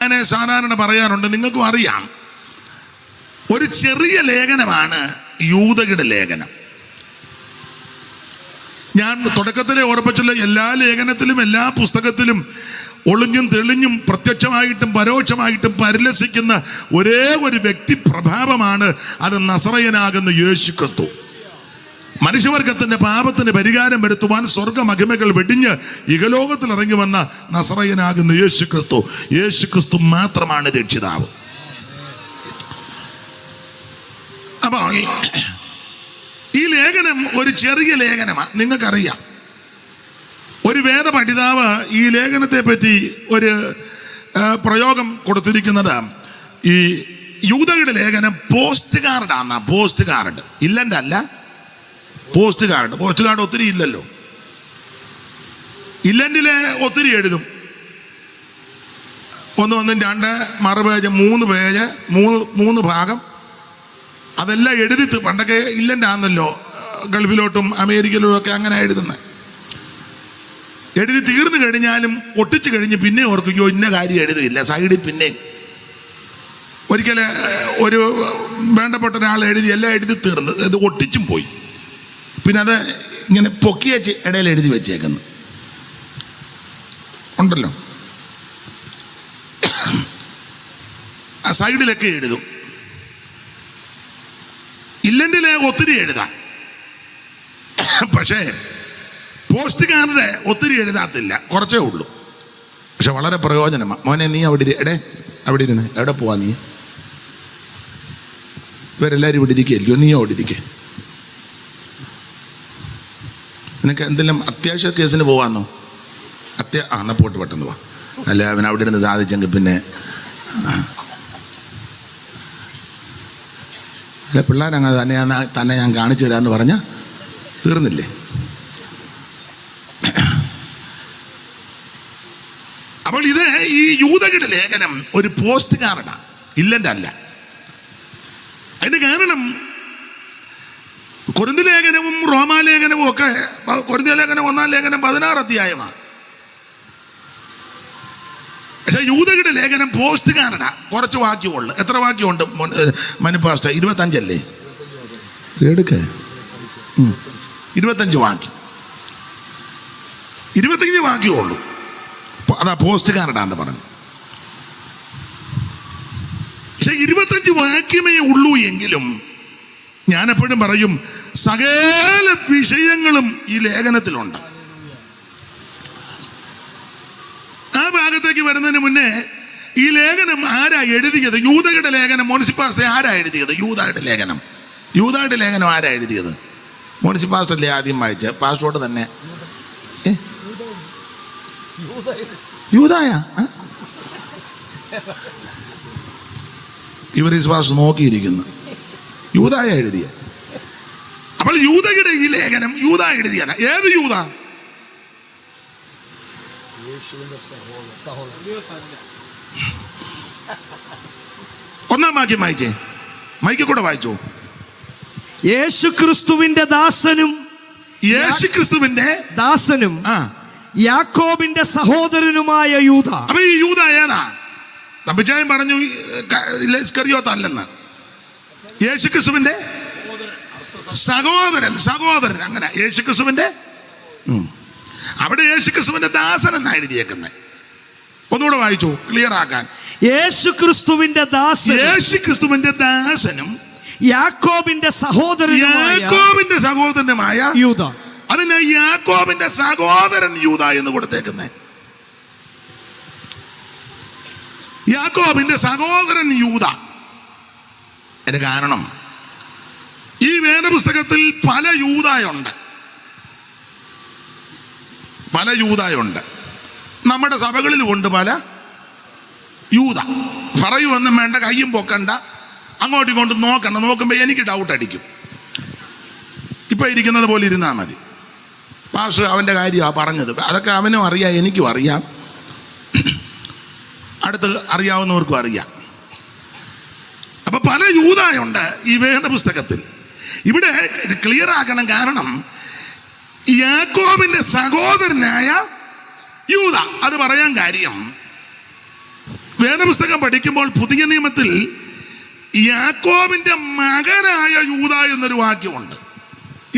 ഞാൻ സാധാരണ പറയാറുണ്ട്, നിങ്ങൾക്കും അറിയാം, ഒരു ചെറിയ ലേഖനമാണ് യൂദയുടെ ലേഖനം. ഞാൻ തുടക്കത്തിലെ ഓർപ്പിച്ചുള്ള എല്ലാ ലേഖനത്തിലും എല്ലാ പുസ്തകത്തിലും ഒളിഞ്ഞും തെളിഞ്ഞും പ്രത്യക്ഷമായിട്ടും പരോക്ഷമായിട്ടും പരിലസിക്കുന്ന ഒരേ ഒരു വ്യക്തി പ്രഭാവമാണ് അത് നസറയനാകുന്ന യേശു ക്രിസ്തു. മനുഷ്യവർഗത്തിന്റെ പാപത്തിന് പരിഹാരം വരുത്തുവാൻ സ്വർഗ മഹിമകൾ വെടിഞ്ഞ് ഇഹലോകത്തിൽ ഇറങ്ങി വന്ന നസറയനാകുന്ന യേശു ക്രിസ്തു. യേശു ക്രിസ്തു മാത്രമാണ് രക്ഷിതാവ്. അപ്പോൾ ഈ ലേഖനം ഒരു ചെറിയ ലേഖനമാണ്. നിങ്ങൾക്കറിയാം, ഒരു വേദ പഠിതാവ് ഈ ലേഖനത്തെ പറ്റി ഒരു പ്രയോഗം കൊടുത്തിരിക്കുന്നത്, ഈ യൂദയുടെ ലേഖനം പോസ്റ്റ് കാർഡാണ്. പോസ്റ്റ് കാർഡ് ഇല്ലൻ്റെ അല്ല, പോസ്റ്റ് കാർഡ്. പോസ്റ്റ് കാർഡ് ഒത്തിരി ഇല്ലല്ലോ. ഇല്ലൻറ്റിലെ ഒത്തിരി എഴുതും, ഒന്നും രണ്ട് മറുപേജ് 3 പേജ് 3 ഭാഗം അതെല്ലാം എഴുതി. പണ്ടൊക്കെ ഇല്ലൻ്റെ ആണെന്നല്ലോ, ഗൾഫിലോട്ടും അമേരിക്കയിലും ഒക്കെ അങ്ങനെ എഴുതുന്നത്. എഴുതി തീർന്നു കഴിഞ്ഞാലും ഒട്ടിച്ചു കഴിഞ്ഞ് പിന്നെ ഓർക്കുകയോ ഇന്ന കാര്യം എഴുതിയില്ല, സൈഡിൽ പിന്നെ ഒരിക്കൽ ഒരു വേണ്ടപ്പെട്ട ഒരാൾ എഴുതി എല്ലാം എഴുതി തീർന്ന് അത് ഒട്ടിച്ചും പോയി. പിന്നെ അത് ഇങ്ങനെ പൊക്കി വെച്ച് ഇടയിൽ എഴുതി വെച്ചേക്കുന്നു ഉണ്ടല്ലോ, ആ സൈഡിലൊക്കെ എഴുതും. ഇല്ലൻറ്റിലെ ഒത്തിരി എഴുതാം, പക്ഷേ പോസ്റ്റ് കാർഡ് ഒത്തിരി എഴുതാത്തില്ല, കുറച്ചേ ഉള്ളൂ. പക്ഷെ വളരെ പ്രയോജനമാണ്. മോനെ നീ അവിടെ അവിടെ ഇരുന്ന് എവിടെ പോവാ നീ? ഇവരെല്ലാവരും ഇവിടെ ഇരിക്കുകയല്ലോ, നീ അവിടെ ഇരിക്കേ. നിനക്ക് എന്തെങ്കിലും അത്യാവശ്യ കേസിന് പോവാന്നോ? എന്നാൽ പോട്ട് പെട്ടെന്ന് പോവാ. അല്ല അവൻ അവിടെ ഇരുന്ന് സാധിച്ചെങ്കിൽ പിന്നെ അല്ല പിള്ളേരങ്ങനെ തന്നെ ഞാൻ കാണിച്ചു തരാമെന്ന് പറഞ്ഞാൽ തീർന്നില്ലേ? അപ്പോൾ ഇത് ഈ യൂദയുടെ ലേഖനം ഒരു പോസ്റ്റ് കാർഡാണ്, ഇല്ലൻ്റെ അല്ല. അതിൻ്റെ കാരണം കൊരിന്ത്യർ ലേഖനവും റോമാലേഖനവും ഒക്കെ, കൊരിന്ത്യർ ലേഖനം 1-ാം ലേഖനം 16 അധ്യായമാണ്. പക്ഷെ യൂദയുടെ ലേഖനം പോസ്റ്റ് കാർഡാണ്, കുറച്ച് വാക്യമുള്ളു. എത്ര വാക്യമുണ്ട് മനുപാസ്റ്റ? 25 അല്ലേ? എടുക്ക 25 വാക്യം, 25 വാക്യമുള്ളൂ. അതാ പോസ്റ്റ് കാർഡാന്ന് പറഞ്ഞു. പക്ഷെ 25 വാക്യമേ ഉള്ളൂ എങ്കിലും ഞാൻ എപ്പോഴും പറയും, സകല വിഷയങ്ങളും ഈ ലേഖനത്തിലുണ്ട്. ആ ഭാഗത്തേക്ക് വരുന്നതിന് മുന്നേ ഈ ലേഖനം ആരാ എഴുതിയത്? യൂദയുടെ ലേഖനം മോൻസിപ്പാസ്റ്റർ ആരാ എഴുതിയത്? യൂദയുടെ ലേഖനം ആരാ എഴുതിയത്? മോൻസിപ്പാസ്റ്ററല്ലേ ആദ്യം വായിച്ച? പാസ്റ്റോട് തന്നെ യൂദായ ഇവർ പാസ്റ്റർ നോക്കിയിരിക്കുന്നു. യൂദായ എഴുതിയ. അപ്പോൾ യൂദയുടെ ഈ ലേഖനം യൂദാ എഴുതിയല്ല. ഏത് യൂദ? ഒന്നാം വാക്യം വായിച്ചേ, മൈക്കിൽ കൂടെ വായിച്ചോ. യേശുക്രിസ്തുവിന്റെ ദാസനും യാക്കോബിന്റെ സഹോദരനുമായ യൂദ. അപ്പൊ ഈ യൂദ ഏതാ? തമ്പിച്ചായൻ പറഞ്ഞു ഇസ്കറിയോത്ത് അല്ലെന്ന്. യേശുക്രിസ്തുവിന്റെ സഹോദരൻ അങ്ങനെ. യേശുക്രിസ്തുവിന്റെ അവിടെ യേശുക്രിസ്തുവിന്റെ ദാസൻ എന്നാ എഴുതിയേക്കുന്നത്. ഒന്നുകൂടെ വായിച്ചു ക്ലിയർ ആക്കാൻ. യേശുക്രിസ്തുവിന്റെ ദാസനും യാക്കോബിന്റെ സഹോദരനുമായ യൂദ. അതിന് യാക്കോബിന്റെ സഹോദരൻ യൂദ എന്ന് കൊടുത്തേക്കുന്നേ. യാക്കോബിന്റെ സഹോദരൻ യൂദ. അതിന്റെ കാരണം ഈ വേദപുസ്തകത്തിൽ പല യൂദായുണ്ട്. നമ്മുടെ സഭകളിലും ഉണ്ട് പല യൂദ. പറയുമൊന്നും വേണ്ട, കയ്യും പൊക്കണ്ട, അങ്ങോട്ടും ഇങ്ങോട്ടും നോക്കണ്ട. നോക്കുമ്പോൾ എനിക്ക് ഡൗട്ട് അടിക്കും. ഇപ്പൊ ഇരിക്കുന്നത് പോലെ ഇരുന്നാൽ മതി. പാസ്റ്റർ അവൻ്റെ കാര്യമാണ് പറഞ്ഞത്. അതൊക്കെ അവനും അറിയാം, എനിക്കും അറിയാം, അടുത്ത് അറിയാവുന്നവർക്കും അറിയാം. അപ്പൊ പല യൂദായുണ്ട് ഈ വേദപുസ്തകത്തിൽ. ഇവിടെ ക്ലിയർ ആക്കണം, കാരണം യാക്കോബിന്റെ സഹോദരനായ യൂദ. അത് പറയാൻ കാര്യം വേദപുസ്തകം പഠിക്കുമ്പോൾ പുതിയ നിയമത്തിൽ യാക്കോബിന്റെ മകനായ യൂദ എന്നൊരു വാക്യമുണ്ട്.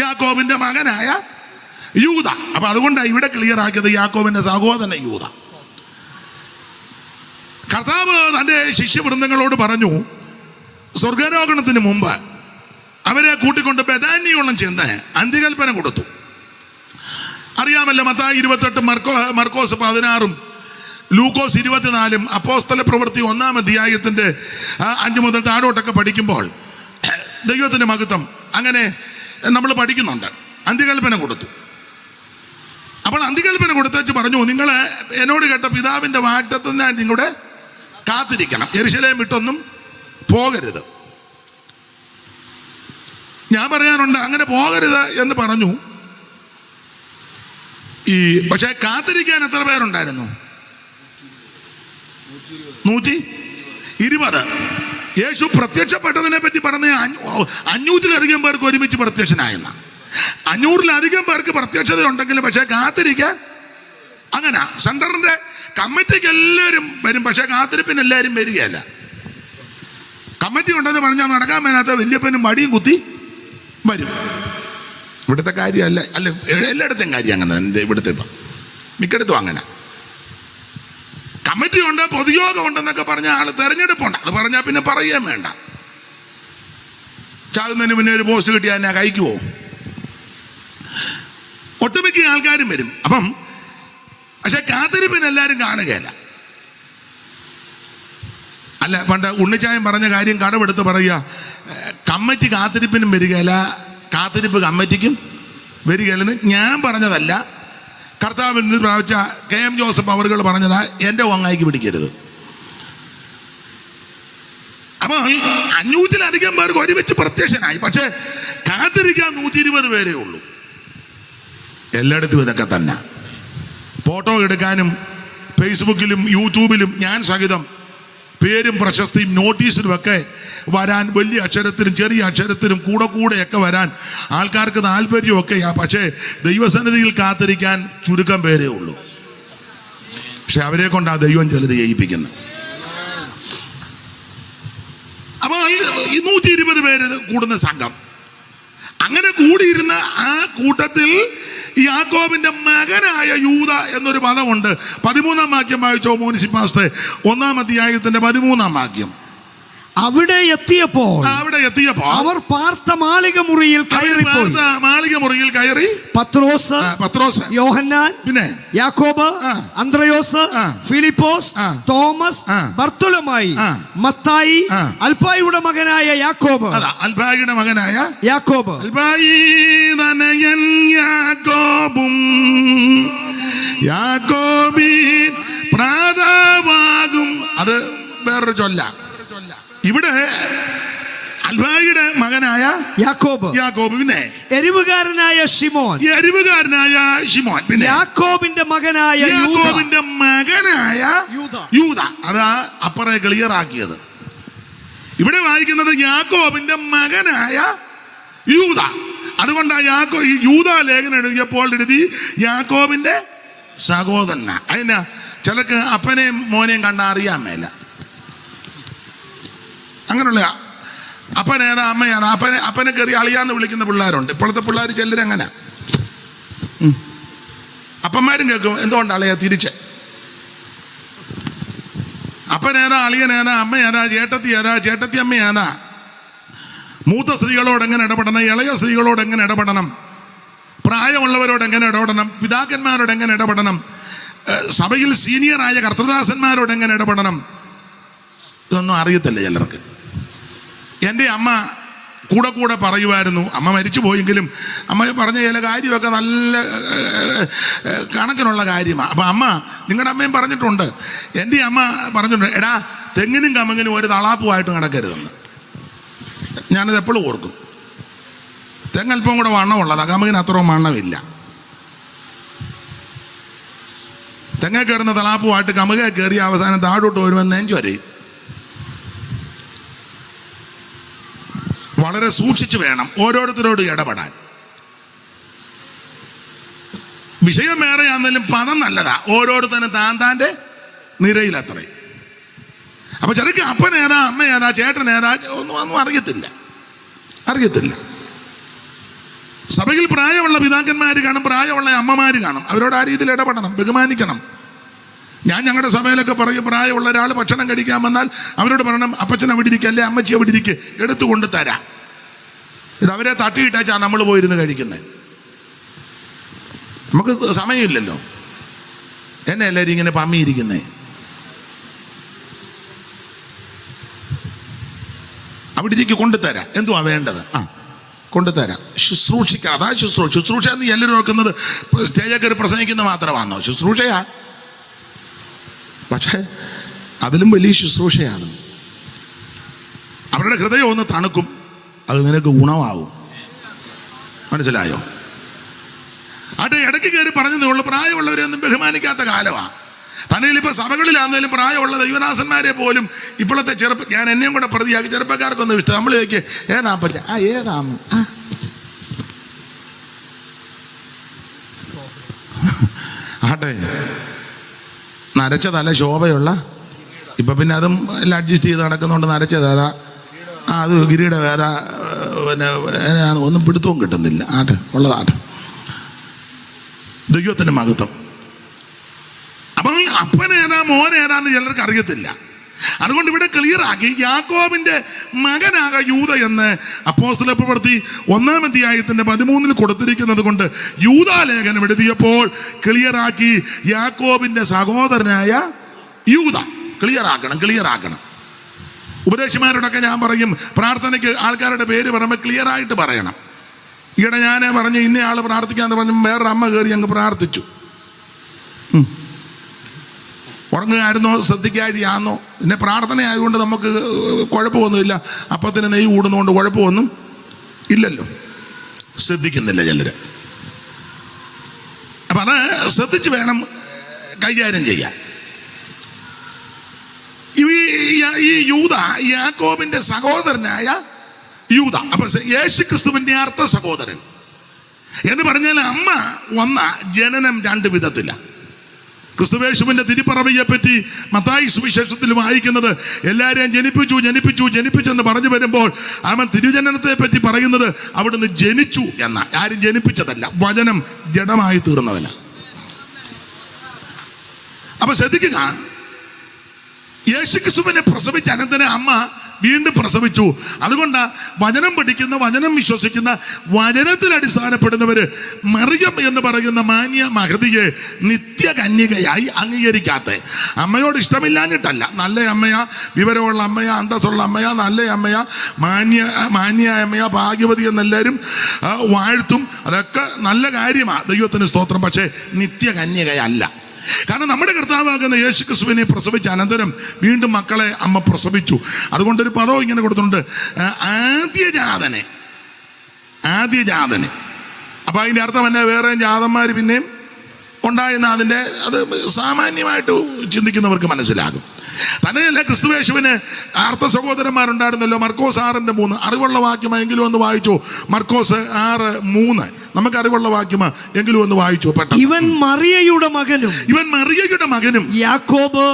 യാക്കോബിന്റെ മകനായ യൂദ. അപ്പൊ അതുകൊണ്ടാണ് ഇവിടെ ക്ലിയർ ആക്കിയത് യാക്കോബിന്റെ സഹോദരൻ യൂദ. കർത്താവ് തന്റെ ശിഷ്യവൃന്ദങ്ങളോട് പറഞ്ഞു, സ്വർഗാരോഹണത്തിന് മുമ്പ് അവരെ കൂട്ടിക്കൊണ്ട് ബെഥാന്യോളം ചെന്ന് അന്ത്യകൽപ്പന കൊടുത്തു. അറിയാമല്ലോ, മത്തായി 28, മർക്കോസ് 16, ലൂക്കോസ് 24, അപ്പോസ്തല പ്രവൃത്തി 1-ാം അധ്യായത്തിന്റെ 5 മുതൽ താഴോട്ടൊക്കെ പഠിക്കുമ്പോൾ ദൈവത്തിന്റെ മഹത്വം അങ്ങനെ നമ്മൾ പഠിക്കുന്നുണ്ട്. അന്ത്യകൽപ്പന കൊടുത്തു. അപ്പോൾ അന്ത്യകൽപ്പന കൊടുത്തേച്ച് പറഞ്ഞു, നിങ്ങൾ എന്നോട് കേട്ട പിതാവിന്റെ വാഗ്ദത്തത്തിനായി നിങ്ങളുടെ കാത്തിരിക്കണം, യെരുശലേം വിട്ടൊന്നും പോകരുത്. ഞാൻ പറയാനുണ്ട്, അങ്ങനെ പോകരുത് എന്ന് പറഞ്ഞു. പക്ഷെ കാത്തിരിക്കാൻ എത്ര പേരുണ്ടായിരുന്നു? 120. യേശു പ്രത്യക്ഷപ്പെട്ടതിനെ പറ്റി പറഞ്ഞ 500-ലധികം പേർക്ക് ഒരുമിച്ച് പ്രത്യക്ഷനായെന്ന. 500-ലധികം പേർക്ക് പ്രത്യക്ഷത ഉണ്ടെങ്കിലും പക്ഷെ കാത്തിരിക്കാൻ അങ്ങനെ സെന്ററിന്റെ കമ്മിറ്റിക്ക് എല്ലാവരും വരും, പക്ഷെ കാത്തിരിപ്പിന് എല്ലാവരും വരികയല്ല. കമ്മിറ്റി ഉണ്ടെന്ന് പറഞ്ഞാൽ നടക്കാൻ മേലാത്ത വല്യപ്പനും മടിയും കുത്തി വരും. ഇവിടുത്തെ കാര്യമല്ല, അല്ല എല്ലായിടത്തും കാര്യം അങ്ങനെ. ഇവിടുത്തെ ഇപ്പം മിക്കടത്തും അങ്ങനെ. കമ്മിറ്റി ഉണ്ട്, പൊതുയോഗം ഉണ്ടെന്നൊക്കെ പറഞ്ഞ ആള് തെരഞ്ഞെടുപ്പുണ്ട്, അത് പറഞ്ഞാൽ പിന്നെ പറയുകയും വേണ്ട. ചാകുന്നതിന് മുന്നേ ഒരു പോസ്റ്റ് കിട്ടിയാൽ എന്നെ കഴിക്കുവോ? ഒട്ടുമിക്ക ആൾക്കാരും വരും. അപ്പം പക്ഷെ കാത്തിരിപ്പിന് എല്ലാവരും കാണുകയല്ല. അല്ല, പണ്ട് ഉണ്ണിച്ചായം പറഞ്ഞ കാര്യം കടമെടുത്ത് പറയുക, കമ്മിറ്റി കാത്തിരിപ്പിനും വരികയില്ല, കാത്തിരിപ്പ് കമ്മിറ്റിക്കും വരികയില്ലെന്ന് ഞാൻ പറഞ്ഞതല്ല. കർത്താവിൽ നിന്ന് പ്രാപിച്ച KM ജോസഫ് അവറുകൾ പറഞ്ഞതാ, എൻ്റെ ഒങ്ങായിക്ക് പിടിക്കരുത്. അപ്പൊ 500-ലധികം പേർക്ക് ഒരുമിച്ച് പ്രത്യക്ഷനായി, പക്ഷെ കാത്തിരിക്കാൻ 120 പേരേ ഉള്ളൂ. എല്ലായിടത്തും ഇതൊക്കെ തന്നെ. ഫോട്ടോ എടുക്കാനും ഫേസ്ബുക്കിലും യൂട്യൂബിലും ഞാൻ സഹിതം പേരും പ്രശസ്തിയും നോട്ടീസിലും ഒക്കെ വരാൻ, വലിയ അക്ഷരത്തിലും ചെറിയ അക്ഷരത്തിലും കൂടെയൊക്കെ വരാൻ ആൾക്കാർക്ക് താല്പര്യമൊക്കെയാ. പക്ഷേ ദൈവസന്നിധിയിൽ കാത്തിരിക്കാൻ ചുരുക്കം പേരേ ഉള്ളൂ. പക്ഷെ അവരെ കൊണ്ടാ ദൈവം ചിലത് ചെയ്യിപ്പിക്കുന്നത്. അപ്പൊ 120 പേര് കൂടുന്ന സംഘം, അങ്ങനെ കൂടിയിരുന്ന ആ കൂട്ടത്തിൽ യാക്കോബിന്റെ മകനായ യൂദ എന്നൊരു പദമുണ്ട്. 13-ാം വാക്യം വായിച്ചോ മുനിസിപ്പാസ്റ്റേ, 1-ാം അധ്യായത്തിന്റെ 13-ാം വാക്യം. അവിടെ എത്തിയപ്പോൾ അവർ പാർത്ത മാളിക മുറിയിൽ കയറി പത്രോസ്, യോഹന്നാൻ, പിന്നെ യാക്കോബ്, അന്ത്രയോസ്, ഫിലിപ്പോസ്, തോമസ്, ബർത്തോലമായി, മത്തായി, അൽഫായിയുടെ മകനായ യാക്കോബ്, യാക്കോബും യാക്കോബിൻ പ്രാതാവാകും. അത് വേറൊരു ചൊല്ല. ഇവിടെ അൽഫായിയുടെ മകനായ യാക്കോബ്, പിന്നെ എരിവുകാരനായ ശിമോൻ, പിന്നെ യാക്കോബിന്റെ മകനായ യൂദ. അതാ അപ്പറെ ക്ലിയർ ആക്കിയത്. ഇവിടെ വായിക്കുന്നത് യാക്കോബിന്റെ മകനായ യൂദ. അതുകൊണ്ടാണ് ഈ യൂദ ലേഖനം എഴുതിയപ്പോൾ എഴുതി യാക്കോബിന്റെ സഹോദരന. അതിനാ ചിലക്ക് അപ്പനെയും മോനെയും കണ്ടാ അറിയാൻ മേല. അങ്ങനെയുള്ള അപ്പനേതാ അമ്മയാണ്, അപ്പനെ കയറി അളിയാന്ന് വിളിക്കുന്ന പിള്ളേരുണ്ട്. ഇപ്പോഴത്തെ പിള്ളേർ ചിലരങ്ങനെ. അപ്പന്മാരും കേൾക്കും, എന്തുകൊണ്ട് അളിയാ തിരിച്ച്. അപ്പനേതാ, അളിയനേതാ, അമ്മയേതാ, ചേട്ടത്തി അമ്മയേതാ. മൂത്ത സ്ത്രീകളോട് എങ്ങനെ ഇടപെടണം, ഇളയ സ്ത്രീകളോട് എങ്ങനെ ഇടപെടണം, പ്രായമുള്ളവരോട് എങ്ങനെ ഇടപെടണം, പിതാക്കന്മാരോട് എങ്ങനെ ഇടപെടണം, സഭയിൽ സീനിയറായ കർത്തൃദാസന്മാരോട് എങ്ങനെ ഇടപെടണം, ഇതൊന്നും അറിയത്തില്ല ചിലർക്ക്. എൻ്റെ അമ്മ കൂടെ പറയുമായിരുന്നു. അമ്മ മരിച്ചു പോയെങ്കിലും അമ്മ പറഞ്ഞ ചില കാര്യമൊക്കെ നല്ല കണക്കിനുള്ള കാര്യമാണ്. അപ്പം അമ്മ, നിങ്ങളുടെ അമ്മയും പറഞ്ഞിട്ടുണ്ട്, എൻ്റെ അമ്മ പറഞ്ഞിട്ടുണ്ട്, എടാ തെങ്ങിനും കമങ്ങിനും ഒരു തളാപ്പുമായിട്ട് നടക്കരുതെന്ന്. ഞാനത് എപ്പോഴും ഓർക്കും. തെങ്ങൽപ്പം കൂടെ വണ്ണമുള്ളതാണ്, കമങ്ങിന് അത്രയും വണ്ണമില്ല. തെങ്ങ കയറുന്ന തളാപ്പുമായിട്ട് കമുക കയറി അവസാനം താഴോട്ട് വരുമ്പോൾ നെഞ്ചു വരെയും. വളരെ സൂക്ഷിച്ചു വേണം ഓരോരുത്തരോട് ഇടപെടാൻ. വിഷയം വേറെയാണെങ്കിലും പദം നല്ലതാ. ഓരോരുത്തരും താൻ്റെ നിരയിൽ അത്രയും. അപ്പൊ ചെറുക്ക് അപ്പനേതാ അമ്മയേതാ ചേട്ടനേതാ ഒന്നും അറിയത്തില്ല. സഭയിൽ പ്രായമുള്ള പിതാക്കന്മാർ കാണും, പ്രായമുള്ള അമ്മമാര് കാണും. അവരോട് ആ രീതിയിൽ ഇടപെടണം, ബഹുമാനിക്കണം. ഞാൻ ഞങ്ങളുടെ സഭയിലൊക്കെ പറയും, പ്രായമുള്ള ഒരാൾ ഭക്ഷണം കഴിക്കാൻ വന്നാൽ അവരോട് പറയണം, അപ്പച്ചൻ അവിടെ ഇരിക്കുക, അല്ലെ അമ്മച്ചി അവിടെ ഇരിക്കുക, എടുത്തുകൊണ്ട് തരാം. ഇത് അവരെ തട്ടിയിട്ടാച്ചാ നമ്മൾ പോയിരുന്ന് കഴിക്കുന്നത്. നമുക്ക് സമയമില്ലല്ലോ. എന്നെ എല്ലാവരും ഇങ്ങനെ പമ്മിയിരിക്കുന്നേ. അവിടെ ഇരിക്കും, കൊണ്ടുതരാം. എന്തുവാ വേണ്ടത്? കൊണ്ടുതരാം. ശുശ്രൂഷിക്കാം. അതാ ശുശ്രൂഷ എന്ന് എല്ലാവരും നോക്കുന്നത് സ്റ്റേജൊക്കെ ഒരു പ്രസംഗിക്കുന്ന മാത്രമാണോ? ശുശ്രൂഷയാ, പക്ഷേ അതിലും വലിയ ശുശ്രൂഷയാണ്. അവരുടെ ഹൃദയം ഒന്ന് തണുക്കും, അത് നിനക്ക് ഗുണമാവും. മനസ്സിലായോ? അത് ഇടയ്ക്ക് കയറി പറഞ്ഞതേ ഉള്ളൂ, പ്രായമുള്ളവരെയൊന്നും ബഹുമാനിക്കാത്ത കാലമാണ്. തന്നെയിലിപ്പോൾ സഭകളിലാണെങ്കിലും പ്രായമുള്ള ദൈവദാസന്മാരെ പോലും ഇപ്പോഴത്തെ ഞാൻ എന്നെയും കൂടെ പ്രതിയാക്കി ചെറുപ്പക്കാർക്കൊന്നും ഇഷ്ടം. നമ്മൾ ചോദിക്കുക, ഏതാ പറ്റ? ഏതാന്ന് ആട്ടെ, നരച്ച തല ശോഭയുള്ള, ഇപ്പം പിന്നെ അതും എല്ലാം അഡ്ജസ്റ്റ് ചെയ്ത് നടക്കുന്നതുകൊണ്ട് നരച്ച തല, അത് ഗിരിയുടെ വേറെ, പിന്നെ ഒന്നും പിടുത്തവും കിട്ടുന്നില്ല. ആട്ടെ, ഉള്ളതാട്ടെ. ദൈവത്തിൻ്റെ മഹത്വം. അപ്പം അപ്പനേതാ മോനേതാന്ന് ചിലർക്ക് അറിയത്തില്ല. അതുകൊണ്ട് ഇവിടെ ക്ലിയർ ആക്കി, യാക്കോബിന്റെ മകനാക യൂദ എന്ന് അപ്പോസ്തല പ്രവൃത്തി 1-ാം അധ്യായത്തിന്റെ 13 കൊടുത്തിരിക്കുന്നത് കൊണ്ട് യൂദാ ലേഖനം എഴുതിയപ്പോൾ ക്ലിയർ ആക്കി, യാക്കോബിന്റെ സഹോദരനായ യൂദ. ക്ലിയർ ആക്കണം. ഉപദേശിമാരോടൊക്കെ ഞാൻ പറയും, പ്രാർത്ഥനയ്ക്ക് ആൾക്കാരുടെ പേര് പറയുമ്പോൾ ക്ലിയർ ആയിട്ട് പറയണം. ഈയിടെ ഞാൻ പറഞ്ഞ് ഇന്നയാൾ പ്രാർത്ഥിക്കാന്ന് പറഞ്ഞു, വേറൊരു അമ്മ കയറി അങ്ങ് പ്രാർത്ഥിച്ചു. ഉറങ്ങുകയായിരുന്നോ ശ്രദ്ധിക്കാഴിയാന്നോ? പിന്നെ പ്രാർത്ഥന ആയതുകൊണ്ട് നമുക്ക് കുഴപ്പമൊന്നുമില്ല. അപ്പത്തിന് നെയ്യ് കൂടുന്നതുകൊണ്ട് കുഴപ്പമൊന്നും ഇല്ലല്ലോ. ശ്രദ്ധിക്കുന്നില്ല ചിലര്. അപ്പം അത് ശ്രദ്ധിച്ച് വേണം കൈകാര്യം ചെയ്യാൻ. ഈ യൂദ യാക്കോബിന്റെ സഹോദരനായ യൂദ. അപ്പൊ യേശു ക്രിസ്തുവിന്റെ അർത്ഥ സഹോദരൻ എന്ന് പറഞ്ഞാൽ അമ്മ വന്ന ജനനം 2 വിധത്തിലാണ്. ക്രിസ്തുവേശുവിന്റെ തിരുപ്പറവയെ പറ്റി മത്തായി സുവിശേഷത്തിൽ വായിക്കുന്നത്, എല്ലാവരെയും ജനിപ്പിച്ചെന്ന് പറഞ്ഞു വരുമ്പോൾ അവൻ തിരുജനനത്തെ പറ്റി പറയുന്നത് അവിടുന്ന് ജനിച്ചു എന്ന. ആരും ജനിപ്പിച്ചതല്ല, വചനം ജഡമായി തീർന്നവനാണ്. അപ്പൊ ശ്രദ്ധിക്കുക, യേശുക്രിസ്തുവിനെ പ്രസവിച്ച അനന്തരം അമ്മ വീണ്ടും പ്രസവിച്ചു. അതുകൊണ്ട് വചനം പഠിക്കുന്ന, വചനം വിശ്വസിക്കുന്ന, വചനത്തിൽ അടിസ്ഥാനപ്പെടുന്നവര് മറിയം എന്ന് പറയുന്ന മാന്യ മഹതിയെ നിത്യകന്യകയായി അംഗീകരിക്കാത്ത, അമ്മയോട് ഇഷ്ടമില്ലാഞ്ഞിട്ടല്ല, നല്ല അമ്മയാ, വിവരമുള്ള അമ്മയാ, അന്തസ്സുള്ള അമ്മയാ, നല്ല അമ്മയാ, മാന്യ അമ്മയാ, ഭാഗ്യവതി എന്നെല്ലാവരും വാഴ്ത്തും. അതൊക്കെ നല്ല കാര്യമാണ്, ദൈവത്തിന് സ്തോത്രം. പക്ഷേ നിത്യകന്യകയല്ല. കാരണം നമ്മുടെ കർത്താവാകുന്ന യേശു ക്രിസ്തുവിനെ പ്രസവിച്ച അനന്തരം വീണ്ടും മക്കളെ അമ്മ പ്രസവിച്ചു. അതുകൊണ്ടൊരു പദവും ഇങ്ങനെ കൊടുത്തിട്ടുണ്ട്, ആദ്യജാതനെ. അപ്പൊ അതിൻ്റെ അർത്ഥം തന്നെ വേറെ ജാതന്മാർ പിന്നെയും ഉണ്ടായെന്ന് അതിൻ്റെ അത് സാമാന്യമായിട്ട് ചിന്തിക്കുന്നവർക്ക് മനസ്സിലാകും. തന്നെയല്ല, ക്രിസ്തുവേശുവിന് അർത്ഥ സഹോദരന്മാരുണ്ടായിരുന്നല്ലോ. മർക്കോസ് 6:3. അറിവുള്ള വാക്യമെങ്കിലും ഒന്ന് വായിച്ചു. മർക്കോസ് 6:3. നമുക്ക് അറിവുള്ള വാക്യം എങ്കിലും ഒന്ന് വായിച്ചു പെട്ടെന്ന്. ഇവൻ മറിയയുടെ മകനും യാക്കോബ്,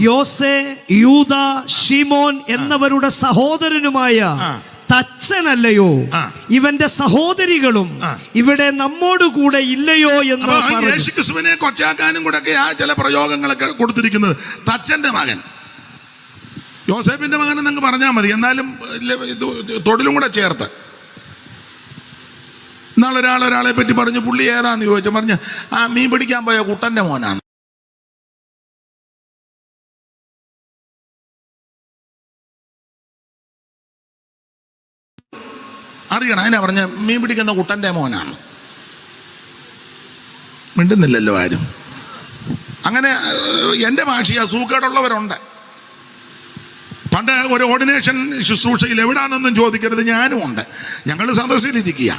യോസെ, യൂദ, ശിമോൻ എന്നവരുടെ സഹോദരനുമായ തച്ചനല്ലയോ? ഇവന്റെ സഹോദരികളും ഇവിടെ നമ്മോട് കൂടെ ഇല്ലയോ എന്ന് യേശുക്രിസ്തുവിനെ കൊച്ചാക്കാനും കൂടെ ഒക്കെ ആ ചില പ്രയോഗങ്ങളൊക്കെ കൊടുത്തിരിക്കുന്നത്. തച്ചന്റെ മകൻ, യോസേഫിന്റെ മകൻ എന്നങ്ങ് പറഞ്ഞാൽ മതി, എന്നാലും തൊഴിലും കൂടെ ചേർത്ത്. ഒരാളെ പറ്റി പറഞ്ഞു, പുള്ളി ഏതാന്ന് ചോദിച്ചു, പറഞ്ഞു മീൻ പിടിക്കാൻ പോയ കുട്ടന്റെ മോനാണ്. അറിയണം, അതിനാ പറഞ്ഞ മീൻ പിടിക്കുന്ന കുട്ടന്റെ മോനാണ്. മിണ്ടുന്നില്ലല്ലോ ആരും. അങ്ങനെ എൻ്റെ ഭാഷയാ, സൂക്കേടുള്ളവരുണ്ട്. പണ്ട് ഒരു ഓർഡിനേഷൻ ശുശ്രൂഷയിൽ എവിടാണെന്നൊന്നും ചോദിക്കരുത്, ഞാനും ഉണ്ട്. ഞങ്ങൾ സദസ്സിലിരിക്കുക.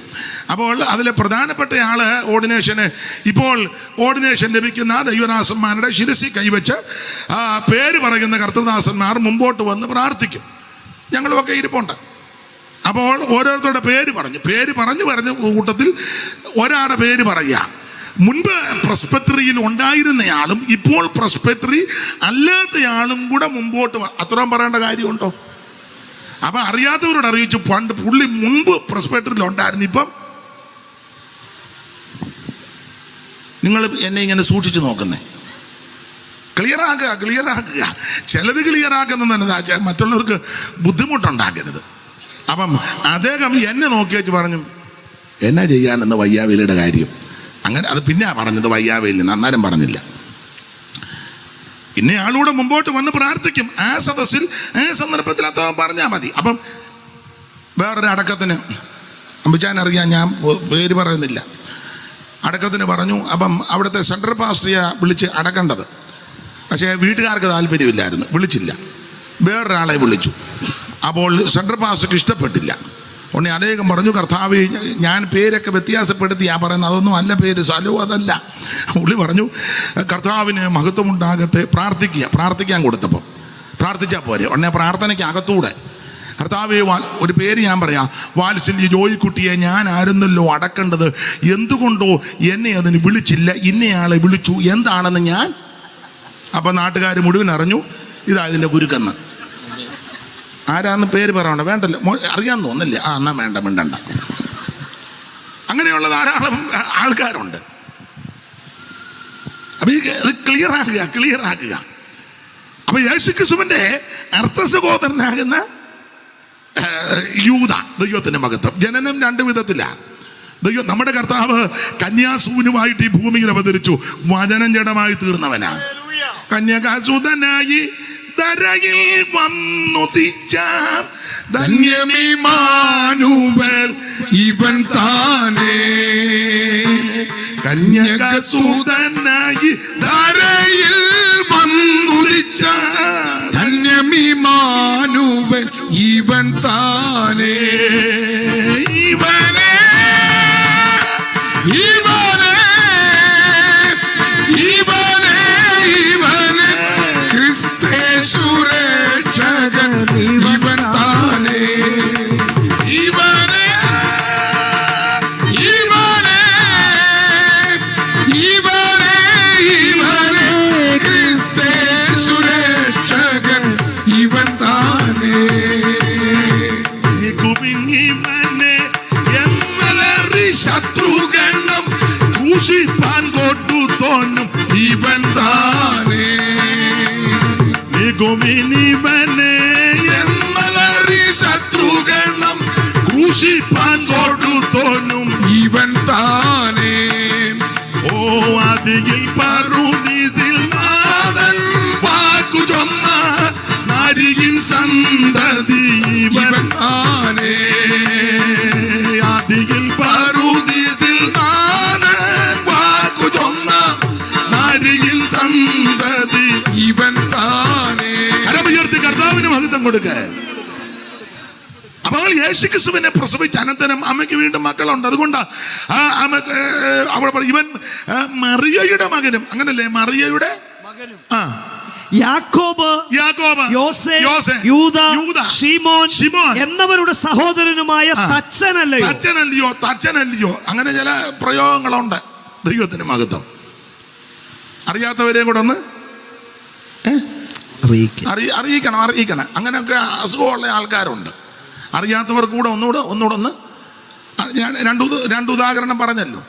അപ്പോൾ അതിൽ പ്രധാനപ്പെട്ട ആള് ഓർഡിനേഷന്, ഇപ്പോൾ ഓർഡിനേഷൻ ലഭിക്കുന്ന ദൈവദാസന്മാരുടെ ശിരസിൽ കൈവച്ച് പേര് പറയുന്ന കർത്തൃദാസന്മാർ മുമ്പോട്ട് വന്ന് പ്രാർത്ഥിക്കും. ഞങ്ങളുമൊക്കെ ഇരിപ്പുണ്ട്. അപ്പോൾ ഓരോരുത്തരുടെ പേര് പറഞ്ഞു കൂട്ടത്തിൽ ഒരാളുടെ പേര് പറയുക. മുൻപ് പ്രസ്പെറ്ററിയിൽ ഉണ്ടായിരുന്നയാളും ഇപ്പോൾ പ്രസ്പെറ്ററി അല്ലാത്തയാളും കൂടെ മുമ്പോട്ട് അത്രയും പറയേണ്ട കാര്യമുണ്ടോ? അപ്പൊ അറിയാത്തവരോട് അറിയിച്ചു, പണ്ട് പുള്ളി മുൻപ് പ്രസ്പെറ്ററിൽ ഉണ്ടായിരുന്നു, ഇപ്പം നിങ്ങൾ എന്നെ ഇങ്ങനെ സൂക്ഷിച്ചു നോക്കുന്നേ. ക്ലിയറാക്കുക. ചിലത് ക്ലിയറാക്കുന്ന മറ്റുള്ളവർക്ക് ബുദ്ധിമുട്ടുണ്ടാക്കരുത്. അപ്പം അദ്ദേഹം എന്നെ നോക്കി വെച്ച് പറഞ്ഞു, എന്നാ ചെയ്യാനെന്ന് വയ്യാവേലിയുടെ കാര്യം. അങ്ങനെ അത് പിന്നെ പറഞ്ഞത് വയ്യാവേലി, അന്നേരം പറഞ്ഞില്ല. പിന്നെ ആളൂടെ മുമ്പോട്ട് വന്ന് പ്രാർത്ഥിക്കും. ആ സദസ്സിൽ ആ സന്ദർഭത്തിൽ അദ്ദേഹം പറഞ്ഞാൽ മതി. അപ്പം വേറൊരു അടക്കത്തിന് അമ്പിച്ചാൻ അറിയാം, ഞാൻ പേര് പറയുന്നില്ല, അടക്കത്തിന് പറഞ്ഞു. അപ്പം അവിടുത്തെ സെൻട്രൽ പാസ്റ്ററിയെ വിളിച്ച് അടക്കേണ്ടത്. പക്ഷേ വീട്ടുകാർക്ക് താല്പര്യമില്ലായിരുന്നു, വിളിച്ചില്ല. വേറൊരാളെ വിളിച്ചു. അപ്പോൾ സെൻട്രൽ പാസ്റ്റർക്ക് ഇഷ്ടപ്പെട്ടില്ല. ഉടനെ അദ്ദേഹം പറഞ്ഞു, കർത്താവേ, ഞാൻ പേരൊക്കെ വ്യത്യാസപ്പെടുത്തിയാ പറയുന്നത്, അതൊന്നും അല്ല പേര്, സ്ഥലവും അതല്ല. പുള്ളി പറഞ്ഞു, കർത്താവിന് മഹത്വം ഉണ്ടാകട്ടെ, പ്രാർത്ഥിക്കാൻ കൊടുത്തപ്പം പ്രാർത്ഥിച്ചാൽ പോരെ. ഉടനെ പ്രാർത്ഥനയ്ക്ക് അകത്തൂടെ, കർത്താവേ, ഒരു പേര് ഞാൻ പറയാം, വാത്സല്യ ജോയിക്കുട്ടിയെ ഞാൻ ആയിരുന്നല്ലോ അടക്കേണ്ടത്, എന്തുകൊണ്ടോ എന്നെ അതിന് വിളിച്ചില്ല, ഇന്നയാളെ വിളിച്ചു, എന്താണെന്ന് ഞാൻ. അപ്പം നാട്ടുകാർ മുഴുവൻ അറിഞ്ഞു ഇതാ ഇതിൻ്റെ ഗുരുക്കെന്ന്. ആരാന്ന് പേര് പറയണ്ട, വേണ്ടല്ലോ, അറിയാമെന്ന് തോന്നില്ല. എന്നാ വേണ്ട, മിണ്ടണ്ട. അങ്ങനെയുള്ള ധാരാളം ആൾക്കാരുണ്ട്. അപ്പൊ ഇത് ക്ലിയറാക്കുക. അപ്പൊ യേശുക്രിസ്തുവിന്റെ അർത്ഥസഹോദരനാകുന്ന യൂദ, ദൈവത്തിന്റെ മഹത്വം. ജനനം രണ്ട് വിധത്തിലാണ്. ദൈവം, നമ്മുടെ കർത്താവ് കന്യാസൂനുമായിട്ട് ഈ ഭൂമിയിൽ അവതരിച്ചു, വചനം ജഡമായി തീർന്നവനാണ്. കന്യകാസുതനായി ധരയിൽ വന്നുദിച്ച ധന്യമിമാനുവൽ ഇവൻ താനേ. കന്യകാസുതനായി ധരയിൽ വന്നുദിച്ച ധന്യമിമാനുവൽ ഇവൻ താനേ. ഇവനെ ഇവനെ ഇവനെ ഇവനെ ക്രിസ്തേശുരക്ഷകൻ ഇവൻ താനേ. ഇവനെ ഇവനെ ഇവനെ ഇവനെ ക്രിസ്തേശുരക്ഷകൻ ഇവൻ താനേ. കുപിങ്ങിവനെ എന്നലറി ശത്രുഗണം ക്രൂശിപ്പാൻ കൊണ്ടു തോന്നും ഇവൻ താനേ. കുമിനിവനെ എന്നലറി ശത്രുഗണം ക്രൂശിപ്പാൻ കൊണ്ടു തോന്നും ഇവൻ താനേ. ഓ അതിൽ പറുദീസിൽ നാഥൻ വാക്കു ചൊന്ന നാരികിൻ സന്തതി ഇവൻ താനേ. അതിൽ പറുദീസിൽ നാഥൻ വാക്കു ചൊന്ന നാരികിൻ സന്തതി ഇവൻ താനേ. കരമുയർത്തി കർത്താവിന് മഹത്വം കൊടുക്ക. അപ്പോൾ യേശുക്രിസ്തുവിനെ പ്രസവിച്ച അനന്തരം അമ്മയ്ക്ക് വീണ്ടും മക്കളുണ്ട്. അതുകൊണ്ട് അവിടെ ഇവൻ മറിയയുടെ മകനും, അങ്ങനല്ലേ, മറിയയുടെ മകനും. യാക്കോബ്, യോസെ, യൂദ, ശിമോൻ എന്നവരുടെ സഹോദരനുമായ തച്ചനല്ലയോ. അങ്ങനെ ചില പ്രയോഗങ്ങളുണ്ട്. ദൈവത്തിന് മഹത്വം. അറിയാത്തവരെയും കൂടെ ഒന്ന് അറിയിക്കണം. അങ്ങനെയൊക്കെ അസുഖമുള്ള ആൾക്കാരുണ്ട്. അറിയാത്തവർക്ക് കൂടെ ഒന്നുകൂടെ ഞാൻ രണ്ട് ഉദാഹരണം പറഞ്ഞല്ലോ.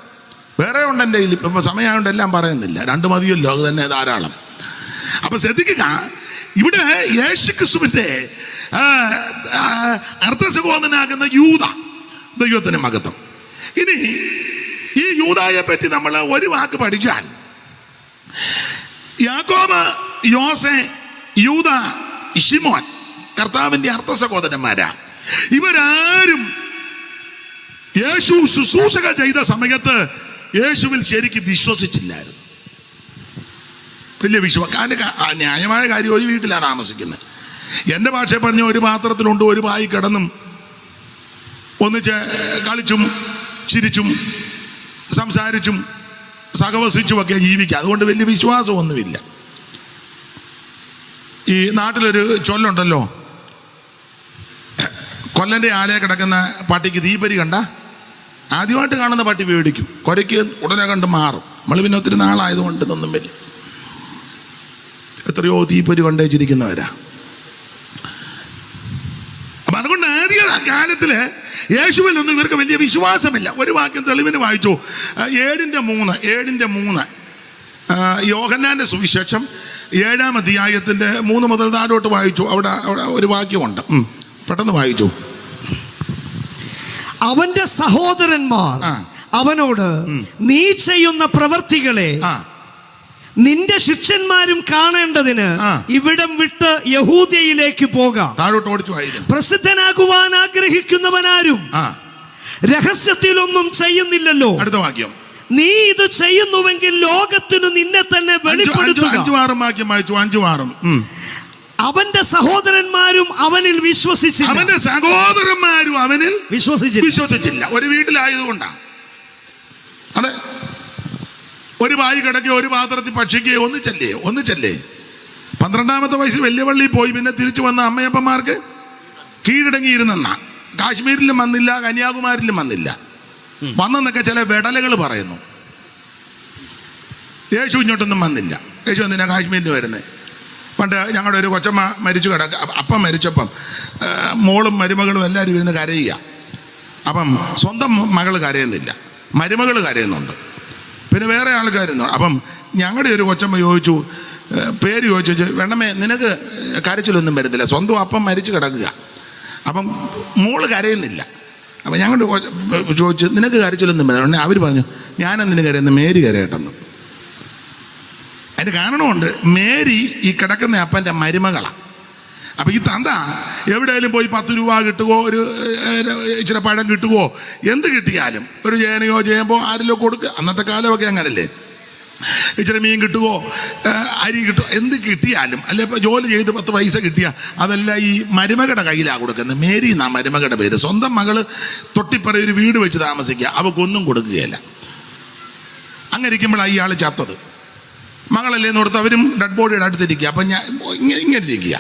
വേറെ ഉണ്ട് എൻ്റെ കയ്യിൽ, ഇപ്പം സമയമായതുകൊണ്ട് എല്ലാം പറയുന്നില്ല, രണ്ട് മതിയല്ലോ, അത് തന്നെ ധാരാളം. അപ്പൊ ശ്രദ്ധിക്കുക, ഇവിടെ യേശുക്രിസ്തുവിന്റെ അർത്ഥസഹോദരനാകുന്ന യൂദ, ദൈവത്തിന് മഹത്വം. ഇനി ഈ യൂദായെ പറ്റി നമ്മൾ ഒരു വാക്ക് പഠിച്ചാൽ, യാക്കോബ്, യോസെ, യൂദ, ശിമോൻ കർത്താവിന്റെ അർത്ഥസഹോദരന്മാരാ. ഇവരാരും യേശു ശുശ്രൂഷകൾ ചെയ്ത സമയത്ത് യേശുവിൽ ശരിക്കും വിശ്വസിച്ചില്ലായിരുന്നു. വലിയ ന്യായമായ കാര്യം, ഒരു വീട്ടിലാണ് താമസിക്കുന്നത്. എൻ്റെ ഭാഷ പറഞ്ഞ ഒരു പാത്രത്തിലുണ്ട്, ഒരു പായി കിടന്നും ഒന്നിച്ച് കളിച്ചും ചിരിച്ചും സംസാരിച്ചും സഹവസിച്ചുമൊക്കെ ജീവിക്കുക. അതുകൊണ്ട് വലിയ വിശ്വാസമൊന്നുമില്ല. ഈ നാട്ടിലൊരു ചൊല്ലുണ്ടല്ലോ, കൊല്ലൻ്റെ ആലയെ കിടക്കുന്ന പട്ടിക്ക് തീപ്പരി കണ്ട ആദ്യമായിട്ട് കാണുന്ന പട്ടി പേടിക്കും, കുരയ്ക്ക് ഉടനെ കണ്ട് മാറും. നമ്മൾ പിന്നെ ഒത്തിരി നാളായതുകൊണ്ട് ഇതൊന്നും വലിയ എത്രയോ തീപ്പൊരി കൊണ്ടുവച്ചിരിക്കുന്നവരാ. അപ്പൊ അതുകൊണ്ട് ആദ്യ കാലത്തില് യേശുവിനൊന്നും ഇവർക്ക് വലിയ വിശ്വാസമില്ല. ഒരു വാക്യം തെളിവിന് വായിച്ചു, 7:3 യോഹന്നാന്റെ സുവിശേഷം 7-ാം അധ്യായത്തിന്റെ 3 മുതൽ താഴോട്ട് വായിച്ചു. അവിടെ ഒരു വാക്യമുണ്ട്, പെട്ടെന്ന് വായിച്ചു. അവന്റെ സഹോദരന്മാർ അവനോട്, നീ ചെയ്യുന്ന പ്രവർത്തികളെ നിന്റെ ശിഷ്യന്മാരും കാണേണ്ടതിന് ഇവിടം വിട്ട് യഹൂദയിലേക്ക് പോകാം. താഴോട്ട് ഓടിച്ചു വായിക്കും. പ്രസിദ്ധനാകുവാൻ ആഗ്രഹിക്കുന്നവനാരും രഹസ്യത്തിലൊന്നും ചെയ്യുന്നില്ലല്ലോ. അടുത്ത വാക്യം, നീ ഇത് ചെയ്യുന്നുവെങ്കിൽ ലോകത്തിനു നിന്നെ തന്നെ വെളിപ്പെടുത്തുക. 5-6 വാക്യം വായിച്ചു. 5-6. അവന്റെ സഹോദരന്മാരും അവനിൽ വിശ്വസിച്ചില്ല. അവന്റെ സഹോദരന്മാരും അവനിൽ വിശ്വസിച്ചില്ല. ഒരു വീട്ടിലായതുകൊണ്ടാണ്. അതെ, ഒരു വായി കിടക്കുകയോ ഒരു പാത്രത്തിൽ ഭക്ഷിക്കുകയോ ഒന്നിച്ചല്ലേ. 12-ാമത്തെ വയസ്സിൽ വലിയ പള്ളിയിൽ പോയി പിന്നെ തിരിച്ചു വന്ന അമ്മയപ്പന്മാർക്ക് കീഴടങ്ങിയിരുന്നെന്നാ. കാശ്മീരിലും വന്നില്ല, കന്യാകുമാരിലും വന്നില്ല. വന്നെന്നൊക്കെ ചില വെടലുകൾ പറയുന്നു. യേശു ഇങ്ങോട്ടൊന്നും വന്നില്ല. യേശു എന്തിനാ കാശ്മീരിൽ വരുന്നത്? പണ്ട് ഞങ്ങളുടെ ഒരു കൊച്ചമ്മ മരിച്ചു അപ്പം മരിച്ചപ്പം മോളും മരുമകളും എല്ലാവരും ഇരുന്ന് കരയുക. അപ്പം സ്വന്തം മകൾ കരയുന്നില്ല, മരുമകൾ കരയുന്നുണ്ട്, പിന്നെ വേറെ ആൾക്കാരുന്നുണ്ട്. അപ്പം ഞങ്ങളുടെ ഒരു കൊച്ചമ്മ ചോദിച്ചു, പേര് ചോദിച്ചു, വേണ്ടമേ നിനക്ക് കരച്ചിലൊന്നും വരുന്നില്ല, സ്വന്തം അപ്പം മരിച്ചു കിടക്കുക. അപ്പം മോള് കരയുന്നില്ല. അപ്പം ഞങ്ങളുടെ ചോദിച്ചു, നിനക്ക് കരച്ചിലൊന്നും വരുന്നില്ല. അവർ പറഞ്ഞു, ഞാനെന്തിനു കരയുന്നു, മേരി കരയട്ടെന്ന്. അതിന് കാരണമുണ്ട്, മേരി ഈ കിടക്കുന്ന അപ്പൻ്റെ മരുമകളാണ്. അപ്പം ഈ തന്ത എവിടെയെങ്കിലും പോയി 10 രൂപ കിട്ടുകയോ ഒരു ഇച്ചിരി പഴം കിട്ടുകയോ എന്ത് കിട്ടിയാലും, ഒരു ചേനയോ ചേമ്പോ ആരിലോ കൊടുക്കുക. അന്നത്തെ കാലമൊക്കെ അങ്ങനല്ലേ. ഇച്ചിരി മീൻ കിട്ടുകയോ അരി കിട്ടുമോ എന്ത് കിട്ടിയാലും, അല്ലെ ഇപ്പോൾ ജോലി ചെയ്ത് 10 പൈസ കിട്ടിയാൽ അതെല്ലാം ഈ മരുമകളുടെ കയ്യിലാണ് കൊടുക്കുന്നത്. മേരി എന്നാ മരുമകളുടെ പേര്. സ്വന്തം മകള് തൊട്ടിപ്പറ ഒരു വീട് വെച്ച് താമസിക്കുക, അവക്കൊന്നും കൊടുക്കുകയില്ല. അങ്ങനെ ഇരിക്കുമ്പോഴാണ് ഇയാൾ ചത്തത്. മകളല്ലേ എന്ന് ഓർത്ത് അവരും ഡെഡ് ബോഡിയുടെ അടുത്തിരിക്കുക. അപ്പം ഞാൻ ഇങ്ങനെ ഇരിക്കുക.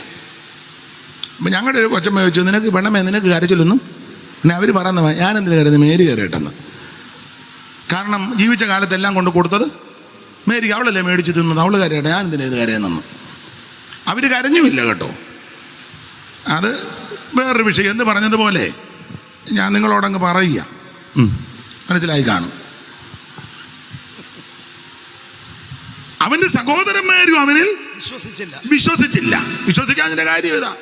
അപ്പം ഞങ്ങളുടെ ഒരു കൊച്ചമ്മ ചോദിച്ചു, നിനക്ക് പെണ്ണമ്മേ നിനക്ക് കരച്ചിലൊന്നും? പിന്നെ അവർ പറയുന്നത്, ഞാനെന്തിനു കരുതുന്നത്, മേരി കരയട്ടെന്ന്. കാരണം ജീവിച്ച കാലത്തെല്ലാം കൊണ്ട് കൊടുത്തത് മേരിക്ക്, അവളല്ലേ മേടിച്ച് തിന്നത്, അവൾ കരയട്ടെ, ഞാൻ എന്തിനാ ഇത് കരയുന്നെന്ന്. അവർ കരഞ്ഞുമില്ല കേട്ടോ. അത് വേറൊരു വിഷയം. എന്ന് പറഞ്ഞതുപോലെ ഞാൻ നിങ്ങളോടങ്ങ് പറയുക, മനസ്സിലായി കാണും. അവന്റെ സഹോദരന്മാരും അവനിൽ വിശ്വസിച്ചില്ല. വിശ്വസിക്കാതിന്റെ കാര്യം ഇതാ.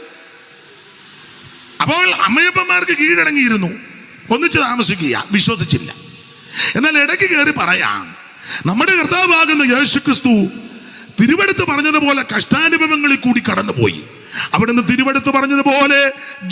അപ്പോൾ അമ്മയപ്പന്മാർക്ക് കീഴടങ്ങിയിരുന്നു, ഒന്നിച്ച് താമസിക്കുക, വിശ്വസിച്ചില്ല. എന്നാൽ ഇടയ്ക്ക് കയറി പറയാം, നമ്മുടെ കർത്താവാകുന്ന യേശുക്രിസ്തു തിരുവെടുത്ത് പറഞ്ഞതുപോലെ കഷ്ടാനുഭവങ്ങളിൽ കൂടി കടന്നുപോയി. അവിടുന്ന് തിരുവെടുത്ത് പറഞ്ഞതുപോലെ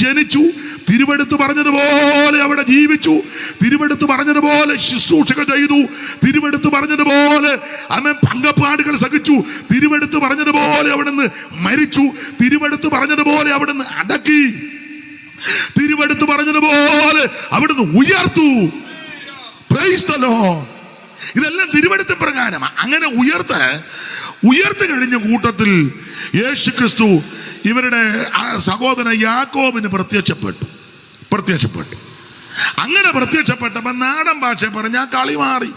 ജനിച്ചു, തിരുവെടുത്ത് പറഞ്ഞതുപോലെ അവിടെ ജീവിച്ചു, തിരുവെടുത്ത് പറഞ്ഞതുപോലെ ശുശ്രൂഷകൾ ചെയ്തു, തിരുവെടുത്ത് പറഞ്ഞതുപോലെ അവൻ പങ്കപ്പാടുകൾ സഹിച്ചു, തിരുവെടുത്ത് പറഞ്ഞതുപോലെ അവിടുന്ന് മരിച്ചു, തിരുവെടുത്ത് പറഞ്ഞതുപോലെ അവിടുന്ന് അടക്കി, തിരുവെടുത്ത് പറഞ്ഞതുപോലെ അവിടുന്ന് ഉയർത്തു. Price the Lord. ഇതെല്ലാം തിരുവെടുത്ത പ്രകാരമാണ്. അങ്ങനെ ഉയർത്ത് കഴിഞ്ഞ കൂട്ടത്തിൽ യേശുക്രിസ്തു ഇവരുടെ സഹോദരൻ യാക്കോബിന് പ്രത്യക്ഷപ്പെട്ടു. അങ്ങനെ പ്രത്യക്ഷപ്പെട്ടപ്പോൾ നാടൻ ഭാഷ പറഞ്ഞാൽ കളി മാറി.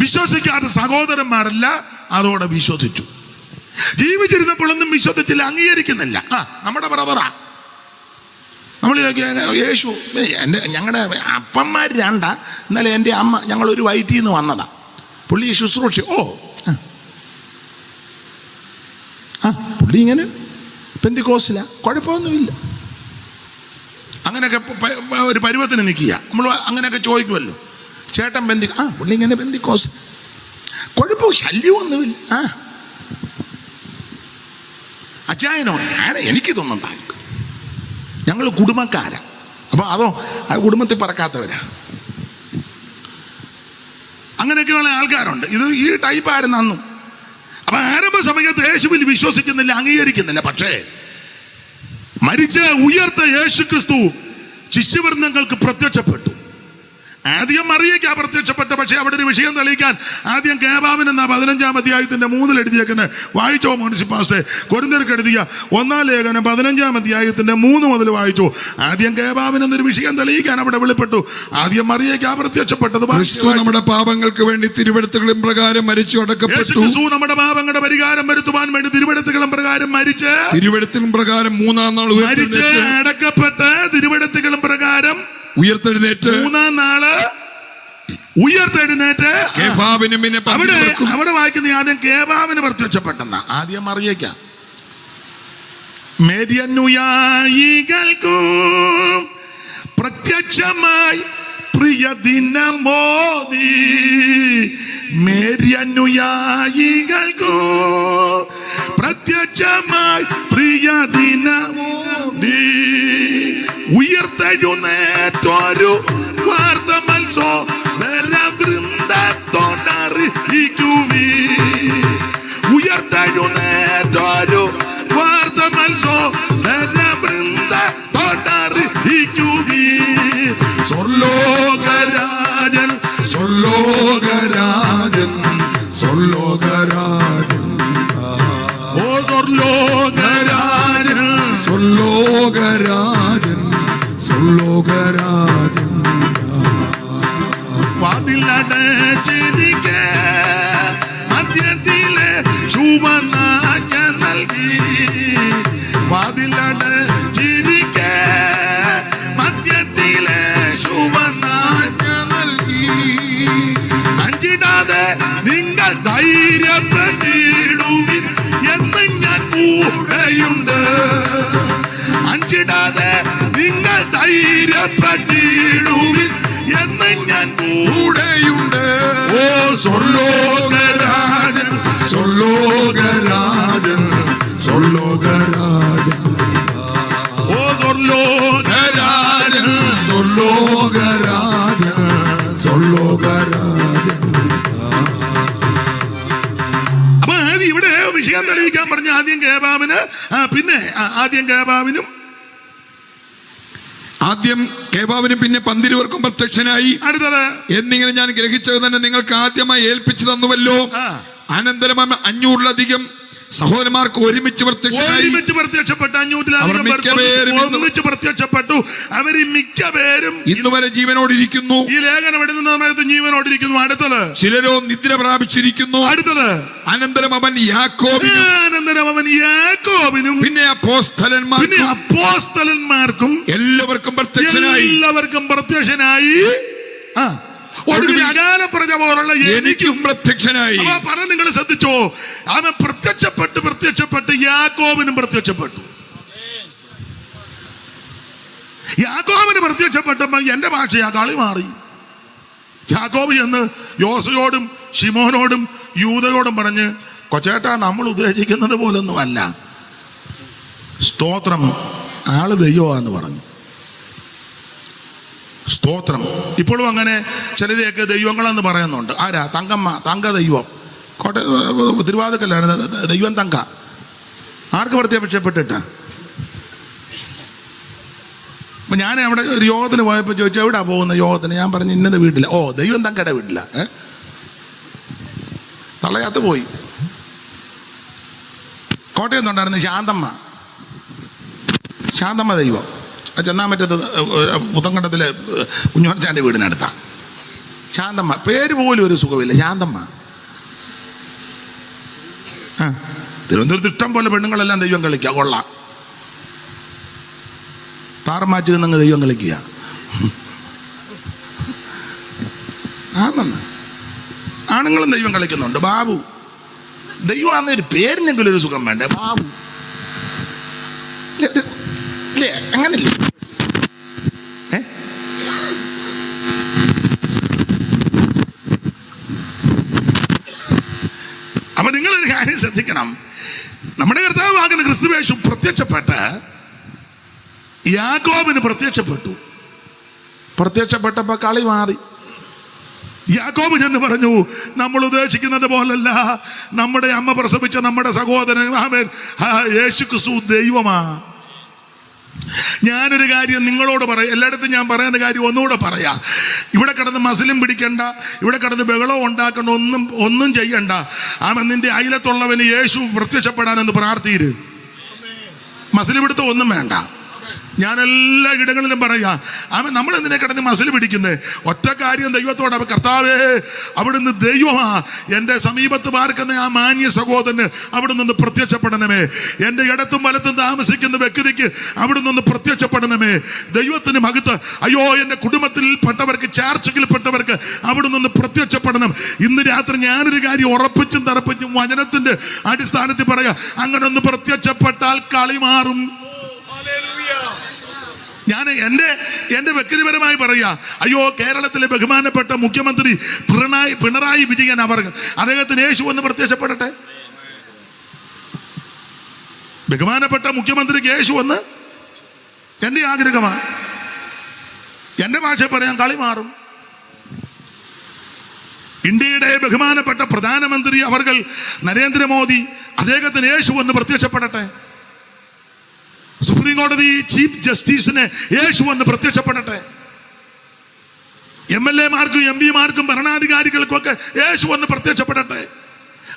വിശ്വസിക്കാത്ത സഹോദരന്മാരല്ല അതോടെ വിശ്വസിച്ചു. ജീവിച്ചിരുന്നപ്പോഴൊന്നും വിശ്വസിച്ചില്ല, അംഗീകരിക്കുന്നില്ല. നമ്മുടെ ബ്രദറാ. നമ്മൾ യേശു ഞങ്ങളുടെ അപ്പന്മാർ 2, ഇന്നലെ എൻ്റെ അമ്മ ഞങ്ങളൊരു വയറ്റിൽ നിന്ന് വന്നതാ, പുള്ളി ശുശ്രൂഷ. പുള്ളി ഇങ്ങനെ പെന്തിക്കോസില, കുഴപ്പമൊന്നുമില്ല. അങ്ങനെയൊക്കെ ഒരു പരുവത്തിന് നിൽക്കുക. നമ്മൾ അങ്ങനെയൊക്കെ ചോദിക്കുമല്ലോ, ചേട്ടൻ പുള്ളി ഇങ്ങനെ പെന്തിക്കോസ്, കുഴപ്പമോ ശല്യമൊന്നുമില്ല. അച്ചായനോ എനിക്ക് തോന്നുന്നു താല്പര്യം, ഞങ്ങൾ കുടുംബക്കാരാ. അപ്പോൾ അതോ ആ കുടുംബത്തിൽ പറക്കാത്തവരാ. അങ്ങനെയൊക്കെയുള്ള ആൾക്കാരുണ്ട്. ഇത് ഈ ടൈപ്പായിരുന്നു അന്നും. അപ്പൊ ആരംഭ സമയത്ത് യേശുവിൽ വിശ്വസിക്കുന്നില്ല, അംഗീകരിക്കുന്നില്ല. പക്ഷേ മരിച്ച ഉയർത്ത യേശുക്രിസ്തു ശിഷ്യവൃന്ദങ്ങൾക്ക് പ്രത്യക്ഷപ്പെട്ടു. ആദ്യം മറിയയ്ക്കാ പ്രത്യക്ഷപ്പെട്ട. പക്ഷെ അവിടെ ഒരു വിഷയം തെളിയിക്കാൻ ആദ്യം കേബാവിൻ എന്ന 15-ാം അധ്യായത്തിന്റെ 3 എഴുതിയേക്കുന്നത് വായിച്ചോ മുനിസിപ്പാസ്റ്റേ? കൊരിന്ത്യർക്ക് എഴുതിയ 1-ാം ലേഖനം 15-ാം അധ്യായത്തിന്റെ 3 മുതൽ വായിച്ചു. ആദ്യം കേബാവിൻ എന്നൊരു വിഷയം തെളിയിക്കാൻ അവിടെ വെളിപ്പെട്ടു. ആദ്യം മറിയയ്ക്കാ പ്രത്യക്ഷപ്പെട്ടത്. നമ്മുടെ പാപങ്ങൾക്ക് വേണ്ടി തിരുവെഴുത്തുകളും പ്രകാരം മരിച്ചു അടക്കപ്പെട്ടു. നമ്മുടെ പാപങ്ങളുടെ പരിഹാരം വരുത്തുവാൻ വേണ്ടി തിരുവെഴുത്തുകളും പ്രകാരം മരിച്ച്, തിരുവെഴുത്തുകളും പ്രകാരം 3-ാം നാൾ മരിച്ച് അടക്കപ്പെട്ട്, തിരുവെഴുത്തുകളും പ്രകാരം ഉയർത്തെഴുന്നേറ്റ് 3-ാം നാള് ഉയർത്തെഴുന്നേറ്റ്. അവിടെ വായിക്കുന്ന ആദ്യം കേബാവിന് പ്രത്യക്ഷപ്പെട്ടെന്ന, ആദ്യം മറിയയ്ക്കാം. മേദ്യനുയായികൾക്കും പ്രത്യക്ഷമായി പ്രിയ ദിനമോദി, മേദ്യനുയായികൾക്കും പ്രത്യക്ഷമായി പ്രിയ ദിനമോദി, ഉയർത്തെഴുന്നേറ്റൊരു വാർത്ത മത്സോദരവൃന്ദത്തോടറിയിക്കുവി, ഉയർത്തെഴുന്നേറ്റൊരു വാർത്ത മത്സോദരവൃന്ദത്തോടറിയിക്കുവി. സ്വർലോകരാജൻ സ്വർലോകരാജൻ സ്വർലോകരാജൻ, ഓ സ്വർലോകരാജൻ സ്വർലോകരാജൻ സ്വർലോകരാജൻ, വാതിലടച്ചിരിക്കെ മധ്യത്തിലെ ശുഭനാജ്ഞ നൽകി, വാതിലടച്ചിരിക്കെ മധ്യത്തിലെ ശുഭനാജ്ഞ നൽകി. അഞ്ചിടാതെ നിങ്ങൾ ധൈര്യപ്പെട്ടിടുവിൻ എന്ന് ഞാൻ കൂടെയുണ്ട്. അഞ്ചിടാതെ നിങ്ങൾ ധൈര്യപ്പെട്ടിടുവിൻ എന്ന് ഞാൻ കൂടെയുണ്ട്. ഓ സ്വർലോകരാജൻ സ്വർലോകരാജൻ സ്വർലോകരാജൻ, ഓ സ്വർലോകരാജൻ സ്വർലോകരാജൻ സ്വർലോകരാജൻ. അപ്പൊ ഇവിടെ വിഷയം തെളിയിക്കാൻ പറഞ്ഞ ആദ്യം കേബാവിന്, പിന്നെ ആദ്യം കേബാവിനും പിന്നെ 12 പ്രത്യക്ഷനായി. അടുത്തത് എന്നിങ്ങനെ ഞാൻ ഗ്രഹിച്ചത് തന്നെ നിങ്ങൾക്ക് ആദ്യമായി ഏൽപ്പിച്ചു തന്നുവല്ലോ. അനന്തരം 500-ലധികം സഹോദരന്മാർക്ക് ഒരുമിച്ച് പ്രത്യക്ഷപ്പെട്ടു. 500-ലധികം ഒന്നിച്ച് പ്രത്യക്ഷപ്പെട്ടു. അവര് മിക്കപേരും ഇന്നുവരെ ജീവനോടിരിക്കുന്നു. ഈ ലേഖനം എഴുതുന്ന സമയത്ത് ജീവനോടിരിക്കുന്നു. അടുത്തത് ചിലരോ നിദ്ര പ്രാപിച്ചിരിക്കുന്നു. അടുത്തത് അനന്തരം അവൻ യാക്കോബിനും പിന്നെ അപ്പോസ്തലന്മാർക്കും എല്ലാവർക്കും പ്രത്യക്ഷനായി. ഒടുവിൽ അകാല പ്രജ പോലുള്ള എനിക്കും പ്രത്യക്ഷനായി. പറഞ്ഞ നിങ്ങൾ ശ്രദ്ധിച്ചോ, അവൻ പ്രത്യക്ഷപ്പെട്ട് യാക്കോബിനും പ്രത്യക്ഷപ്പെട്ടു. യാക്കോബിന് പ്രത്യക്ഷപ്പെട്ടപ്പോൾ എന്റെ ഭാഷയാ കളി മാറി. യാക്കോബ് ചെന്ന് യോസയോടും ശിമോനോടും യൂദയോടും പറഞ്ഞ്, കൊച്ചേട്ടാ നമ്മൾ ഉദ്ദേശിക്കുന്നത് പോലൊന്നും അല്ല, സ്തോത്രം, ആള് ദൈവമാന്ന് പറഞ്ഞു. സ്തോത്രം. ഇപ്പോഴും അങ്ങനെ ചിലരെയൊക്കെ ദൈവങ്ങളെന്ന് പറയുന്നുണ്ട്. ആരാ? തങ്കമ്മ, തങ്ക ദൈവം. കോട്ടയം തിരുവാതിക്കല്ലാണ് ദൈവം തങ്ക. ആർക്ക് പ്രത്യക്ഷപ്പെട്ടിട്ട്? അപ്പം ഞാൻ അവിടെ ഒരു യോഗത്തിന് പോയപ്പോൾ ചോദിച്ചു, എവിടാ പോകുന്ന യോഗത്തിന്? ഞാൻ പറഞ്ഞു ഇന്നത് വീട്ടില്ല. ഓ, ദൈവം തങ്കയുടെ വീട്ടില്ല. തള്ളയാത്ത് പോയി. കോട്ടയം തൊണ്ടായിരുന്നു ശാന്തമ്മ ദൈവം. ചെന്നാമറ്റത്ത് പുത്തങ്കണ്ടത്തിലെ കുഞ്ഞോൻചാൻ്റെ വീടിനടുത്താ ശാന്തമ്മ. പേര് പോലും ഒരു സുഖമില്ല, ശാന്തമ്മ. തിരുവനന്തപുരത്ത് ഇഷ്ടം പോലെ പെണ്ണുങ്ങളെല്ലാം ദൈവം കളിക്കുക, കൊള്ളാം. താറമാച്ച് നിന്നങ്ങ് ദൈവം കളിക്കുക. ആണുങ്ങളും ദൈവം കളിക്കുന്നുണ്ട്. ബാബു ദൈവമാണെന്ന ഒരു പേരിനെങ്കിലും ഒരു സുഖം വേണ്ടേ? ബാബു ഇല്ലേ? അങ്ങനല്ലേ? അപ്പൊ നിങ്ങളൊരു കാര്യം ശ്രദ്ധിക്കണം. നമ്മുടെ കർത്താവാകുന്ന ക്രിസ്തുയേശു പ്രത്യക്ഷപ്പെട്ട് യാക്കോബിന് പ്രത്യക്ഷപ്പെട്ടപ്പോ കളി മാറി. യാക്കോബ് ചെന്ന് പറഞ്ഞു, നമ്മൾ ഉദ്ദേശിക്കുന്നത് പോലല്ല, നമ്മുടെ അമ്മ പ്രസവിച്ച നമ്മുടെ സഹോദരൻ യേശു ക്രിസ്തു ദൈവമാ. ഞാനൊരു കാര്യം നിങ്ങളോട് പറയാം, എല്ലായിടത്തും ഞാൻ പറയുന്ന കാര്യം ഒന്നുകൂടെ പറയാം. ഇവിടെ കിടന്ന് മസിലും പിടിക്കണ്ട, ഇവിടെ കിടന്ന് ബഹളവും ഉണ്ടാക്കണ്ട, ഒന്നും ചെയ്യണ്ട. നിന്റെ അയലത്തുള്ളവന് യേശു പ്രത്യക്ഷപ്പെടാനെന്ന് പ്രാർത്ഥിര്. മസിൽ പിടുത്തം ഒന്നും വേണ്ട. ഞാൻ എല്ലാ ഇടങ്ങളിലും പറയാ, നമ്മൾ എന്തിനെ കിടന്ന് മസിൽ പിടിക്കുന്നത്? ഒറ്റ കാര്യം ദൈവത്തോട്, കർത്താവേ അവിടുന്ന് ദൈവമാ, എൻ്റെ സമീപത്ത് പാർക്കുന്ന ആ മാന്യ സഹോദരന് അവിടുന്ന് ഒന്ന് പ്രത്യക്ഷപ്പെടണമേ. എൻ്റെ ഇടത്തും വലത്തും താമസിക്കുന്ന വ്യക്തിക്ക് അവിടുന്ന് ഒന്ന് പ്രത്യക്ഷപ്പെടണമേ. ദൈവത്തിന് മഹത്വം. അയ്യോ, എൻ്റെ കുടുംബത്തിൽപ്പെട്ടവർക്ക്, ചാർച്ചയിൽപ്പെട്ടവർക്ക് അവിടുന്ന് ഒന്ന് പ്രത്യക്ഷപ്പെടണം. ഇന്ന് രാത്രി ഞാനൊരു കാര്യം ഉറപ്പിച്ചും തറപ്പിച്ചും വചനത്തിന്റെ അടിസ്ഥാനത്തിൽ പറയാ, അങ്ങനെ ഒന്ന് പ്രത്യക്ഷപ്പെട്ടാൽ കളി മാറും. ഞാൻ എൻ്റെ വ്യക്തിപരമായി പറയാ, അയ്യോ, കേരളത്തിലെ ബഹുമാനപ്പെട്ട മുഖ്യമന്ത്രി പിണറായി വിജയൻ അദ്ദേഹത്തിന് യേശു ഒന്ന് പ്രത്യക്ഷപ്പെടട്ടെ. ബഹുമാനപ്പെട്ട മുഖ്യമന്ത്രിക്ക് യേശു ഒന്ന് എൻ്റെ ആഗ്രഹമാണ്. എൻ്റെ ഭാഷ പറയാൻ കളി മാറും. ഇന്ത്യയുടെ ബഹുമാനപ്പെട്ട പ്രധാനമന്ത്രി നരേന്ദ്രമോദി, അദ്ദേഹത്തിന് യേശു ഒന്ന് പ്രത്യക്ഷപ്പെടട്ടെ. സുപ്രീം കോടതി ചീഫ് ജസ്റ്റിസിന് യേശു ഒന്ന് പ്രത്യക്ഷപ്പെടട്ടെ. MLA-മാർക്കും MP-മാർക്കും ഭരണാധികാരികൾക്കും ഒക്കെ യേശു ഒന്ന് പ്രത്യക്ഷപ്പെടട്ടെ.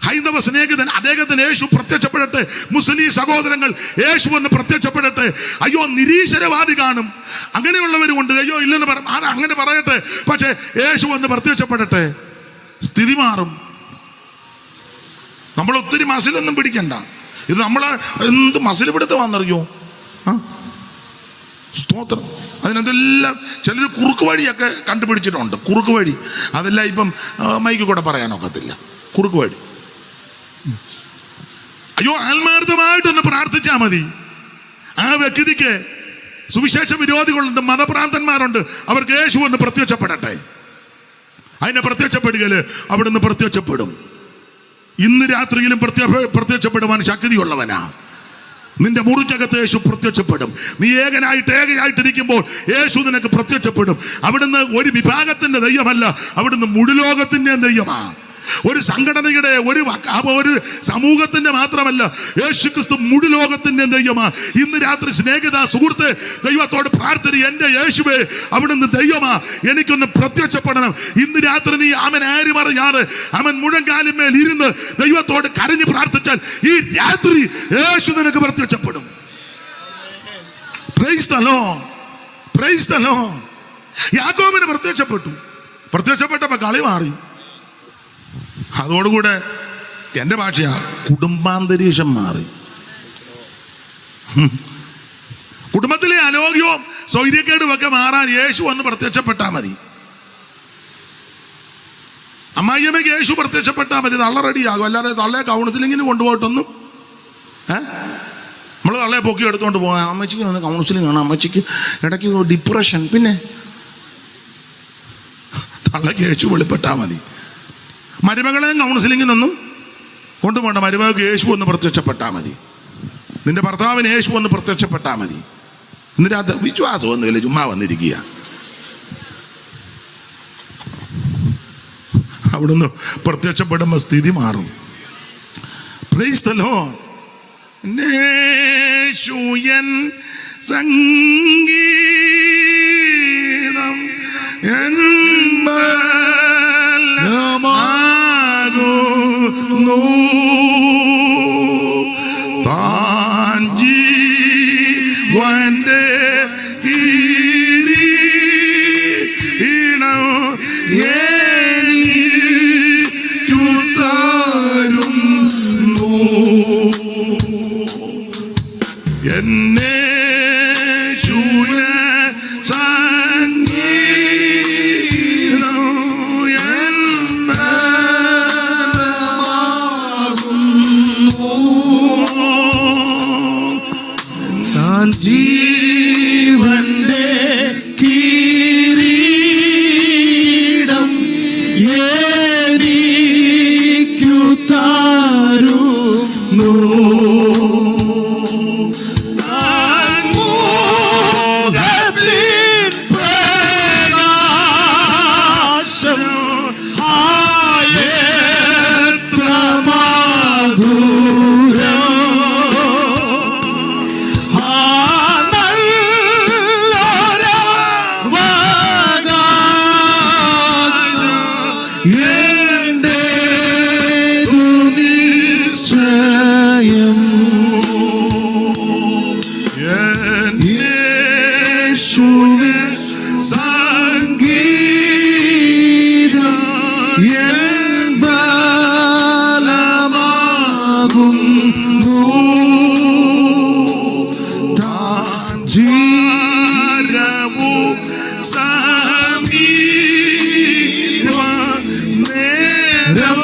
ഹൈന്ദവ സ്നേഹിതൻ അദ്ദേഹത്തിന് യേശു പ്രത്യക്ഷപ്പെടട്ടെ. മുസ്ലിം സഹോദരങ്ങൾ യേശു ഒന്ന് പ്രത്യക്ഷപ്പെടട്ടെ. അയ്യോ, നിരീശ്വരവാദി കാണും, അങ്ങനെയുള്ളവരുമുണ്ട്. അയ്യോ ഇല്ലെന്ന് അങ്ങനെ പറയട്ടെ, പക്ഷേ യേശു ഒന്ന് പ്രത്യക്ഷപ്പെടട്ടെ, സ്ഥിതി മാറും. നമ്മൾ ഒത്തിരി മസിലൊന്നും പിടിക്കണ്ട. ഇത് നമ്മളെ എന്ത് മസിൽ പിടുത്തമാണെന്നറിയോ? സ്തോത്രം. അതിനെന്തെല്ലാം ചിലർ കുറുക്ക് വഴിയൊക്കെ കണ്ടുപിടിച്ചിട്ടുണ്ട്. കുറുക്ക് വഴി അതെല്ലാം ഇപ്പം മൈക്ക് കൂടെ പറയാനൊക്കത്തില്ല. കുറുക്ക് വഴി. അയ്യോ, ആത്മാർത്ഥമായിട്ടൊന്ന് പ്രാർത്ഥിച്ചാൽ മതി. ആ വ്യക്തിക്ക് സുവിശേഷ വിരോധികളുണ്ട്, മതഭ്രാന്തന്മാരുണ്ട്, അവർക്ക് യേശു ഒന്ന് പ്രത്യക്ഷപ്പെടട്ടെ. അതിനെ പ്രത്യക്ഷപ്പെടുകയില് അവിടുന്ന് പ്രത്യക്ഷപ്പെടും. ഇന്ന് രാത്രിയിലും പ്രത്യക്ഷപ്പെടുവാൻ ശക്തിയുള്ളവനാ. നിന്റെ മുറിക്കകത്ത് യേശു പ്രത്യക്ഷപ്പെടും. നീ ഏകയായിട്ടിരിക്കുമ്പോൾ യേശു നിനക്ക് പ്രത്യക്ഷപ്പെടും. അവിടുന്ന് ഒരു വിഭാഗത്തിന്റെ ദൈവമല്ല, അവിടുന്ന് മുഴുലോകത്തിന്റെ ദൈവമാ. ഒരു സംഘടനയുടെ ഒരു സമൂഹത്തിന്റെ മാത്രമല്ല, യേശുക്രിസ്തു മുഴുലോകത്തിന്റെ ദൈവമാ. ഇന്ന് രാത്രി സ്നേഹിത സുഹൃത്ത്, ദൈവത്തോട് പ്രാർത്ഥന, എൻ്റെ യേശുവേ അവിടുന്ന് ദൈവമാ, എനിക്കൊന്ന് പ്രത്യക്ഷപ്പെടണം. ഇന്ന് രാത്രി നീ ആര് പറയാറ് മുഴങ്കാലിന്മേൽ ഇരുന്ന് ദൈവത്തോട് കരഞ്ഞ് പ്രാർത്ഥിച്ചാൽ ഈ രാത്രി യേശു നിനക്ക് പ്രത്യക്ഷപ്പെടും. Praise the Lord, praise the Lord. യാക്കോബിന് പ്രത്യക്ഷപ്പെട്ടപ്പോ കളി മാറി. അതോടുകൂടെ എൻ്റെ ഭാഷയാ, കുടുംബാന്തരീക്ഷം മാറി. കുടുംബത്തിലെ അലോഗ്യവും സൗര്യക്കേടും ഒക്കെ മാറാൻ യേശു ഒന്ന് പ്രത്യക്ഷപ്പെട്ടാൽ മതി. അമ്മായിയമ്മയ്ക്ക് യേശു പ്രത്യക്ഷപ്പെട്ടാൽ മതി, തള്ള റെഡിയാകും. അല്ലാതെ തള്ളയെ കൗൺസിലിങ്ങിന് കൊണ്ടുപോയിട്ടൊന്നും നമ്മൾ തള്ളയെ പൊക്കി എടുത്തുകൊണ്ട് പോകാം. അമ്മച്ചിക്ക് വന്ന് കൗൺസിലിംഗ് ആണ്, അമ്മച്ചിക്ക് ഇടയ്ക്ക് ഡിപ്രഷൻ, പിന്നെ തള്ളയ്ക്ക് യേശു വെളിപ്പെട്ടാൽ മതി. മരുമകളെയും കൗൺസിലിങ്ങിനൊന്നും കൊണ്ടുപോകണ്ട. മരുമകൾക്ക് യേശു ഒന്ന് പ്രത്യക്ഷപ്പെട്ടാൽ മതി. നിന്റെ ഭർത്താവിന് യേശു ഒന്ന് പ്രത്യക്ഷപ്പെട്ടാൽ മതി. എന്നിട്ട് അത് വിശ്വാസമൊന്നുമില്ല, ചുമ്മാ വന്നിരിക്കുക. അവിടുന്ന് പ്രത്യക്ഷപ്പെടുമ്പോൾ സ്ഥിതി മാറും. Price the Lord. യേശുയൻ സംഗീതം താൻ ജീവന്റെ കിരീടം എനിക്കു തരുന്നു. എന്നെ ജീവന്റെ കിരീടം എനിക്കു തരുന്നു. യേശുവേ സംഗീതം എൻ ബലമാകുന്നു. താൻ ജീരവു സമീപ നേരം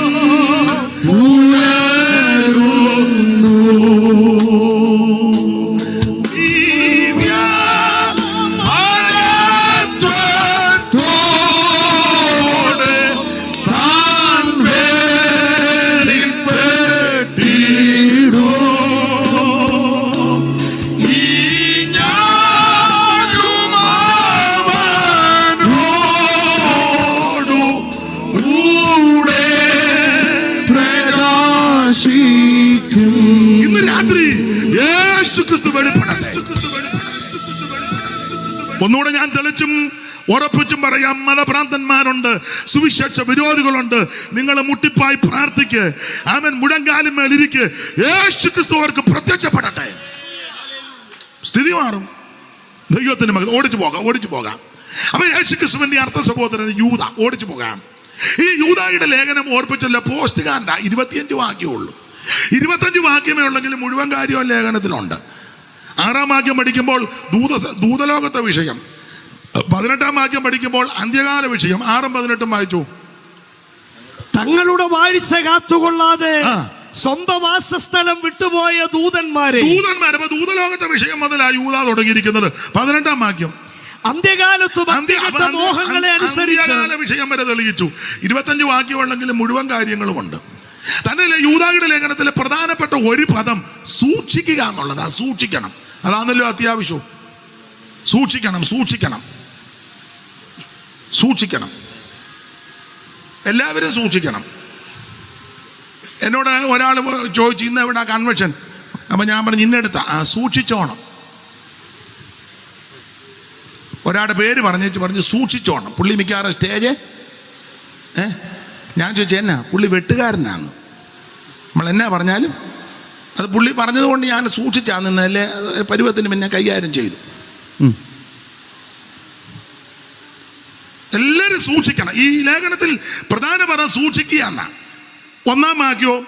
ഉണരുന്നു. ദിവ്യമഹത്വത്തോടെ താൻ വെളിപ്പെട്ടിടും. ഈ ഞാനും അവനോടു കൂടെ പ്രകാശിക്കും. ഇന്ന് രാത്രി യേശു ക്രിസ്തു വെളിപ്പെടട്ടെ. ഒന്നുകൂടെ ഞാൻ തെളിച്ചും ഉറപ്പിച്ചും പറയാം, മതഭ്രാന്തന്മാരുണ്ട്, സുവിശേഷ വിരോധികളുണ്ട്. നിങ്ങൾ മുട്ടിപ്പായി പ്രാർത്ഥിക്ക്, അവൻ മുഴങ്കാലും മേലിരിക്ക്. യേശു ക്രിസ്തു അവർക്ക് പ്രത്യക്ഷപ്പെടട്ടെ, സ്ഥിതി മാറും. ദൈവത്തിന്റെ മകൻ ഓടിച്ചു പോകാം. അപ്പൊ യേശു ക്രിസ്തുവിന്റെ അർത്ഥ സഹോദരൻ യൂദ ഓടിച്ചു പോകാം. ഈ യൂദായുടെ ലേഖനം ഓർപ്പിച്ചല്ല, പോസ്റ്റുകാരൻ്റെ 25 വാക്യമുള്ളൂ. 25 വാക്യമേ ഉള്ളെങ്കിൽ മുഴുവൻ കാര്യവും ലേഖനത്തിലുണ്ട്. 6-ാം വാക്യം പഠിക്കുമ്പോൾ ദൂതലോകത്തെ വിഷയം, 18-ാം വാക്യം പഠിക്കുമ്പോൾ അന്ത്യകാല വിഷയം. 6-ഉം 18-ഉം വായിച്ചു. തങ്ങളുടെ വാഴ്ച കാത്തുകൊള്ളാതെ സ്വന്തം വാസസ്ഥലം വിട്ടുപോയ ദൂതന്മാരെ. അപ്പൊ ദൂതലോകത്തെ വിഷയം മുതലാ യൂദ തുടങ്ങിയിരിക്കുന്നത്. 18-ാം വാക്യം അന്ത്യകാലത്ത് മോഹങ്ങളെ അനുസരിച്ച് വിഷയം വരെ തെളിയിച്ചു. 25 വാക്യമുള്ളെങ്കിൽ മുഴുവൻ കാര്യങ്ങളുമുണ്ട്. തന്നെ യൂദായുടെ ലേഖനത്തിലെ പ്രധാനപ്പെട്ട ഒരു പദം സൂക്ഷിക്കുക എന്നുള്ളതാ. സൂക്ഷിക്കണം, അതാണല്ലോ അത്യാവശ്യം. സൂക്ഷിക്കണം, എല്ലാവരും സൂക്ഷിക്കണം. എന്നോട് ഒരാൾ ചോദിച്ചു, ഇന്ന് എവിടെ കൺവെൻഷൻ? അപ്പൊ ഞാൻ പറഞ്ഞു, ഇന്നെടുത്ത സൂക്ഷിച്ചോണം. ഒരാളുടെ പേര് പറഞ്ഞു സൂക്ഷിച്ചോണം. പുള്ളി മിക്കവാറും സ്റ്റേജ് ഞാൻ ചോദിച്ചു, എന്നാ? പുള്ളി വെട്ടുകാരനാണ്. നമ്മൾ എന്നാ പറഞ്ഞാലും അത് പുള്ളി പറഞ്ഞതുകൊണ്ട് ഞാൻ സൂക്ഷിച്ചാന്നല്ലേ പരുവത്തിന് പിന്നെ കൈകാര്യം ചെയ്തു. എല്ലാവരും സൂക്ഷിക്കണം. ഈ ലേഖനത്തിൽ പ്രധാന പദം സൂക്ഷിക്കുക എന്നാ. 1-ാം വാക്യവും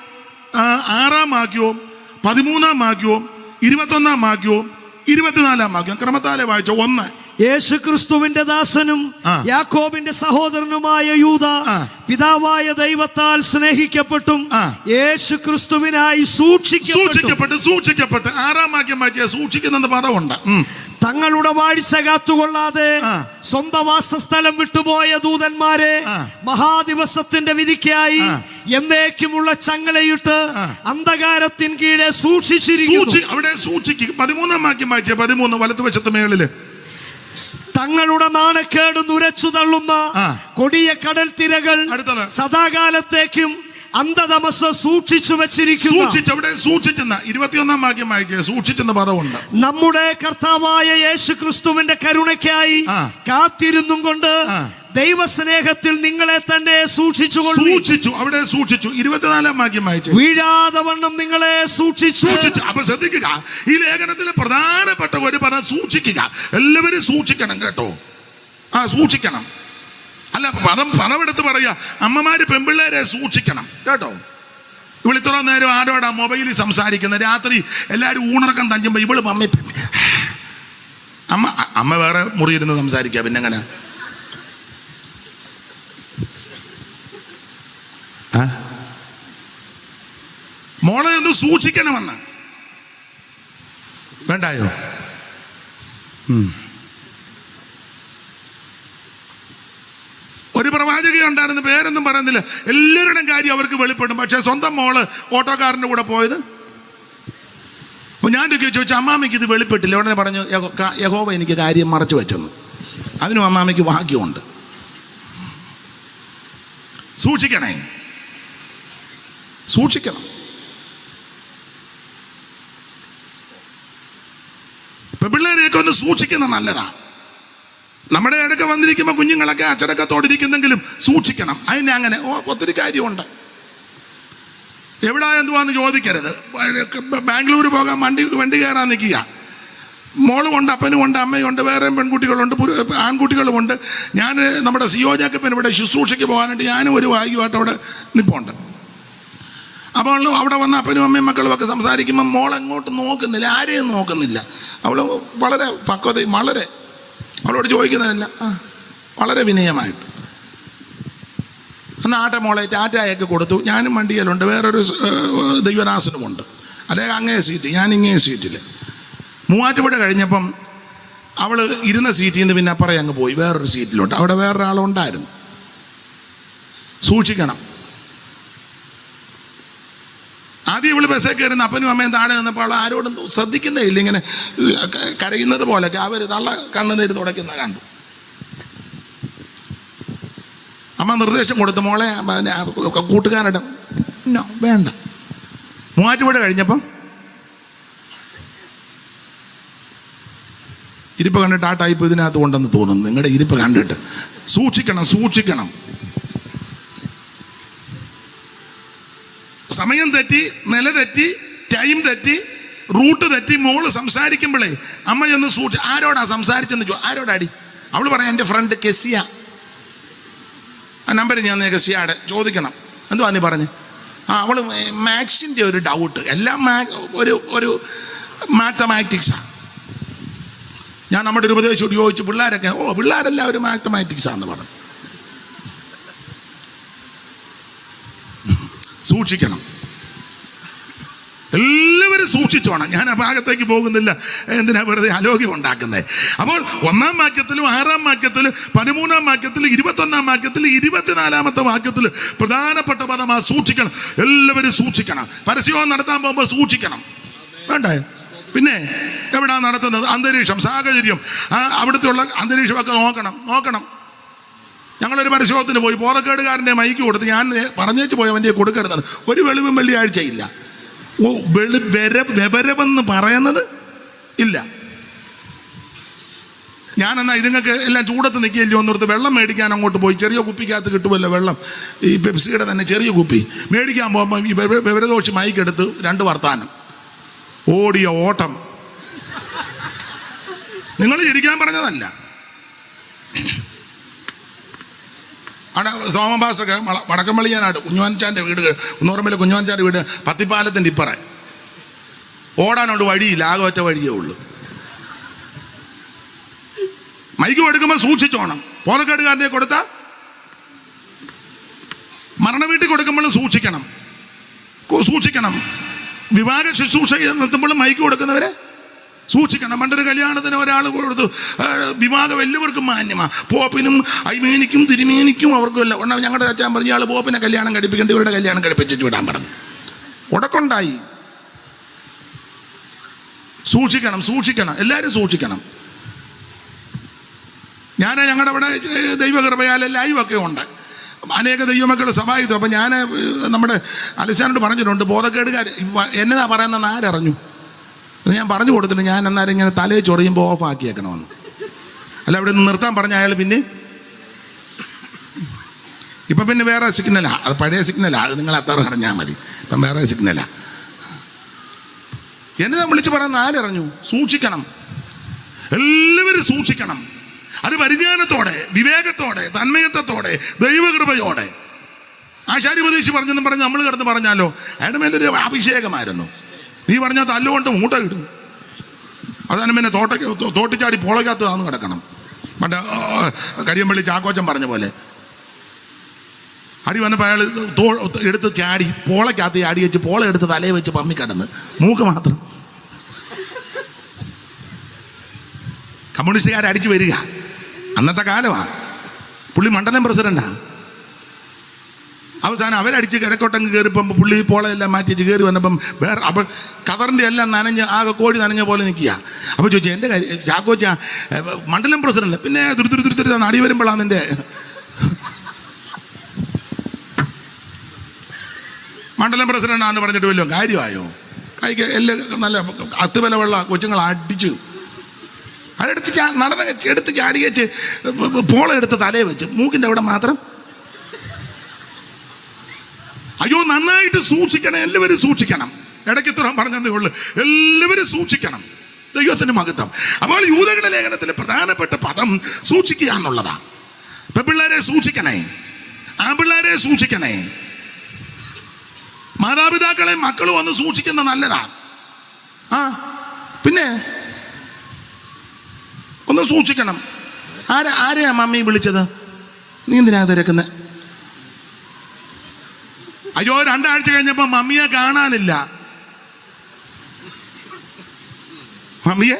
6-ാം വാക്യവും 13-ാം വാക്യവും 21-ാം വാക്യവും 24-ാം വാക്യവും ക്രമത്താലെ വായിച്ചോ. 1, യേശുക്രിസ്തുവിന്റെ ദാസനും യാക്കോബിന്റെ സഹോദരനുമായ യൂദ പിതാവായ ദൈവത്താൽ സ്നേഹിക്കപ്പെട്ടും യേശുക്രിസ്തുവിനായി സൂക്ഷിക്കപ്പെട്ട്. 6-ാം വാക്യം വായിച്ച സൂക്ഷിക്കുന്ന പദമുണ്ട്. തങ്ങളുടെ വാഴ്ച കാത്തുകൊള്ളാതെ സ്വന്തം വാസസ്ഥലം വിട്ടുപോയ ദൂതന്മാരെ മഹാദിവസത്തിന്റെ വിധിക്കായി എന്നേക്കുമുള്ള ചങ്ങലയിട്ട് അന്ധകാരത്തിൻ കീഴെ സൂക്ഷിച്ചിരിക്കുന്നു. അവിടെ സൂക്ഷിക്കും. 13-ാം വാക്യം വായിച്ച 13 വലത്തുവശത്ത് മേളില്. തങ്ങളുടെ നാണക്കേട് നുരച്ചു തള്ളുന്ന കൊടിയ കടൽ തിരകൾ സദാകാലത്തേക്കും അന്ധതമസ് സൂക്ഷിച്ചു വെച്ചിരിക്കുന്നു. അവിടെ സൂക്ഷിച്ചെന്ന 21-ാം വാക്യം വായിച്ചേ. സൂക്ഷിച്ചെന്ന പദമുണ്ട്. നമ്മുടെ കർത്താവായ യേശു ക്രിസ്തുവിന്റെ കരുണയ്ക്കായി കാത്തിരുന്നും കൊണ്ട് ദൈവസ്നേഹത്തിൽ നിങ്ങളെ തന്നെ സൂക്ഷിച്ചു. അവിടെ സൂക്ഷിച്ചു. 24-ാം വാക്യം വായിച്ചു. വീഴാതെ വണ്ണം നിങ്ങളെ സൂക്ഷിച്ചു. അപ്പൊ ശ്രദ്ധിക്കുക, ഈ ലേഖനത്തിലെ പ്രധാനപ്പെട്ട ഒരു പദം സൂക്ഷിക്കുക. എല്ലാവരും സൂക്ഷിക്കണം കേട്ടോ. സൂക്ഷിക്കണം. അല്ല, പദമെടുത്ത് പറയാ, അമ്മമാര് പെൺപിള്ളേരെ സൂക്ഷിക്കണം കേട്ടോ. ഇവിടെ ഇത്ര നേരം ആരോടാ മൊബൈലിൽ സംസാരിക്കുന്ന? രാത്രി എല്ലാവരും ഊണർക്കം തഞ്ചുമ്പോ ഇവള് അമ്മ വേറെ മുറിയിരുന്ന് സംസാരിക്കുക. പിന്നെ എങ്ങനെ? മോളെ ഒന്ന് സൂക്ഷിക്കണമെന്ന് വേണ്ടായോ? ഒരു പ്രവാചക ഉണ്ടായിരുന്നു, പേരൊന്നും പറയുന്നില്ല. എല്ലാവരുടെയും കാര്യം അവർക്ക് വെളിപ്പെടും. പക്ഷെ സ്വന്തം മോള് ഓട്ടോക്കാരൻ്റെ കൂടെ പോയത്. അപ്പോൾ ഞാൻ ചോദിച്ചു, അമ്മാമ്മയ്ക്ക് ഇത് വെളിപ്പെട്ടില്ല. ഉടനെ പറഞ്ഞു, യഹോവ എനിക്ക് കാര്യം മറച്ചു വെച്ചെന്ന്. അതിനും അമ്മാമ്മയ്ക്ക് ഭാഗ്യമുണ്ട്. സൂക്ഷിക്കണം. പെൺപിള്ളേരെയൊക്കെ ഒന്ന് സൂക്ഷിക്കുന്നത് നല്ലതാ. നമ്മുടെ ഇടയ്ക്ക് വന്നിരിക്കുമ്പോൾ കുഞ്ഞുങ്ങളൊക്കെ അച്ചടക്കത്തോടിരിക്കുന്നെങ്കിലും സൂക്ഷിക്കണം. അതിന് അങ്ങനെ ഒത്തിരി കാര്യമുണ്ട്. എവിടാ എന്തുവാന്ന് ചോദിക്കരുത്. ബാംഗ്ലൂർ പോകാൻ വണ്ടി കയറാൻ നിൽക്കുക. മോളുമുണ്ട്, അപ്പനുമുണ്ട്, അമ്മയുണ്ട്, വേറെ പെൺകുട്ടികളുണ്ട്, ആൺകുട്ടികളുമുണ്ട്. ഞാൻ നമ്മുടെ സിയോജാക്കപ്പൻ ഇവിടെ ശുശ്രൂഷയ്ക്ക് പോകാനായിട്ട് ഞാനും ഒരു വായുമായിട്ട് അവിടെ നിൽപ്പുണ്ട്. അപ്പോൾ അവിടെ വന്ന അപ്പനും അമ്മയും മക്കളും ഒക്കെ സംസാരിക്കുമ്പോൾ മോൾ എങ്ങോട്ട് നോക്കുന്നില്ല, ആരെയും നോക്കുന്നില്ല. അവൾ വളരെ പക്വതയും വളരെ അവളോട് ചോദിക്കുന്നതല്ല വളരെ വിനയമായിട്ട് എന്നാൽ ആട്ടെ മോളെ ടാറ്റയൊക്കെ കൊടുത്തു. ഞാനും വണ്ടിയിലുണ്ട്, വേറൊരു ദൈവദാസനുമുണ്ട്, അല്ലെങ്കിൽ അങ്ങേ സീറ്റ്, ഞാൻ ഇങ്ങേ സീറ്റിൽ. മൂവാറ്റുപുഴ കഴിഞ്ഞപ്പം അവൾ ഇരുന്ന സീറ്റിൽ നിന്ന് പിന്നെ അപ്പുറം അങ്ങ് പോയി വേറൊരു സീറ്റിലോട്ട്. അവിടെ വേറൊരാളുണ്ടായിരുന്നു. സൂക്ഷിക്കണം. ആദ്യം ഇവള് ബസ്സേ കയറുന്ന അപ്പനും അമ്മയും താഴെ നിന്നപ്പോൾ അവൾ ആരോടും ശ്രദ്ധിക്കുന്നേ ഇല്ല. ഇങ്ങനെ കരയുന്നത് പോലെയൊക്കെ അവർ തള്ള കണ്ണുനീര് തുടയ്ക്കുന്ന കണ്ടു. അമ്മ നിർദ്ദേശം കൊടുത്തു, മോളെ കൂട്ടുകാരുടെ വേണ്ട. മൂവാറ്റുപുഴ കഴിഞ്ഞപ്പം ഇരിപ്പ് കണ്ടിട്ട് ആ ടൈപ്പ് ഇതിനകത്ത് കൊണ്ടെന്ന് തോന്നുന്നു. നിങ്ങളുടെ ഇരിപ്പ് കണ്ടിട്ട് സൂക്ഷിക്കണം, സൂക്ഷിക്കണം. സമയം തെറ്റി, നില തെറ്റി, ടൈം തെറ്റി, റൂട്ട് തെറ്റി, മോള് സംസാരിക്കുമ്പോഴേ അമ്മ ചെന്ന് ആരോടാ സംസാരിച്ചെന്ന് ആരോടാടി? അവൾ പറയാം എൻ്റെ ഫ്രണ്ട് കെസിയ. ആ നമ്പർ ഞാൻ കെസിയാടെ ചോദിക്കണം. എന്തുവാ നീ പറഞ്ഞ്? അവൾ മാത്സിൻ്റെ ഒരു ഡൗട്ട്, എല്ലാം ഒരു മാത്തമാറ്റിക്സാണ്. ഞാൻ നമ്മുടെ ഒരു ഉപദേശത്തോട് ചോദിച്ചു, പിള്ളേരൊക്കെ പിള്ളേരെല്ലാവരും മാത്തമാറ്റിക്സാന്ന് പറഞ്ഞു. സൂക്ഷിക്കണം, എല്ലാവരും സൂക്ഷിച്ചോണം. ഞാൻ ആ ഭാഗത്തേക്ക് പോകുന്നില്ല, എന്തിനാ വെറുതെ അലോക്യം ഉണ്ടാക്കുന്നത്. അപ്പോൾ 1-ാം വാക്യത്തിലും 6-ാം വാക്യത്തിലും 13-ാം വാക്യത്തിലും 21-ാം വാക്യത്തിലും 24-ാമത്തെ വാക്യത്തിലും പ്രധാനപ്പെട്ട പദമാണ് സൂക്ഷിക്കണം. എല്ലാവരും സൂക്ഷിക്കണം. പരസ്യവും നടത്താൻ പോകുമ്പോൾ സൂക്ഷിക്കണം, വേണ്ടേ? പിന്നെ എവിടാ നടത്തുന്നത്? അന്തരീക്ഷം, സാഹചര്യം, അവിടുത്തെ ഉള്ള അന്തരീക്ഷമൊക്കെ നോക്കണം. ഞങ്ങളൊരു പരിശോധന പോയി, പോറക്കേടുകാരൻ്റെ മൈക്ക് കൊടുത്ത് ഞാൻ പറഞ്ഞേച്ച് പോയ വണ്ടിയെ കൊടുക്കരുതാണ്. ഒരു വെളിവും വെള്ളിയാഴ്ചയില്ല. വിവരമെന്ന് പറയുന്നത് ഇല്ല. ഞാനെന്നാ ഇതുങ്ങൾക്ക് എല്ലാം ചൂടത്ത് നിൽക്കുകയല്ലോ എന്നോർത്ത് വെള്ളം മേടിക്കാൻ അങ്ങോട്ട് പോയി. ചെറിയ കുപ്പിക്കകത്ത് കിട്ടുമല്ലോ വെള്ളം, ഈ പെപ്സിയുടെ തന്നെ ചെറിയ കുപ്പി മേടിക്കാൻ പോകുമ്പോൾ ഈ വിവരദോഷി മൈക്കെടുത്ത് 2 വർത്താനം, ഓടിയ ഓട്ടം. നിങ്ങൾ ചിരിക്കാൻ പറഞ്ഞതല്ല. അവിടെ സോമൻ പാസ്റ്റർ വടക്കമ്പള്ളിയാനായിട്ട് കുഞ്ഞുവാൻചാൻ്റെ വീട്, കുന്നൂറമ്പലെ കുഞ്ഞുവാൻചാൻ്റെ വീട് പത്തിപ്പാലത്തിൻ്റെ ഇപ്പറ. ഓടാനോട് വഴിയില്ല, ആകെ ഒറ്റ വഴിയേ ഉള്ളൂ. മൈക്ക് കൊടുക്കുമ്പോൾ സൂക്ഷിച്ചോണം. പോലക്കാടുകാരനെ കൊടുത്താൽ മരണ വീട്ടിൽ കൊടുക്കുമ്പോഴും സൂക്ഷിക്കണം. വിവാഹ ശുശ്രൂഷ നിർത്തുമ്പോഴും മൈക്ക് കൊടുക്കുന്നവരെ സൂക്ഷിക്കണം. പണ്ടൊരു കല്യാണത്തിന് ഒരാൾ കൊടുത്തു, വിവാഹം എല്ലാവർക്കും മാന്യമാണ്, പോപ്പിനും അയ്മേനിക്കും തിരുമേനിക്കും അവർക്കും എല്ലാം. ഒന്നാ ഞങ്ങളുടെ അച്ഛൻ പറഞ്ഞു, ഇയാൾ പോപ്പിനെ കല്യാണം കഴിപ്പിക്കേണ്ട, ഇവരുടെ കല്യാണം കഴിപ്പിച്ചു വിടാൻ പറഞ്ഞു. ഉടക്കുണ്ടായി. സൂക്ഷിക്കണം, എല്ലാവരും സൂക്ഷിക്കണം. ഞാൻ ഞങ്ങളുടെ അവിടെ ദൈവകൃപയാൽ ലൈവൊക്കെ ഉണ്ട്, അനേക ദൈവമക്കൾ സഹായിച്ചു. അപ്പം ഞാൻ നമ്മുടെ അലിസാനോട് പറഞ്ഞിട്ടുണ്ട്, ബോധക്കേടുകാർ എന്നതാ പറയുന്നതെന്ന് ആരറിഞ്ഞു? ഞാൻ പറഞ്ഞു കൊടുത്തിട്ട് ഞാൻ എന്നാലും ഇങ്ങനെ തലയിൽ ചൊറിയുമ്പോൾ ഓഫാക്കിയേക്കണമെന്ന്. അല്ല, അവിടെ നിന്ന് നിർത്താൻ പറഞ്ഞ അയാൾ പിന്നെ ഇപ്പം പിന്നെ വേറെ സിഗ്നലാ, അത് പഴയ സിഗ്നലാ, അത് നിങ്ങൾ അത്ര അറിഞ്ഞാൽ മതി. ഇപ്പം വേറെ സിഗ്നലാ. എന്നതാ വിളിച്ച് പറയുന്ന ആരറിഞ്ഞു? സൂക്ഷിക്കണം, എല്ലാവരും സൂക്ഷിക്കണം. അത് പരിജ്ഞാനത്തോടെ, വിവേകത്തോടെ, തന്മയത്വത്തോടെ, ദൈവകൃപയോടെ. ആശാരിപദേശി പറഞ്ഞെന്നും പറഞ്ഞ് നമ്മൾ കിടന്ന് പറഞ്ഞാലോ അയാളുടെ മേലൊരു അഭിഷേകമായിരുന്നു. നീ പറഞ്ഞാൽ തല്ലുകൊണ്ട് മൂട്ട ഇടും. അതാണ് പിന്നെ തോട്ടിച്ചാടി പോളയ്ക്കകത്ത് താന്ന് കിടക്കണം. പണ്ട് കരിയമ്പള്ളി ചാക്കോച്ചൻ പറഞ്ഞ പോലെ അടി വന്നപ്പോൾ അയാൾ എടുത്ത് ചാടി പോളയ്ക്കകത്ത് അടി വെച്ച് പോള എടുത്ത് തലയെ വെച്ച് പമ്മി കിടന്ന് മൂക്ക് മാത്രം. കമ്മ്യൂണിസ്റ്റുകാരെ അടിച്ചു വരിക അന്നത്തെ കാലമാണ്. പുള്ളി മണ്ഡലം പ്രസിഡന്റാ. അവസാനം അവരടിച്ച് കിഴക്കോട്ടങ്ങ് കയറിപ്പം പുള്ളി പോളയെല്ലാം മാറ്റി വെച്ച് കയറി വന്നപ്പം വേറെ അപ്പം കതറിൻ്റെ എല്ലാം നനഞ്ഞ് ആകെ കോഴി നനഞ്ഞ പോലെ നിൽക്കുക. അപ്പോൾ ചോദിച്ചു, എൻ്റെ കാര്യം ചാക്കോച്ച മണ്ഡലം പ്രസിഡന്റ്, പിന്നെ തുരുത്തുരുത്തുരുത്തുരു അടി വരുമ്പോഴാണ് നിൻ്റെ മണ്ഡലം പ്രസിഡന്റാന്ന് പറഞ്ഞിട്ട് വല്ലോ കാര്യമായോ? കൈക്ക് എല്ലാം നല്ല അത്തുവില വെള്ള കൊച്ചുങ്ങൾ അടിച്ചു. അതെടുത്ത് എടുത്ത് ചാടി വെച്ച് പോള എടുത്ത് തലയെ വെച്ച് മൂക്കിൻ്റെ അവിടെ മാത്രം. അയ്യോ, നന്നായിട്ട് സൂക്ഷിക്കണം, എല്ലാവരും സൂക്ഷിക്കണം. ഇടയ്ക്ക് ഇത്ര പറഞ്ഞതേ ഉള്ളൂ, എല്ലാവരും സൂക്ഷിക്കണം. ദൈവത്തിന് മഹത്വം. അപ്പോൾ യൂദയുടെ ലേഖനത്തിലെ പ്രധാനപ്പെട്ട പദം സൂക്ഷിക്കുക എന്നുള്ളതാണ്. പെൺപിള്ളേരെ സൂക്ഷിക്കണേ, ആൺപിള്ളേരെ സൂക്ഷിക്കണേ, മാതാപിതാക്കളെ മക്കളും ഒന്ന് സൂക്ഷിക്കുന്ന നല്ലതാ. പിന്നെ ഒന്ന് സൂക്ഷിക്കണം. ആരെയാ മമ്മി വിളിച്ചത്? നീ എന്തിനാ തിരക്കുന്നത്? അയ്യോ, 2 ആഴ്ച കഴിഞ്ഞപ്പോ മമ്മിയെ കാണാനില്ല. മമ്മിയെ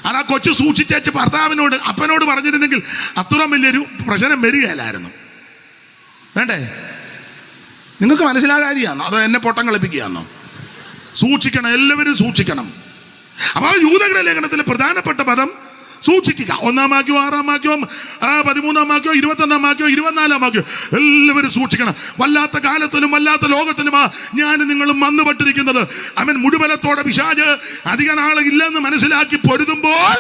അതാ കൊച്ചു സൂക്ഷിച്ചേച്ച് ഭർത്താവിനോട് അപ്പനോട് പറഞ്ഞിരുന്നെങ്കിൽ അത്രയും വലിയൊരു പ്രശ്നം വരികയില്ലായിരുന്നു. വേണ്ടേ? നിങ്ങൾക്ക് മനസ്സിലാകാരിയാണോ അതോ എന്നെ പൊട്ടം കളിപ്പിക്കുകയാണോ? സൂക്ഷിക്കണം, എല്ലാവരും സൂക്ഷിക്കണം. അപ്പോൾ യൂദയുടെ ലേഖനത്തിലെ പ്രധാനപ്പെട്ട പദം സൂക്ഷിക്കുക. 1-ാം വാക്യം, 6-ാം വാക്യം, 13-ാം വാക്യം, 21-ാം വാക്യം, 24-ാം വാക്യം എല്ലാവരും സൂക്ഷിക്കണം. വല്ലാത്ത കാലത്തിലും വല്ലാത്ത ലോകത്തിലുമാ ഞാൻ നിങ്ങളും വന്നുപെട്ടിരിക്കുന്നത്. അവൻ മുഴുവനത്തോടെ പിശാച് അധിക നാളില്ലെന്ന് മനസ്സിലാക്കി പൊരുതുമ്പോൾ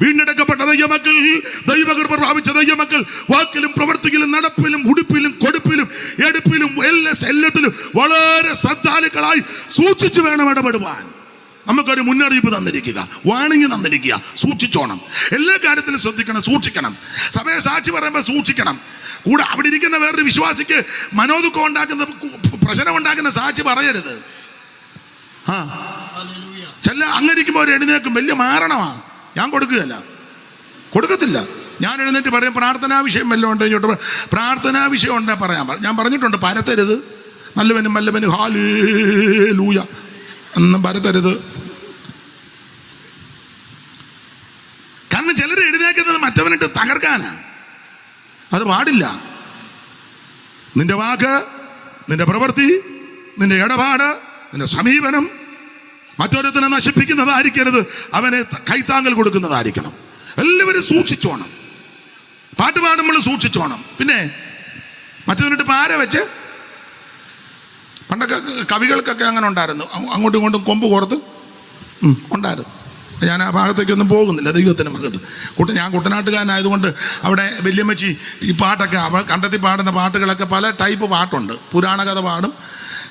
വീണ്ടെടുക്കപ്പെട്ട ദൈവമക്കൾ, ദൈവകൃപ പ്രാപിച്ച ദൈവമക്കൾ വാക്കിലും പ്രവൃത്തിയിലും നടപ്പിലും ഉടുപ്പിലും കൊടുപ്പിലും എടുപ്പിലും എല്ലാത്തിലും വളരെ ശ്രദ്ധാലുക്കളായി സൂക്ഷിച്ചു വേണം ഇടപെടുവാൻ. നമുക്കൊരു മുന്നറിയിപ്പ് തന്നിരിക്കുക, വാണിംഗ് തന്നിരിക്കുക. സൂക്ഷിച്ചോണം, എല്ലാ കാര്യത്തിലും ശ്രദ്ധിക്കണം, സൂക്ഷിക്കണം. സഭയെ സാക്ഷി പറയുമ്പോൾ സൂക്ഷിക്കണം. കൂടെ അവിടെ ഇരിക്കുന്ന വേറൊരു വിശ്വാസിക്ക് മനോദുഃഖം ഉണ്ടാക്കുന്ന, പ്രശ്നം ഉണ്ടാക്കുന്ന സാക്ഷി പറയരുത്. ചില അങ്ങനെയിരിക്കുമ്പോൾ അവർ എഴുന്നേക്കും, വലിയ മാരണമാണ്. ഞാൻ കൊടുക്കത്തില്ല. ഞാൻ എഴുന്നേറ്റ് പറയും പ്രാർത്ഥനാ വിഷയം വല്ലതും ഉണ്ട്, ഇങ്ങോട്ട് പ്രാർത്ഥനാ വിഷയം ഉണ്ടെ പറയാൻ. ഞാൻ പറഞ്ഞിട്ടുണ്ട്, പരത്തരുത്. നല്ലവനും വല്ലവനും ഹല്ലേലൂയ എന്നും പരത്തരുത്. കാരണം ചിലർ എഴുന്നേക്കുന്നത് മറ്റവനിട്ട് തകർക്കാനാ. അത് പാടില്ല. നിന്റെ വാക്ക്, നിന്റെ പ്രവൃത്തി, നിന്റെ ഇടപാട്, നിന്റെ സമീപനം മറ്റൊരുത്തിനെ നശിപ്പിക്കുന്നതായിരിക്കരുത്, അവനെ കൈത്താങ്ങൽ കൊടുക്കുന്നതായിരിക്കണം. എല്ലാവരും സൂക്ഷിച്ചോണം. പാട്ട് പാടുമ്പോൾ സൂക്ഷിച്ചോണം. പിന്നെ മറ്റവനിട്ട് പാര വെച്ച്, പണ്ടൊക്കെ കവികൾക്കൊക്കെ അങ്ങനെ ഉണ്ടായിരുന്നു, അങ്ങോട്ടും ഇങ്ങോട്ടും കൊമ്പ് കോർത്ത് ഉണ്ടായിരുന്നു. ഞാൻ ആ ഭാഗത്തേക്കൊന്നും പോകുന്നില്ല, ദൈവത്തിന് മഹത്വം. ഞാൻ കുട്ടനാട്ടുകാരനായതുകൊണ്ട് അവിടെ വല്യമ്മച്ചി ഈ പാട്ടൊക്കെ കണ്ടെത്തി പാടുന്ന പാട്ടുകളൊക്കെ പല ടൈപ്പ് പാട്ടുണ്ട്. പുരാണ കഥ പാടും,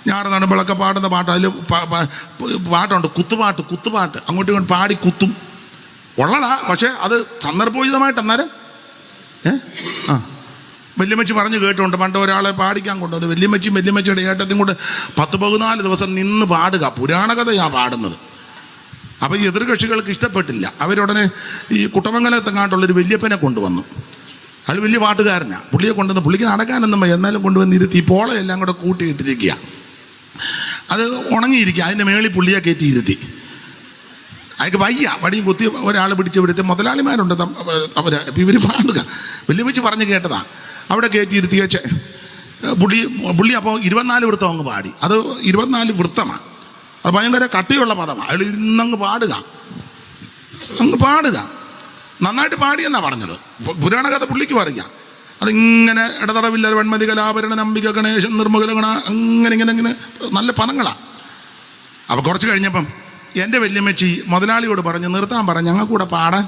ഞാറ് നടുമ്പോഴൊക്കെ പാടുന്ന പാട്ട്. അതിൽ പാട്ടുണ്ട് കുത്തുപാട്ട് അങ്ങോട്ടും ഇങ്ങോട്ടും പാടി കുത്തും. ഉള്ളതാ, പക്ഷേ അത് സന്ദർഭോചിതമായിട്ട് അന്നേരം വല്യമ്മച്ചി പറഞ്ഞു കേട്ടുണ്ട്. പണ്ട് ഒരാളെ പാടിക്കാൻ കൊണ്ടുവന്നു. വല്യമ്മച്ചിയുടെ ഏട്ടത്തും കൂടെ 10-14 ദിവസം നിന്ന് പാടുക, പുരാണകഥയാ പാടുന്നത്. അപ്പോൾ ഈ എതിർ കക്ഷികൾക്ക് ഇഷ്ടപ്പെട്ടില്ല. അവരുടനെ ഈ കുട്ടമംഗലത്തെങ്ങാണ്ടുള്ളൊരു വല്യപ്പനെ കൊണ്ടുവന്നു. അയാൾ വലിയ പാട്ടുകാരനാണ്. പുള്ളിയെ കൊണ്ടുവന്ന്, പുള്ളിക്ക് നടക്കാനൊന്നും എന്നാലും കൊണ്ടുവന്ന് ഇരുത്തി പോളയെല്ലാം കൂടെ കൂട്ടിയിട്ടിരിക്കുക. അത് ഉണങ്ങിയിരിക്കുക. അതിൻ്റെ മേളിൽ പുള്ളിയെ കയറ്റി ഇരുത്തി. അയാൾക്ക് വയ്യ, വടിയും കുത്തി ഒരാൾ പിടിച്ച് വിടുത്തി. മുതലാളിമാരുണ്ട് അവർ, ഇവർ പാടുക. വല്യമ്മച്ചി പറഞ്ഞു കേട്ടതാണ്. അവിടെ കയറ്റി ഇരുത്തിയേച്ച് പുള്ളി അപ്പോൾ 24 വൃത്തം അങ്ങ് പാടി. അത് 24 വൃത്തമാണ്. അത് ഭയങ്കര കട്ടിയുള്ള പദമാണ്. അയാൾ ഇന്നങ്ങ് പാടുക. നന്നായിട്ട് പാടിയെന്നാണ് പറഞ്ഞത്. പുരാണകഥ പുള്ളിക്ക് പറയുക. അതിങ്ങനെ ഇടതടവില്ല വെൺമതി കലാഭരണ നമ്പിക ഗണേശൻ നിർമ്മകലഗണ അങ്ങനെ നല്ല പദങ്ങളാണ്. അപ്പോൾ കുറച്ച് കഴിഞ്ഞപ്പം എൻ്റെ വല്യമ്മച്ചി മുതലാളിയോട് പറഞ്ഞു നിർത്താൻ പറഞ്ഞു, ഞങ്ങൾക്ക് കൂടെ പാടാൻ.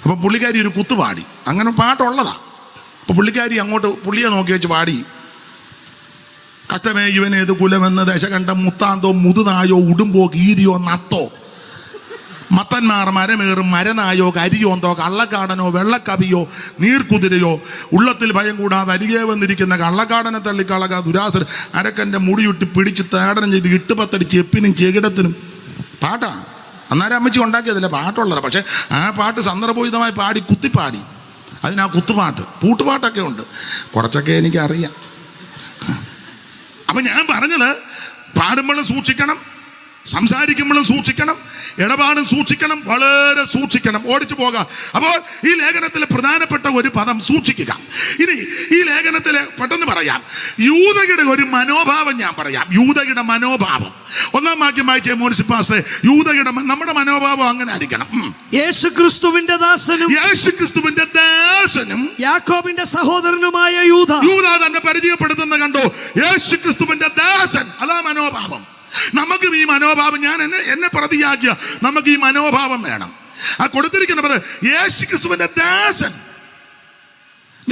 അപ്പം പുള്ളിക്കാരി ഒരു കുത്തു പാടി. അങ്ങനെ പാട്ടുള്ളതാണ്. അപ്പോൾ പുള്ളിക്കാരി അങ്ങോട്ട് പുള്ളിയെ നോക്കി വെച്ച് പാടി. കഷ്ടമേ ഇവനേത് കുലമെന്ന് ദശകണ്ഠം മുത്താന്തോ മുതുനായോ ഉടുമ്പോ കീരിയോ നത്തോ മത്തന്മാർ മരമേറും മരനായോ കരിയോന്തോ കള്ളക്കാടനോ വെള്ളക്കവിയോ നീർക്കുതിരയോ ഉള്ളത്തിൽ ഭയം കൂടാതെ അരികെ വന്നിരിക്കുന്ന കള്ളക്കാടനെ തള്ളിക്കളക ദുരാസുര അരക്കൻ്റെ മുടിയുട്ടി പിടിച്ച് തേടനം ചെയ്ത് 8-10 എപ്പിനും ചെകിടത്തിനും പാട്ടാ. അന്നേരം അമ്മച്ചി ഉണ്ടാക്കിയതല്ല, പാട്ടുള്ളത്. പക്ഷെ ആ പാട്ട് സന്ദർഭോചിതമായി പാടി കുത്തിപ്പാടി. അതിനാ കുത്തുപാട്ട്, പൂട്ടുപാട്ടൊക്കെ ഉണ്ട്. കുറച്ചൊക്കെ എനിക്കറിയാം. അപ്പം ഞാൻ പറഞ്ഞത്, പാടുമ്പോഴും സൂക്ഷിക്കണം, സംസാരിക്കുമ്പോഴും സൂക്ഷിക്കണം, ഇടപാടും സൂക്ഷിക്കണം, വളരെ സൂക്ഷിക്കണം, ഓടിച്ചു പോകാം. അപ്പോൾ ഈ ലേഖനത്തിലെ പ്രധാനപ്പെട്ട ഒരു പദം സൂക്ഷിക്കുക. ഇനി ഈ ലേഖനത്തിലെ പെട്ടെന്ന് പറയാം, യൂദയുടെ ഒരു മനോഭാവം ഞാൻ പറയാം. യൂദയുടെ മനോഭാവം 1-ാം വാക്യം വായിച്ചേ മോൻസി പാസ്റ്ററെ. യൂദയുടെ നമ്മുടെ മനോഭാവം അങ്ങനെ ആയിരിക്കണം. യേശുക്രിസ്തുവിന്റെ ദാസനും യാക്കോബിന്റെ സഹോദരനുമായ യൂദ തന്നെ പരിചയപ്പെടുത്തുന്ന കണ്ടോ, യേശുക്രിസ്തുവിന്റെ ദാസൻ. അതാ മനോഭാവം. നമുക്കും ഈ മനോഭാവം, ഞാൻ എന്നെ പ്രതിയാക്കിയ നമുക്ക് ഈ മനോഭാവം വേണം. ആ കൊടുത്തിരിക്കുന്ന യേശുക്രിസ്തുവിന്റെ ദാസൻ.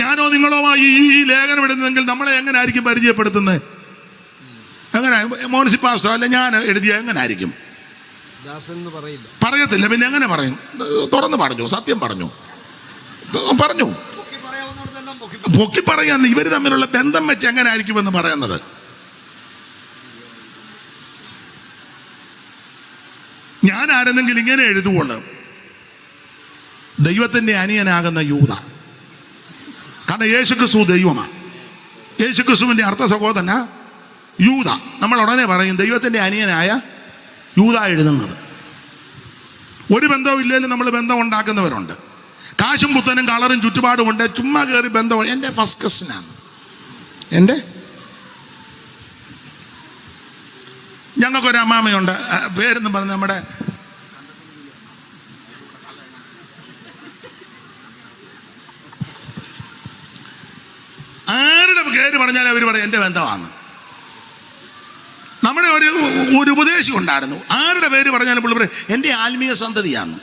ഞാനോ നിങ്ങളോ ഈ ലേഖനം എഴുതുന്നെങ്കിൽ നമ്മളെ എങ്ങനെ ആയിരിക്കും പരിചയപ്പെടുത്തുന്നത്? എങ്ങനെ മോൻസി പാസ്റ്റർ അല്ല ഞാൻ എഴുതിയ എങ്ങനെ ആയിരിക്കും? പറയത്തില്ല, പിന്നെ എങ്ങനെ പറയും? തുറന്ന് പറഞ്ഞു, സത്യം പറഞ്ഞു. പൊക്കി പറയാന്ന് ഇവര് തമ്മിലുള്ള ബന്ധം വെച്ച് എങ്ങനെ ആയിരിക്കുമെന്ന് പറയുന്നത്? ഞാൻ ആരെന്നെങ്കിലും ഇങ്ങനെ എഴുതുകൊണ്ട് ദൈവത്തിന്റെ അനിയനാകുന്ന യൂദ. കാരണം യേശുക്രിസ്തു ദൈവമാണ്. യേശുക്രിസ്തുവിന്റെ അർത്ഥ സഹോദരനാ യൂദ. നമ്മൾ ഉടനെ പറയും ദൈവത്തിന്റെ അനിയനായ യൂദ എഴുതുന്നത്. ഒരു ബന്ധവും ഇല്ലെങ്കിലും നമ്മൾ ബന്ധം ഉണ്ടാക്കുന്നവരുണ്ട്. കാശും പുത്തനും കളറും ചുറ്റുപാടും ഉണ്ട്, ചുമ്മാ കയറി ബന്ധം. എൻ്റെ ഫസ്റ്റ് കസിനാണ്. എൻ്റെ ഞങ്ങൾക്കൊരു അമ്മാമയുണ്ട്, പേരെന്ന് പറഞ്ഞ് നമ്മുടെ ആരുടെ പേര് പറഞ്ഞാലും അവർ പറയും എൻ്റെ ബന്ധമാണ്. നമ്മുടെ ഒരു ഉപദേശി ഉണ്ടായിരുന്നു, ആരുടെ പേര് പറഞ്ഞാലും പുള്ളി പറയും എൻ്റെ ആത്മീയ സന്തതിയാണ്.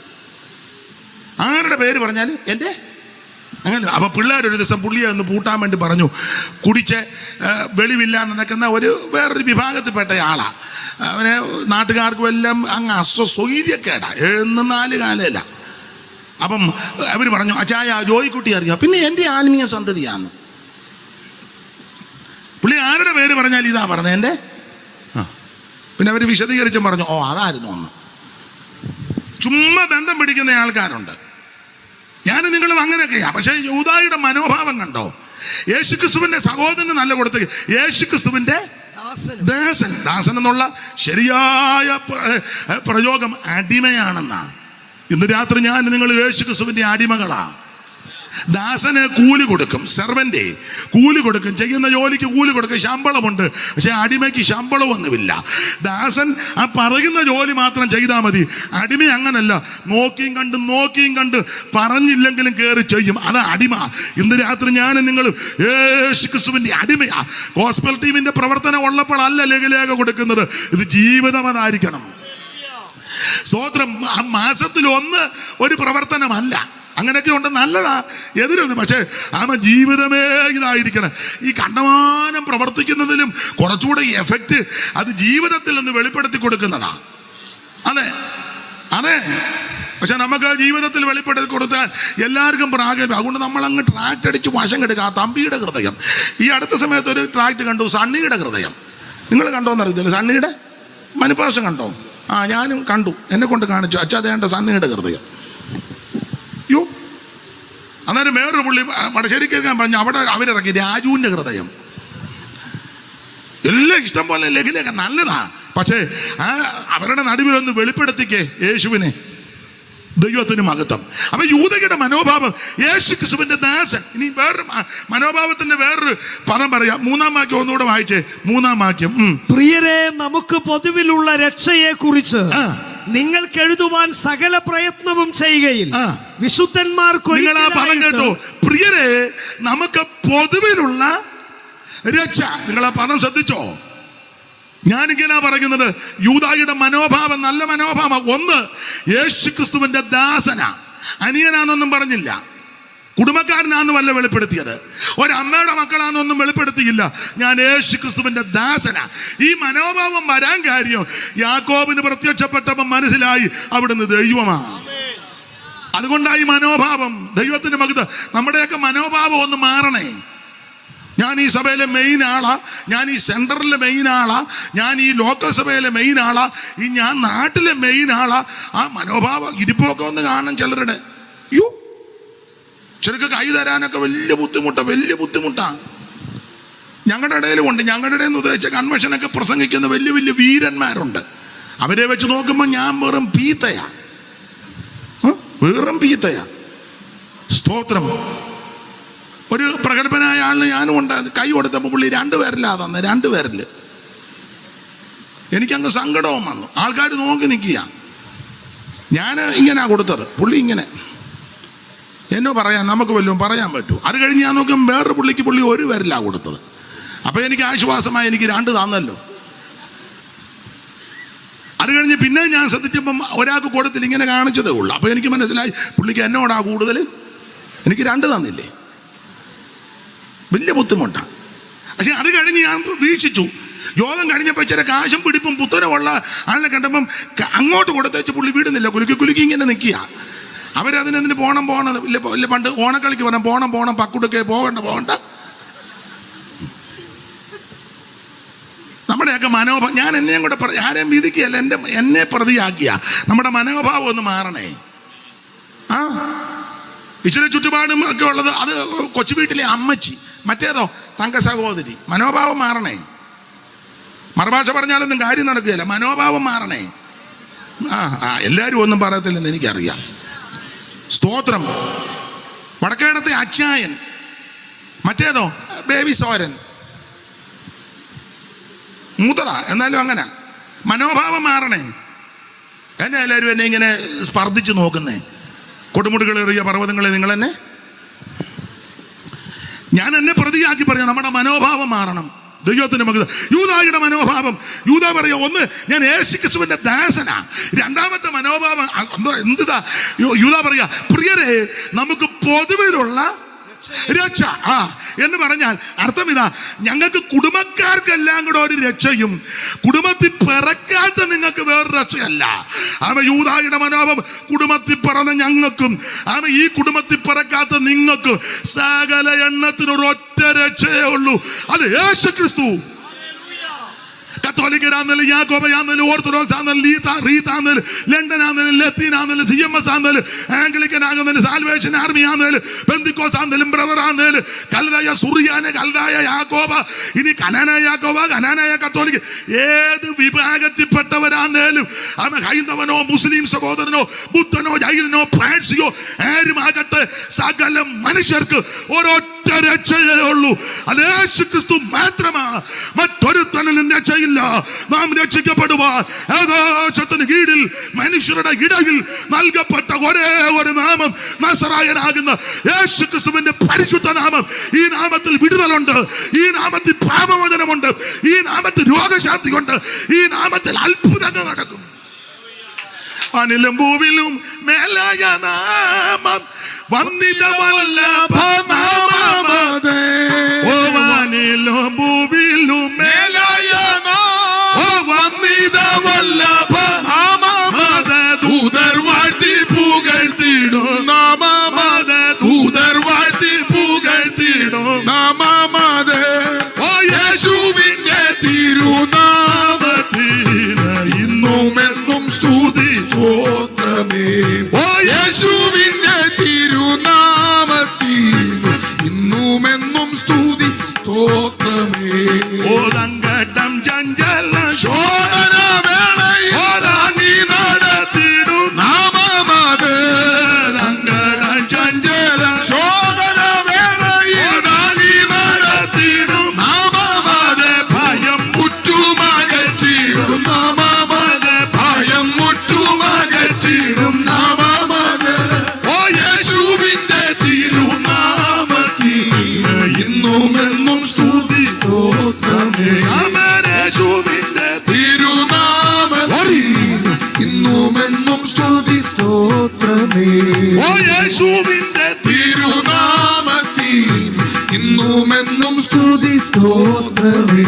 ആരുടെ പേര് പറഞ്ഞാലും എൻ്റെ അങ്ങനെ. അപ്പൊ പിള്ളേരൊരു ദിവസം പുള്ളിയെ ഒന്ന് പൂട്ടാൻ വേണ്ടി പറഞ്ഞു. കുടിച്ച് വെളിവില്ലാന്ന് നിൽക്കുന്ന വേറൊരു വിഭാഗത്തിൽപ്പെട്ട ആളാ. അവനെ നാട്ടുകാർക്കും എല്ലാം അങ്ങ് സ്വൈര്യക്കേടാ, എന്നും 4 കാലല്ല. അപ്പം അവർ പറഞ്ഞു അച്ചായ ജോയിക്കുട്ടി അറിയാം, പിന്നെ എൻ്റെ ആത്മീയ സന്തതിയാണ്. പുള്ളി ആരുടെ പേര് പറഞ്ഞാൽ ഇതാ പറഞ്ഞത് എൻ്റെ. പിന്നെ അവർ വിശദീകരിച്ചും പറഞ്ഞു ഓ അതായിരുന്നു ഒന്ന്. ചുമ്മാ ബന്ധം പിടിക്കുന്ന ആൾക്കാരുണ്ട്. ഞാൻ നിങ്ങളും അങ്ങനെയൊക്കെയാ. പക്ഷേ യൂദായുടെ മനോഭാവം കണ്ടോ? യേശുക്രിസ്തുവിന്റെ സഹോദരന് നല്ല കൊടുത്ത് യേശുക്രിസ്തുവിന്റെ ദാസൻ എന്നുള്ള ശരിയായ പ്രയോഗം അടിമയാണെന്നാ. ഇന്ന് രാത്രി ഞാൻ നിങ്ങൾ യേശുക്രിസ്തുവിന്റെ അടിമകളാ. ദാസന് കൂലി കൊടുക്കും, സെർവന്റ് കൂലി കൊടുക്കും, ചെയ്യുന്ന ജോലിക്ക് കൂലി കൊടുക്കും, ശമ്പളമുണ്ട്. പക്ഷെ അടിമയ്ക്ക് ശമ്പളമൊന്നുമില്ല. ദാസൻ ആ പറയുന്ന ജോലി മാത്രം ചെയ്താൽ മതി. അടിമ അങ്ങനല്ല, നോക്കിയും കണ്ട് പറഞ്ഞില്ലെങ്കിലും കയറി ചെയ്യും. അതാ അടിമ. ഇന്ന് രാത്രി ഞാൻ നിങ്ങൾ യേശുക്രിസ്തുവിന്റെ അടിമയാ. ഗോസ്പൽ ടീമിന്റെ പ്രവർത്തനം ഉള്ളപ്പോഴല്ല ലഘുലേഖ കൊടുക്കുന്നത്. ഇത് ജീവിതം അതായിരിക്കണം. സ്തോത്രം. മാസത്തിൽ 1 ഒരു പ്രവർത്തനമല്ല. അങ്ങനെയൊക്കെ ഉണ്ട്, നല്ലതാ, എതിരൊന്നും. പക്ഷേ ജീവിതമേ ഇതായിരിക്കണം. ഈ കണ്ടമാനം പ്രവർത്തിക്കുന്നതിലും കുറച്ചുകൂടെ എഫക്റ്റ് അത് ജീവിതത്തിൽ ഒന്ന് വെളിപ്പെടുത്തി കൊടുക്കുന്നതാ. അതെ. പക്ഷെ നമുക്ക് ജീവിതത്തിൽ വെളിപ്പെടുത്തി കൊടുത്താൽ എല്ലാവർക്കും പ്രാഗൽഭ്യം. അതുകൊണ്ട് നമ്മൾ അങ്ങ് ട്രാക്ട് അടിച്ച് വശം കെടുക്കുക. തമ്പിയുടെ ഹൃദയം. ഈ അടുത്ത സമയത്ത് ഒരു ട്രാക്ട് കണ്ടു, സണ്ണിയുടെ ഹൃദയം. നിങ്ങൾ കണ്ടോന്നറിയത്തില്ല, സണ്ണിയുടെ മനുഭാഷം കണ്ടോ? ഞാനും കണ്ടു, എന്നെ കൊണ്ട് കാണിച്ചു. അച്ഛാ അതേണ്ട സണ്ണിയുടെ ഹൃദയം. അന്നേരം വേറൊരു പുള്ളി വടശ്ശേരിക്കാൻ പറഞ്ഞു, അവിടെ അവരിറക്കി രാജുവിൻ്റെ ഹൃദയം. എല്ലാം ഇഷ്ടം പോലെ ലഘുലേഖ നല്ലതാ. പക്ഷേ അവരുടെ നടുവിലൊന്ന് വെളിപ്പെടുത്തിക്കേ യേശുവിനെ, ദൈവത്തിന് മഹത്വം. അപ്പൊ യൂദയുടെ മനോഭാവം യേശുക്രിസ്തുവിന്റെ ദാസൻ. ഇനി വേറൊരു മനോഭാവത്തിന്റെ വേറൊരു പദം പറയാം. 3-ാം വാക്യം ഒന്നുകൂടെ വായിച്ചേ. 3-ാം വാക്യം. പ്രിയരെ, നമുക്ക് പൊതുവിലുള്ള രക്ഷയെ കുറിച്ച് നിങ്ങൾക്ക് എഴുതുവാൻ സകല പ്രയത്നവും ചെയ്യുകയിൽ വിശുദ്ധന്മാർക്ക് നിങ്ങൾ ആ പദം കേട്ടോ, പ്രിയരെ നമുക്ക് പൊതുവിലുള്ള രക്ഷ. നിങ്ങൾ ആ പദം ശ്രദ്ധിച്ചോ? ഞാനിങ്ങനെ പറയുന്നത് യൂദായുടെ മനോഭാവം നല്ല മനോഭാവം. 1, യേശുക്രിസ്തുവിന്റെ ദാസനാ, അനിയനാണെന്നൊന്നും പറഞ്ഞില്ല, കുടുംബക്കാരനാണെന്ന് വല്ല വെളിപ്പെടുത്തിയത്, ഒരമ്മയുടെ മക്കളാണെന്നൊന്നും വെളിപ്പെടുത്തിയില്ല. ഞാൻ യേശുക്രിസ്തുവിന്റെ ദാസനാ. ഈ മനോഭാവം വരാൻ കാര്യം യാക്കോബിന് പ്രത്യക്ഷപ്പെട്ടപ്പോൾ മനസ്സിലായി അവിടുന്ന് ദൈവമാ. അതുകൊണ്ടായി മനോഭാവം. ദൈവത്തിന്റെ മകത്ത് നമ്മുടെയൊക്കെ മനോഭാവം ഒന്ന് മാറണേ. ഞാൻ ഈ സഭയിലെ മെയിൻ ആളാ, ഞാൻ ഈ സെൻറ്ററിലെ മെയിൻ ആളാ, ഞാൻ ഈ ലോക്കൽ സഭയിലെ മെയിൻ ആളാ, ഈ ഞാൻ നാട്ടിലെ മെയിൻ ആളാ. ആ മനോഭാവം ഇരിപ്പൊക്കെ ഒന്ന് കാണും ചിലരുടെ. ചിലർക്ക് കൈ തരാനൊക്കെ വലിയ ബുദ്ധിമുട്ടാണ്. ഞങ്ങളുടെ ഇടയിലും ഉണ്ട്. ഞങ്ങളുടെ ഇടയിൽ നിന്ന് ഉദ്ദേശിച്ച കൺവെൻഷനൊക്കെ പ്രസംഗിക്കുന്ന വലിയ വീരന്മാരുണ്ട്. അവരെ വെച്ച് നോക്കുമ്പോൾ ഞാൻ വെറും പീത്തയാ. സ്തോത്രം. ഒരു പ്രഗത്ഭനായ ആളിന് ഞാനും ഉണ്ട്. കൈ കൊടുത്തപ്പോൾ പുള്ളി 2 പേരിലാ തന്നെ, 2 പേരിൽ. എനിക്കങ്ങ് സങ്കടവും വന്നു. ആൾക്കാർ നോക്കി നിൽക്കുക. ഞാൻ ഇങ്ങനെയാ കൊടുത്തത്, പുള്ളി ഇങ്ങനെ. എന്നോ പറയാൻ നമുക്ക് വല്ലതും പറയാൻ പറ്റൂ? അത് കഴിഞ്ഞ് ഞാൻ നോക്കും വേറൊരു പുള്ളി 1 പേരിലാ കൊടുത്തത്. അപ്പൊ എനിക്ക് ആശ്വാസമായി, എനിക്ക് 2 തന്നല്ലോ. അത് കഴിഞ്ഞ് പിന്നെ ഞാൻ ശ്രദ്ധിച്ചപ്പം ഒരാൾക്ക് കൊടുത്തില്ല, ഇങ്ങനെ കാണിച്ചതേ ഉള്ളൂ. അപ്പൊ എനിക്ക് മനസ്സിലായി പുള്ളിക്ക് എന്നോടാ കൂടുതൽ, എനിക്ക് 2 തന്നില്ലേ. വലിയ ബുദ്ധിമുട്ടാണ്. പക്ഷെ അത് കഴിഞ്ഞ് ഞാൻ വീക്ഷിച്ചു, യോഗം കഴിഞ്ഞപ്പോൾ ചില കാശും പിടിപ്പും പുത്തനമുള്ള ആളിനെ കണ്ടപ്പം അങ്ങോട്ട് കൊടുത്തേച്ച് പുള്ളി വിടുന്നില്ല, കുലുക്കി ഇങ്ങനെ നിൽക്കുക. അവരതിനെന്തിന് പോണം ഇല്ല പണ്ട് ഓണക്കളിക്ക് പറഞ്ഞ പോണം പക്കുടുക്കെ പോകണ്ട. നമ്മുടെയൊക്കെ മനോഭാവം, ഞാൻ എന്നെയും കൂടെ ആരെയും വിധിക്കുകയല്ല, എന്നെ പ്രതിയാക്കിയ നമ്മുടെ മനോഭാവം ഒന്ന് മാറണേ. ഇച്ചിരി ചുറ്റുപാടും ഒക്കെ ഉള്ളത് അത് കൊച്ചു വീട്ടിലെ അമ്മച്ചി, മറ്റേതോ തങ്ക സഹോദരി. മനോഭാവം മാറണേ. മറുഭാഷ പറഞ്ഞാലൊന്നും കാര്യം നടക്കുകയില്ല, മനോഭാവം മാറണേ. എല്ലാവരും ഒന്നും പറയത്തില്ലെന്ന് എനിക്കറിയാം. സ്തോത്രം. വടക്കേടത്തെ അച്ചായൻ, മറ്റേതോ ബേബി സോരൻ, മൂത്തറ, എന്നാലും അങ്ങനെ മനോഭാവം മാറണേ. എന്നെ എല്ലാവരും എന്നെ ഇങ്ങനെ സ്പർദ്ധിച്ച് നോക്കുന്നേ. കൊടുമുടികളേറിയ പർവ്വതങ്ങളെ നിങ്ങൾ എന്നെ, ഞാൻ എന്നെ പ്രതിയാക്കി പറഞ്ഞു. നമ്മുടെ മനോഭാവം മാറണം. ദൈവത്തിന്റെ മകൻ യൂദായുടെ മനോഭാവം, യൂദാ പറയാ, ഒന്ന് ഞാൻ യേശുക്രിസ്തുവിന്റെ ദാസനാ. രണ്ടാമത്തെ മനോഭാവം എന്താ? യൂദാ പറയാ, പ്രിയരെ നമുക്ക് പൊതുവിലുള്ള രക്ഷ എന്ന് പറഞ്ഞാൽ അർത്ഥം ഇതാ, ഞങ്ങൾക്ക് കുടുംബക്കാർക്കെല്ലാം കൂടെ ഒരു രക്ഷയും കുടുംബത്തിൽ പിറക്കാത്ത നിങ്ങൾക്ക് വേറൊരു രക്ഷയല്ല. യൂദായുടെ മനോഭാവം, കുടുംബത്തിൽ പിറന്ന ഞങ്ങൾക്കും ഈ കുടുംബത്തിൽ പിറക്കാത്ത നിങ്ങൾക്കും സകല എണ്ണത്തിനൊരൊറ്റ രക്ഷയേ ഉള്ളൂ, അത് യേശുക്രിസ്തു. കത്തോലിക്കരാന്നേലും യാക്കോബയാന്നേലും orthodox ആന്നേലും റീത്താന്നേലും ലണ്ടനാന്നേലും ലത്തീനാന്നേലും CMS ആന്നേലും Anglican ആകുന്നേലും salvation army ആന്നേലും പെന്തിക്കോസ് ആന്നേലും brother ആന്നേലും കൽദായ സുറിയാന കൽദായ യാക്കോബ, ഇനി കനാനായ യാക്കോബ, കനാനായ കത്തോലിക്ക, ഏത് വിഭാഗത്തിൽപ്പെട്ടവരാന്നേലും ഹൈന്ദവനോ മുസ്ലിം സഹോദരനോ ബുദ്ധനോ ജൈനനോ ഫ്രാൻസിയോ ആരുമാകട്ടെ, സകല മനുഷ്യർക്ക് ഒരൊറ്റ രക്ഷയേ ഉള്ളൂ, അത് യേശുക്രിസ്തു മാത്രമാ. മറ്റൊരുത്തനും രക്ഷയില്ല. നാം രക്ഷിക്കപ്പെടുവാൻ ആകാശത്തിന് കീഴിൽ മനുഷ്യരുടെ ഇടയിൽ നൽകപ്പെട്ട ഒരേ ഒരു നാമം നസറായനാകുന്ന യേശുക്രിസ്തുവിന്റെ പരിശുദ്ധ നാമം. ഈ നാമത്തിൽ വിടുതലുണ്ട്, ഈ നാമത്തിൽ പാപമോചനമുണ്ട്, ഈ നാമത്തിൽ രോഗശാന്തിയുണ്ട്, ഈ നാമത്തിൽ അത്ഭുതങ്ങൾ നടക്കും. അനിലും ഭൂവിലും മേലായ നാമം വന്നിതവല്ലഭനാമമതേ. ഓ വാനിലും ഭൂവിലും മേലായ വന്നിതവല്ലഭനാമമതേ. ദൂതർ വാഴ്ത്തി പുകഴ്ത്തിടും നാമമതേ. ദൂതർ വാഴ്ത്തി പുകഴ്ത്തിടും നാമമതേ. ഓ യേശുവിന്റെ തിരുനാമത്തിന് ഇന്നുമെന്നും സ്തുതി സ്തോത്രമേ. ഓ യേശുവിന്റെ തിരുനാമത്തിന് ഇന്നുമെന്നും സ്തുതി സ്തോത്രമേ. ഓ തങ്കട്ടം ചഞ്ചല ശോധന വേളയിൽ നീ നടത്തിടും നാമമതേ. സങ്കടം ചഞ്ചല ശോധന വേളയിൽ നീ നടത്തിടും നാമമതേ. ഭയം മുറ്റുമകറ്റിടും നാമമതേ. ഭയം മുറ്റുമകറ്റിടും നാമമതേ. ഓ യേശുവിന്റെ തിരുനാമത്തിന് ഇന്നുമെന്നും സ്തുതി സ്തോത്രമേ. യേശുവിന്റെ തിരുനാമത്തിന് ഇന്നുമെന്നും സ്തുതി സ്തോത്രമേ. ഓ യേശുവിന്റെ തിരുനാമത്തിന് ഇന്നുമെന്നും സ്തുതി സ്തോത്രമേ.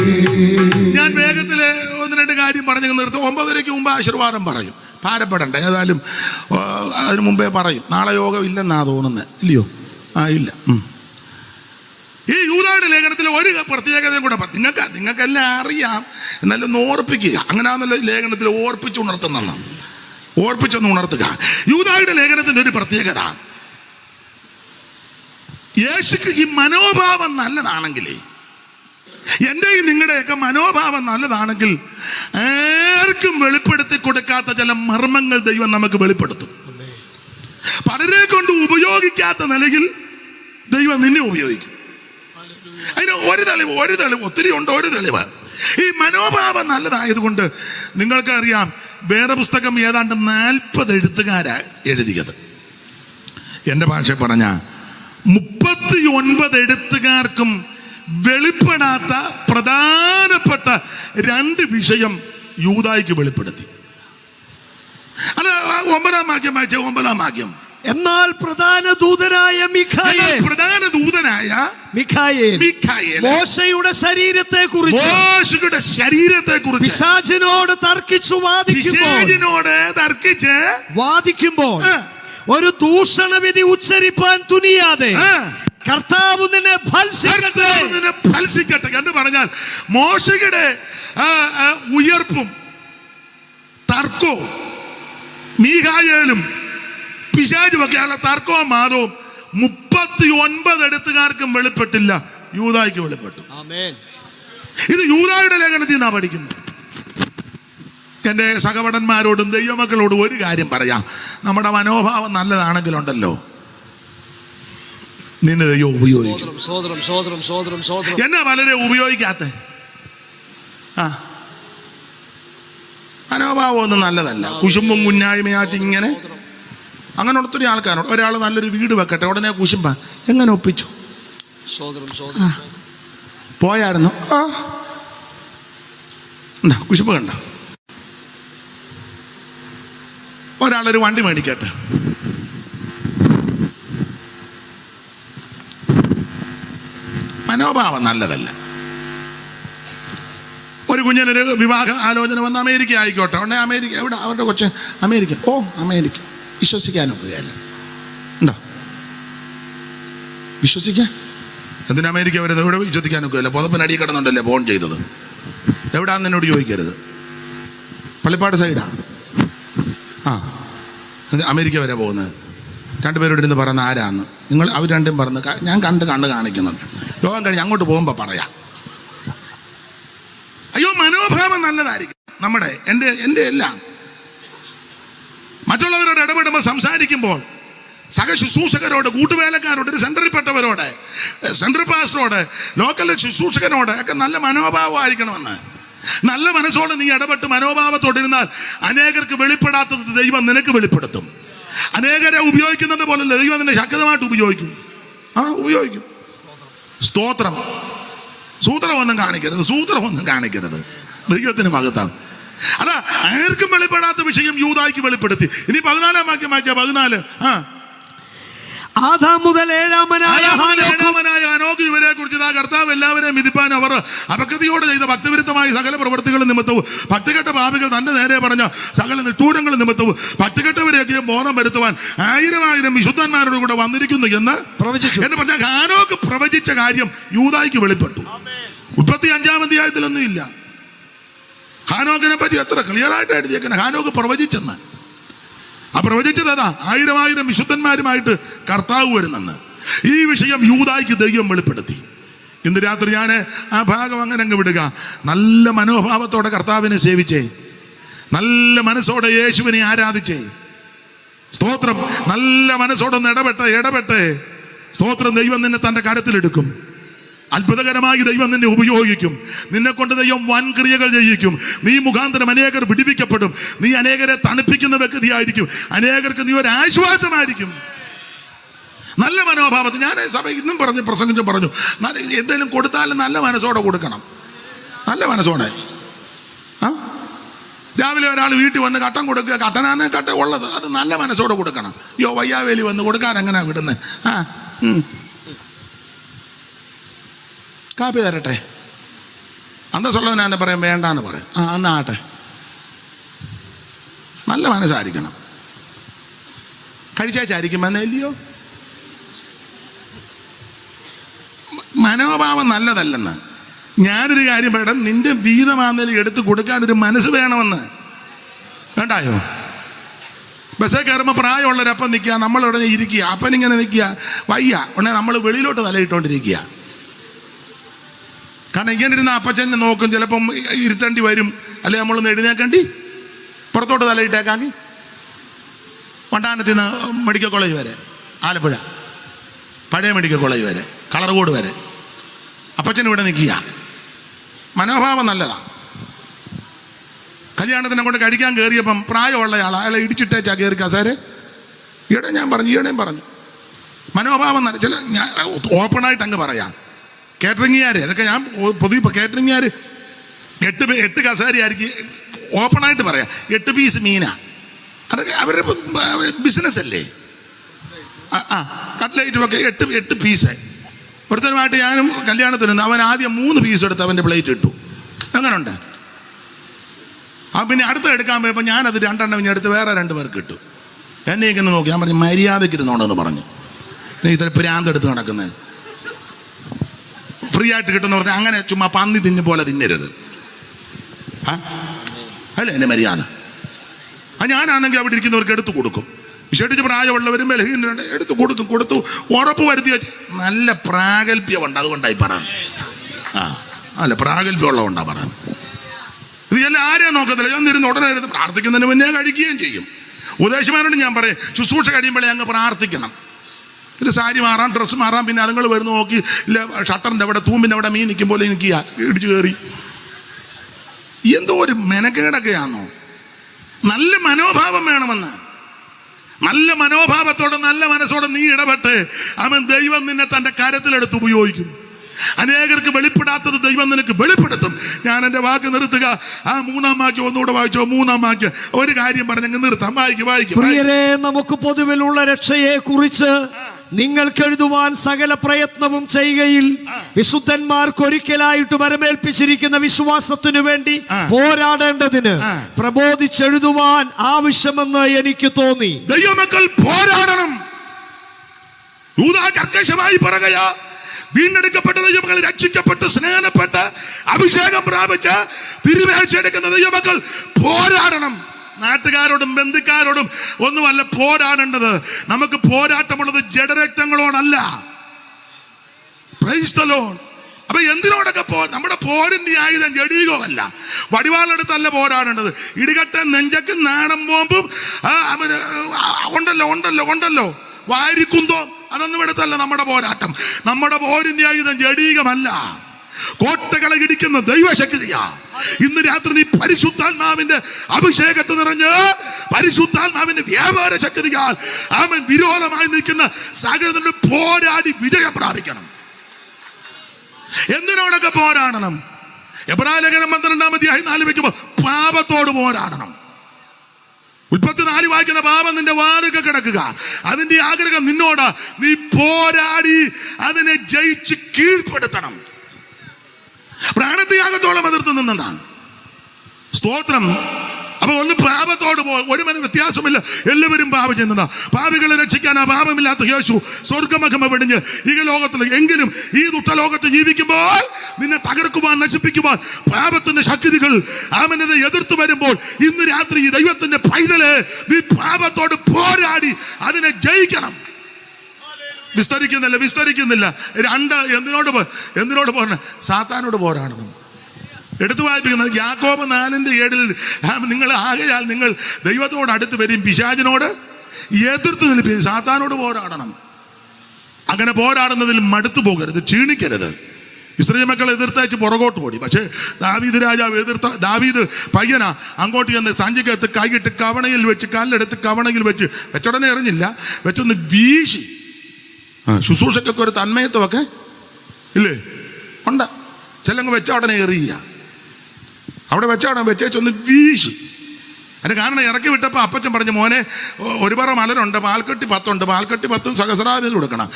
ഞാൻ വേഗത്തില് ഒന്ന് രണ്ട് കാര്യം പറഞ്ഞു നിർത്തും. 9:30 മുമ്പ് ആശീർവാദം പറയും, ഭാരപ്പെടണ്ട. ഏതായാലും അതിനു മുമ്പേ പറയും. നാളെ യോഗം ഇല്ലെന്നാ തോന്നുന്നത്, ഇല്ലയോ? ഇല്ല. ഈ യൂദായുടെ ലേഖനത്തിൽ ഒരു പ്രത്യേകതയും കൂടെ നിങ്ങൾക്കെല്ലാം അറിയാം, എന്നാലും ഒന്ന് ഓർപ്പിക്കുക. അങ്ങനെയാണല്ലോ ലേഖനത്തിൽ ഓർപ്പിച്ചൊന്ന് ഉണർത്തുക. യൂദായുടെ ലേഖനത്തിന്റെ ഒരു പ്രത്യേകത, യേശുക്ക് ഈ മനോഭാവം നല്ലതാണെങ്കിൽ, എന്റെയും നിങ്ങളുടെയൊക്കെ മനോഭാവം നല്ലതാണെങ്കിൽ, ആർക്കും വെളിപ്പെടുത്തി കൊടുക്കാത്ത ചില മർമ്മങ്ങൾ ദൈവം നമുക്ക് വെളിപ്പെടുത്തും. പലരെ കൊണ്ട് ഉപയോഗിക്കാത്ത നിലയിൽ ദൈവം നിന്നെ ഉപയോഗിക്കും. അതിന് ഒരു തെളിവ് ഒത്തിരി ഉണ്ട്. ഒരു തെളിവ്, ഈ മനോഭാവം നല്ലതായതുകൊണ്ട് നിങ്ങൾക്കറിയാം, വേറെ പുസ്തകം ഏതാണ്ട് 40 എഴുത്തുകാരാ എഴുതിയത്. എൻ്റെ ഭാഷ പറഞ്ഞ 39 എഴുത്തുകാർക്കും വെളിപ്പെടാത്ത പ്രധാനപ്പെട്ട 2 വിഷയം യൂദായ്ക്ക് വെളിപ്പെടുത്തി. അല്ല, 9-ാം വാക്യം വായിച്ച 9-ാം വാക്യം. എന്നാൽ പ്രധാന ദൂതനായ എന്നാൽ പ്രധാന ദൂതനായ മിഖായേൽ മോശയുടെ ശരീരത്തെ കുറിച്ച് പിശാചിനോട് തർക്കിച്ച് വാദിക്കുമ്പോൾ ഒരു ദൂഷണവിധി ഉച്ചരിപ്പാൻ തുനിയാതെ കർത്താവ് നിന്നെ ഭത്സിക്കട്ടെ എന്ന് പറഞ്ഞാൽ മോശയുടെ ഉയർപ്പും തർക്കവും മീഖായേലും പിശാചും ഒക്കെയുള്ള തർക്കവും മാനവും 39 എഴുത്തുകാർക്കും വെളിപ്പെട്ടില്ല, യൂദായ്ക്ക് വെളിപ്പെട്ടു. ഇത് യൂദായുടെ ലേഖനത്തിൽ നിന്നാ പഠിക്കുന്നത്. എൻ്റെ സഹപഠന്മാരോടും ദൈവമക്കളോടും ഒരു കാര്യം പറയാം, നമ്മുടെ മനോഭാവം നല്ലതാണെങ്കിലുണ്ടല്ലോ നിന്നെ ദൈവം ഉപയോഗിക്കും. എന്നാ പലരെ ഉപയോഗിക്കാത്ത മനോഭാവം ഒന്നും നല്ലതല്ല. കുശുമ്പും കുഞ്ഞായ്മയായിട്ട് ഇങ്ങനെ അങ്ങനെ ഒത്തിരി ആൾക്കാരോട് ഒരാൾ നല്ലൊരു വീട് വെക്കട്ടെ, ഉടനെ കുശുമ്പ എങ്ങനെ ഒപ്പിച്ചു പോയായിരുന്നു കുശുമ്പ് കണ്ട. ഒരാളൊരു വണ്ടി മേടിക്കട്ടെ, മനോഭാവം നല്ലതല്ല. ഒരു കുഞ്ഞിനൊരു വിവാഹ ആലോചന വന്ന് അമേരിക്ക ആയിക്കോട്ടെ, ഉടനെ അമേരിക്ക എവിടെ അവരുടെ കൊച്ച് അമേരിക്ക, അമേരിക്ക വിശ്വസിക്കാനൊക്കുകയല്ല. ഉണ്ടോ വിശ്വസിക്കാൻ? എന്തിനാ അമേരിക്ക വരുന്നത്? എവിടെ വിശ്വസിക്കാനൊക്കുകയല്ല. പുതപ്പിനടി കിടന്നുണ്ടല്ലേ ഫോൺ ചെയ്തത്. എവിടാന്ന് എന്നോട് ചോദിക്കരുത്. പള്ളിപ്പാട് സൈഡാ. അമേരിക്ക വരെ പോകുന്നത്. രണ്ടുപേരോട് ഇരുന്ന് പറയുന്ന ആരാന്ന് നിങ്ങൾ? അവർ രണ്ടും പറഞ്ഞ് ഞാൻ കണ്ണ് കാണിക്കുന്നത്. യോഗം കഴിഞ്ഞ് അങ്ങോട്ട് പോകുമ്പോൾ പറയാം. അയ്യോ, മനോഭാവം നല്ലതായിരിക്കും നമ്മുടെ എൻ്റെ എല്ലാം. മറ്റുള്ളവരോട് ഇടപെടുമ്പോൾ സംസാരിക്കുമ്പോൾ സഹശുശ്രൂഷകരോട്, കൂട്ടുവേലക്കാരോട്, ഒരു സെൻട്രലിൽപ്പെട്ടവരോട്, സെൻട്രൽ പാസ്റ്ററോട്, ലോക്കൽ ശുശ്രൂഷകനോട് ഒക്കെ നല്ല മനോഭാവമായിരിക്കണമെന്ന്. നല്ല മനസ്സോടെ നീ ഇടപെട്ട് മനോഭാവത്തോടിരുന്നാൽ അനേകർക്ക് വെളിപ്പെടാത്തത് ദൈവം നിനക്ക് വെളിപ്പെടുത്തും. അനേകരെ ഉപയോഗിക്കുന്നത് പോലല്ല, ദൈവം നിന്നെ ശക്തമായിട്ട് ഉപയോഗിക്കും. ഉപയോഗിക്കും. സ്തോത്രം. സൂത്രമൊന്നും കാണിക്കരുത്. ദൈവത്തിന് മഹത്വം. അതാ ആർക്കും വെളിപ്പെടാത്ത വിഷയം യൂദായ്ക്ക് വെളിപ്പെടുത്തി. ഇനി 14 വാക്യം വായിച്ചാ 14. ആദാം മുതൽ ഏഴാമനായ ഹനോക്ക് ഇവരെ കുറിച്ച് കർത്താവ് എല്ലാവരെയും വിധിപ്പാൻ അവർ അപക്രതയോട് ചെയ്ത ഭക്തിവിരുദ്ധമായ സകല പ്രവൃത്തികളും നിമിത്തവും ഭക്തികെട്ട പാപികൾ തന്റെ നേരെ പറഞ്ഞ സകല നിഷ്ഠൂരങ്ങൾ നിമിത്തവും ഭക്തികെട്ടവരെയൊക്കെ ബോധം വരുത്തുവാൻ 1000 വിശുദ്ധന്മാരോട് കൂടെ വന്നിരിക്കുന്നു എന്ന് പറഞ്ഞാൽ ഹനോക്ക് പ്രവചിച്ച കാര്യം യൂദായ്ക്ക് വെളിപ്പെട്ടു. 35-ാം അധ്യായത്തിലൊന്നും ഇല്ല. ഹാനോക്കിനെ പറ്റി എത്ര ക്ലിയർ ആയിട്ട് എഴുതിയേക്കുന്നത്. ഹാനോക്ക് പ്രവചിച്ചെന്ന്. ആ പ്രവചിച്ചത് അതാ, 1000 വിശുദ്ധന്മാരുമായിട്ട് കർത്താവ് വരുന്നെന്ന്. ഈ വിഷയം യൂദായ്ക്ക് ദൈവം വെളിപ്പെടുത്തി. ഇന്ന് രാത്രി ഞാൻ ആ ഭാഗം അങ്ങനെ അങ്ങ് വിടുക. നല്ല മനോഭാവത്തോടെ കർത്താവിനെ സേവിച്ചേ, നല്ല മനസ്സോടെ യേശുവിനെ ആരാധിച്ചേ. സ്തോത്രം. നല്ല മനസ്സോടൊന്ന് ഇടപെട്ടെ. സ്തോത്രം. ദൈവം നിന്നെ തൻ്റെ കരത്തിലെടുക്കും. അത്ഭുതകരമായി ദൈവം നിന്നെ ഉപയോഗിക്കും. നിന്നെ കൊണ്ട് ദൈവം വൻ ക്രിയകൾ ചെയ്യിക്കും. നീ മുഖാന്തരം അനേകർ വിടിവിക്കപ്പെടും. നീ അനേകരെ തണുപ്പിക്കുന്ന വ്യക്തിയായിരിക്കും. അനേകർക്ക് നീ ഒരു ആശ്വാസമായിരിക്കും. നല്ല മനോഭാവത്തിൽ ഞാൻ സഭ ഇന്നും പ്രസംഗിച്ചും പറഞ്ഞു, എന്തെങ്കിലും കൊടുത്താലും നല്ല മനസ്സോടെ കൊടുക്കണം. നല്ല മനസ്സോടെ. രാവിലെ ഒരാൾ വീട്ടിൽ വന്ന് കട്ടൻ കൊടുക്കുക, കട്ടനാന്നേ കട്ട ഉള്ളത്, അത് നല്ല മനസ്സോടെ കൊടുക്കണം. വയ്യാവേലി വന്ന് കൊടുക്കാൻ എങ്ങനെയാ വിടുന്നത്? കാപ്പി തരട്ടെ, അന്തസ്സുള്ളവനാന്ന് പറയാം, വേണ്ടാന്ന് പറയാം. എന്നാട്ടെ. നല്ല മനസ്സായിരിക്കണം. കഴിച്ചായിരിക്കും എന്നല്ലയോ? മനോഭാവം നല്ലതല്ലെന്ന്. ഞാനൊരു കാര്യം പറയണം, നിന്റെ വീതമാന്നേലും എടുത്ത് കൊടുക്കാൻ ഒരു മനസ്സ് വേണമെന്ന്. വേണ്ടായോ? ബസ്സേ കയറുമ്പോൾ പ്രായമുള്ളവരപ്പം നിൽക്കുക, നമ്മളുടനെ ഇരിക്കുക, അപ്പനിങ്ങനെ നിൽക്കുക, വയ്യ ഉടനെ നമ്മൾ വെളിയിലോട്ട് തലയിട്ടോണ്ടിരിക്കുക. കാരണം ഇങ്ങനെ ഇരുന്ന അപ്പച്ചനെ നോക്കും, ചിലപ്പം ഇരുത്തേണ്ടി വരും, അല്ലെങ്കിൽ നമ്മളൊന്ന് എഴുന്നേക്കേണ്ടി പുറത്തോട്ട് തലയിട്ടേക്കാക്കി. വണ്ടാനത്തിൽ നിന്ന് മെഡിക്കൽ കോളേജ് വരെ, ആലപ്പുഴ പഴയ മെഡിക്കൽ കോളേജ് വരെ, കളർകോട് വരെ അപ്പച്ചൻ ഇവിടെ നിൽക്കുക. മനോഭാവം നല്ലതാണ്. കല്യാണത്തിനെ കൊണ്ട് കഴിക്കാൻ കയറിയപ്പം പ്രായമുള്ള അയാളെ ഇടിച്ചിട്ടേച്ചാ കയറി കസേര. ഈയിടെയും പറഞ്ഞു മനോഭാവം നല്ല. ചില ഞാൻ ഓപ്പണായിട്ട് അങ്ങ് പറയാം, കേറ്ററിംഗുകാർ അതൊക്കെ ഞാൻ പൊതുവെ കേറ്ററിംഗുകാർ 8 കസേരയായിരിക്കും. ഓപ്പണായിട്ട് പറയാം, 8 പീസ് മീനാ. അതൊക്കെ അവരുടെ ബിസിനസ് അല്ലേ. കട്ട്ലേറ്റും ഒക്കെ 8 പീസ്. ഒരുത്തനുമായിട്ട് ഞാനും കല്യാണത്തിന് അവൻ ആദ്യം 3 പീസ് എടുത്ത് അവൻ്റെ പ്ലേറ്റ് ഇട്ടു. എങ്ങനെയുണ്ട്? പിന്നെ അടുത്ത എടുക്കാൻ പോയപ്പോൾ ഞാനത് 2 എണ്ണം എടുത്ത് വേറെ 2 പേർക്ക് ഇട്ടു. എന്നെ ഇങ്ങനെ നോക്കി. ഞാൻ പറഞ്ഞു മര്യാദയ്ക്ക് ഇരുന്നോണ്ടെന്ന് പറഞ്ഞു. ഇത്ര പ്രാന്തെടുത്ത് നടക്കുന്നത് ഫ്രീ ആയിട്ട് കിട്ടുന്ന പറഞ്ഞാൽ അങ്ങനെ ചുമ്മാ പന്നി തിന്നു പോലെ തിന്നരുത്. അല്ലേ എൻ്റെ മര്യാദ? ഞാനാണെങ്കിൽ അവിടെ ഇരിക്കുന്നവർക്ക് എടുത്തു കൊടുക്കും. വിശേഷിച്ച് പ്രായമുള്ളവരും ബലഹീനരുണ്ട്, എടുത്ത് കൊടുത്തു ഉറപ്പ് വരുത്തി വെച്ച്. നല്ല പ്രാഗൽഭ്യമുണ്ട്, അതുകൊണ്ടായി പറയാൻ. അല്ല, പ്രാഗൽഭ്യമുള്ളതുകൊണ്ടാ പറയാൻ. ഇത് എല്ലാം ആരെയും നോക്കത്തില്ല. ചെന്നിരുന്ന് ഉടനെ എടുത്ത് പ്രാർത്ഥിക്കുന്നതിന് മുന്നേ കഴിക്കുകയും ചെയ്യും. ഉപദേശമാരോട് ഞാൻ പറയും, ശുശ്രൂഷ കഴിയുമ്പോഴേ അങ്ങ് പ്രാർത്ഥിക്കണം. ഇത് സാരി മാറാം, ഡ്രസ്സ് മാറാം, പിന്നെ അതുങ്ങൾ വരുന്ന നോക്കി ഇല്ല ഷട്ടറിൻ്റെ അവിടെ തൂമ്പിൻ്റെ അവിടെ മീൻ നിൽക്കും പോലെ നിൽക്കുക, ഇടിച്ചു കയറി. എന്തോ ഒരു മെനക്കേടൊക്കെയാണോ? നല്ല മനോഭാവം വേണമെന്ന്. നല്ല മനോഭാവത്തോടെ നല്ല മനസ്സോടെ നീ ഇടപെട്ട് അവൻ ദൈവം നിന്നെ തൻ്റെ കരത്തിലെടുത്ത് ഉപയോഗിക്കും. അനേകർക്ക് വെളിപ്പെടാത്തത് ദൈവം നിനക്ക് വെളിപ്പെടുത്തും. ഞാൻ എൻ്റെ വാക്ക് നിർത്തുക. ആ 3-ാം വാക്യം ഒന്നുകൂടെ വായിച്ചോ. 3-ാം വാക്യം ഒരു കാര്യം പറഞ്ഞെങ്കിൽ നിർത്താം. വായിക്കും. പ്രിയരേ, നമുക്ക് പൊതുവിലുള്ള രക്ഷയെ കുറിച്ച് നിങ്ങൾക്ക് എഴുതുവാൻ സകല പ്രയത്നവും ചെയ്യുകയിൽ വിശുദ്ധന്മാർക്ക് ഒരിക്കലായിട്ട് വരമേൽപ്പിച്ചിരിക്കുന്ന വിശ്വാസത്തിനു വേണ്ടി പോരാടേണ്ടതിന് പ്രബോധിച്ചെഴുതുവാൻ ആവശ്യമെന്ന് എനിക്ക് തോന്നി. ദൈവമക്കൾ പോരാടണം. യൂദാ കർക്കശമായി പറയുകയാ, വീണ്ടെടുക്കപ്പെട്ട ദൈവമക്കൾ, രക്ഷിക്കപ്പെട്ട് സ്നാനപ്പെട്ട് അഭിഷേകം പ്രാപിച്ച് തിരുവേഴ്ചയെടുക്കുന്ന ദൈവമക്കൾ പോരാടണം. നാട്ടുകാരോടും ബന്ധുക്കാരോടും ഒന്നുമല്ല പോരാടേണ്ടത്. നമുക്ക് പോരാട്ടമുള്ളത് ജഡരക്തങ്ങളോടല്ല. Praise the Lord. അപ്പൊ എന്തിനോടൊക്കെ നമ്മുടെ പോരിന്റെ ആയുധം ജഡീകമല്ല, വടിവാളെടുത്തല്ല പോരാടേണ്ടത്. ഇടികട്ട നെഞ്ചക്ക് നാടൻ ബോംബും ഉണ്ടല്ലോ വാരിക്കുന്തോ, അതൊന്നും എടുത്തല്ല നമ്മുടെ പോരാട്ടം. നമ്മുടെ പോരിന്റെ ആയുധം ജഡീകമല്ല, കോട്ടകളെ ഇടിക്കുന്ന ദൈവശക്തിയാ. ഇന്ന് രാത്രി നീ പരിശുദ്ധാത്മാവിന്റെ അഭിഷേകത്തെ നിറഞ്ഞ് പരിശുദ്ധാത്മാവിന്റെ വ്യാപാര ശക്തിയാൽ അവൻ വിരോധമായി നിൽക്കുന്ന സകലത്തിനോട് പോരാടി വിജയം പ്രാപിക്കണം. എന്തിനോടൊക്കെ പോരാടണം? എബ്രായ ലേഖനം 12-ാം അധ്യായം 4 വെക്കുമ്പോൾ പാപത്തോട് പോരാടണം. ഉൽപ്പത്തി 4 വായിക്കുന്ന പാപം നിന്റെ വാതിൽക്കൽ കിടക്കുക, അതിന്റെ ആഗ്രഹം നിന്നോട്, നീ പോരാടി അതിനെ ജയിച്ച് കീഴ്പ്പെടുത്തണം. പ്രാണത്യാഗത്തോളം എതിർത്ത് നിന്നതാ. സ്തോത്രം. അപ്പൊ ഒന്ന് പാപത്തോട് ഒരു വ്യത്യാസമില്ല, എല്ലാവരും പാപം ചെയ്യുന്നതാ. പാപികളെ രക്ഷിക്കാൻ ആ പാപമില്ലാത്ത യേശു സ്വർഗമഹിമ വെടിഞ്ഞ് ഈ ലോകത്തിൽ എങ്കിലും ഈ ദുഷ്ടലോകത്ത് ജീവിക്കുമ്പോൾ നിന്നെ തകർക്കുവാൻ, നശിപ്പിക്കുവാൻ പാപത്തിന്റെ ശക്തികൾ അവനെ എതിർത്ത് വരുമ്പോൾ ഇന്ന് രാത്രി ഈ ദൈവത്തിന്റെ പൈതല് നീ പാപത്തോട് പോരാടി അതിനെ ജയിക്കണം. വിസ്തരിക്കുന്നില്ല. എന്തിനോട് പോരണം? സാത്താനോട് പോരാടണം. എടുത്തു വായിപ്പിക്കുന്നത് യാക്കോബ് 4:7 നിങ്ങൾ ആകയാൽ നിങ്ങൾ ദൈവത്തോട് അടുത്ത് വരും, പിശാചിനോട് എതിർത്ത് നിൽപ്പീൻ. സാത്താനോട് പോരാടണം. അങ്ങനെ പോരാടുന്നതിൽ മടുത്തു പോകരുത്, ക്ഷീണിക്കരുത്. ഇസ്രായേൽ മക്കളെ എതിർത്തയച്ച് പുറകോട്ട് ഓടി. പക്ഷേ ദാവീദ് രാജാവ് ദാവീദ് പയ്യനാ അങ്ങോട്ട് ചെന്ന് സഞ്ചിക്കകത്ത് കൈയിട്ട് കവണയിൽ വെച്ച്, കല്ലെടുത്ത് കവണയിൽ വെച്ചുടനെ എറിഞ്ഞില്ല, വെച്ചൊന്ന് വീശി. ശുശ്രൂഷക്കൊക്കെ ഒരു തന്മയത്വമൊക്കെ ഇല്ലേ ഉണ്ട്. ചിലങ്ങ് വെച്ച ഉടനെ എറിയുക, അവിടെ വെച്ച ഉടനെ വെച്ചൊന്ന് വീശി. അതിന് കാരണം ഇറക്കി വിട്ടപ്പോൾ അപ്പച്ചൻ പറഞ്ഞു, മോനെ ഒരു പറ മലരുണ്ട്, പാൽക്കെട്ടി 10 ഉണ്ട്, പാൽക്കെട്ടി 10 സഹസ്രാവിന് കൊടുക്കണം.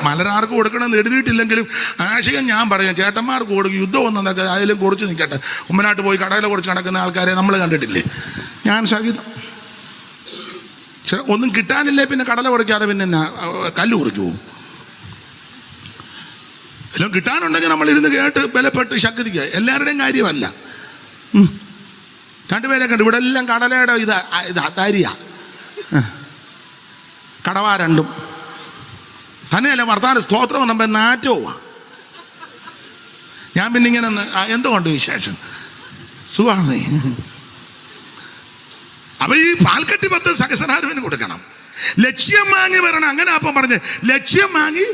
മലരാർക്ക് കൊടുക്കണമെന്ന് എഴുതിയിട്ടില്ലെങ്കിലും ആശയം ഞാൻ പറയാം, ചേട്ടന്മാർക്ക് കൊടുക്കും. യുദ്ധം ഒന്നൊക്കെ അതിലും കുറിച്ച് നിൽക്കട്ടെ. ഉമ്മനാട്ട് പോയി കടയിലെ കുറിച്ച് നടക്കുന്ന ആൾക്കാരെ നമ്മൾ കണ്ടിട്ടില്ലേ? ഞാൻ സഹിതം ഒന്നും കിട്ടാനില്ലേ പിന്നെ കടല കുറയ്ക്കാതെ പിന്നെ കല്ല് കുറിക്കുമോ? എല്ലാം കിട്ടാനുണ്ടെങ്കിൽ നമ്മൾ ഇരുന്ന് കേട്ട് ബലപ്പെട്ട് ശക്തിക്കുക. എല്ലാവരുടെയും കാര്യമല്ല. 2 പേരെ കണ്ടു. ഇവിടെ എല്ലാം കടലയുടെ ഇതാ തരിയാ, കടവാ 2 തന്നെയല്ല. വർത്താനം സ്തോത്രം നമ്മൾ നാറ്റവും. ഞാൻ പിന്നെ ഇങ്ങനെ എന്തുകൊണ്ട് വിശേഷം സുഖാണ്. അപ്പൊ ഈ പാൽക്കെട്ടി 10 സഹസ്രാധിപന് കൊടുക്കണം. ലക്ഷ്യം വാങ്ങി വരണം. അങ്ങനെ അപ്പം പറഞ്ഞ് ലക്ഷ്യം വാങ്ങി,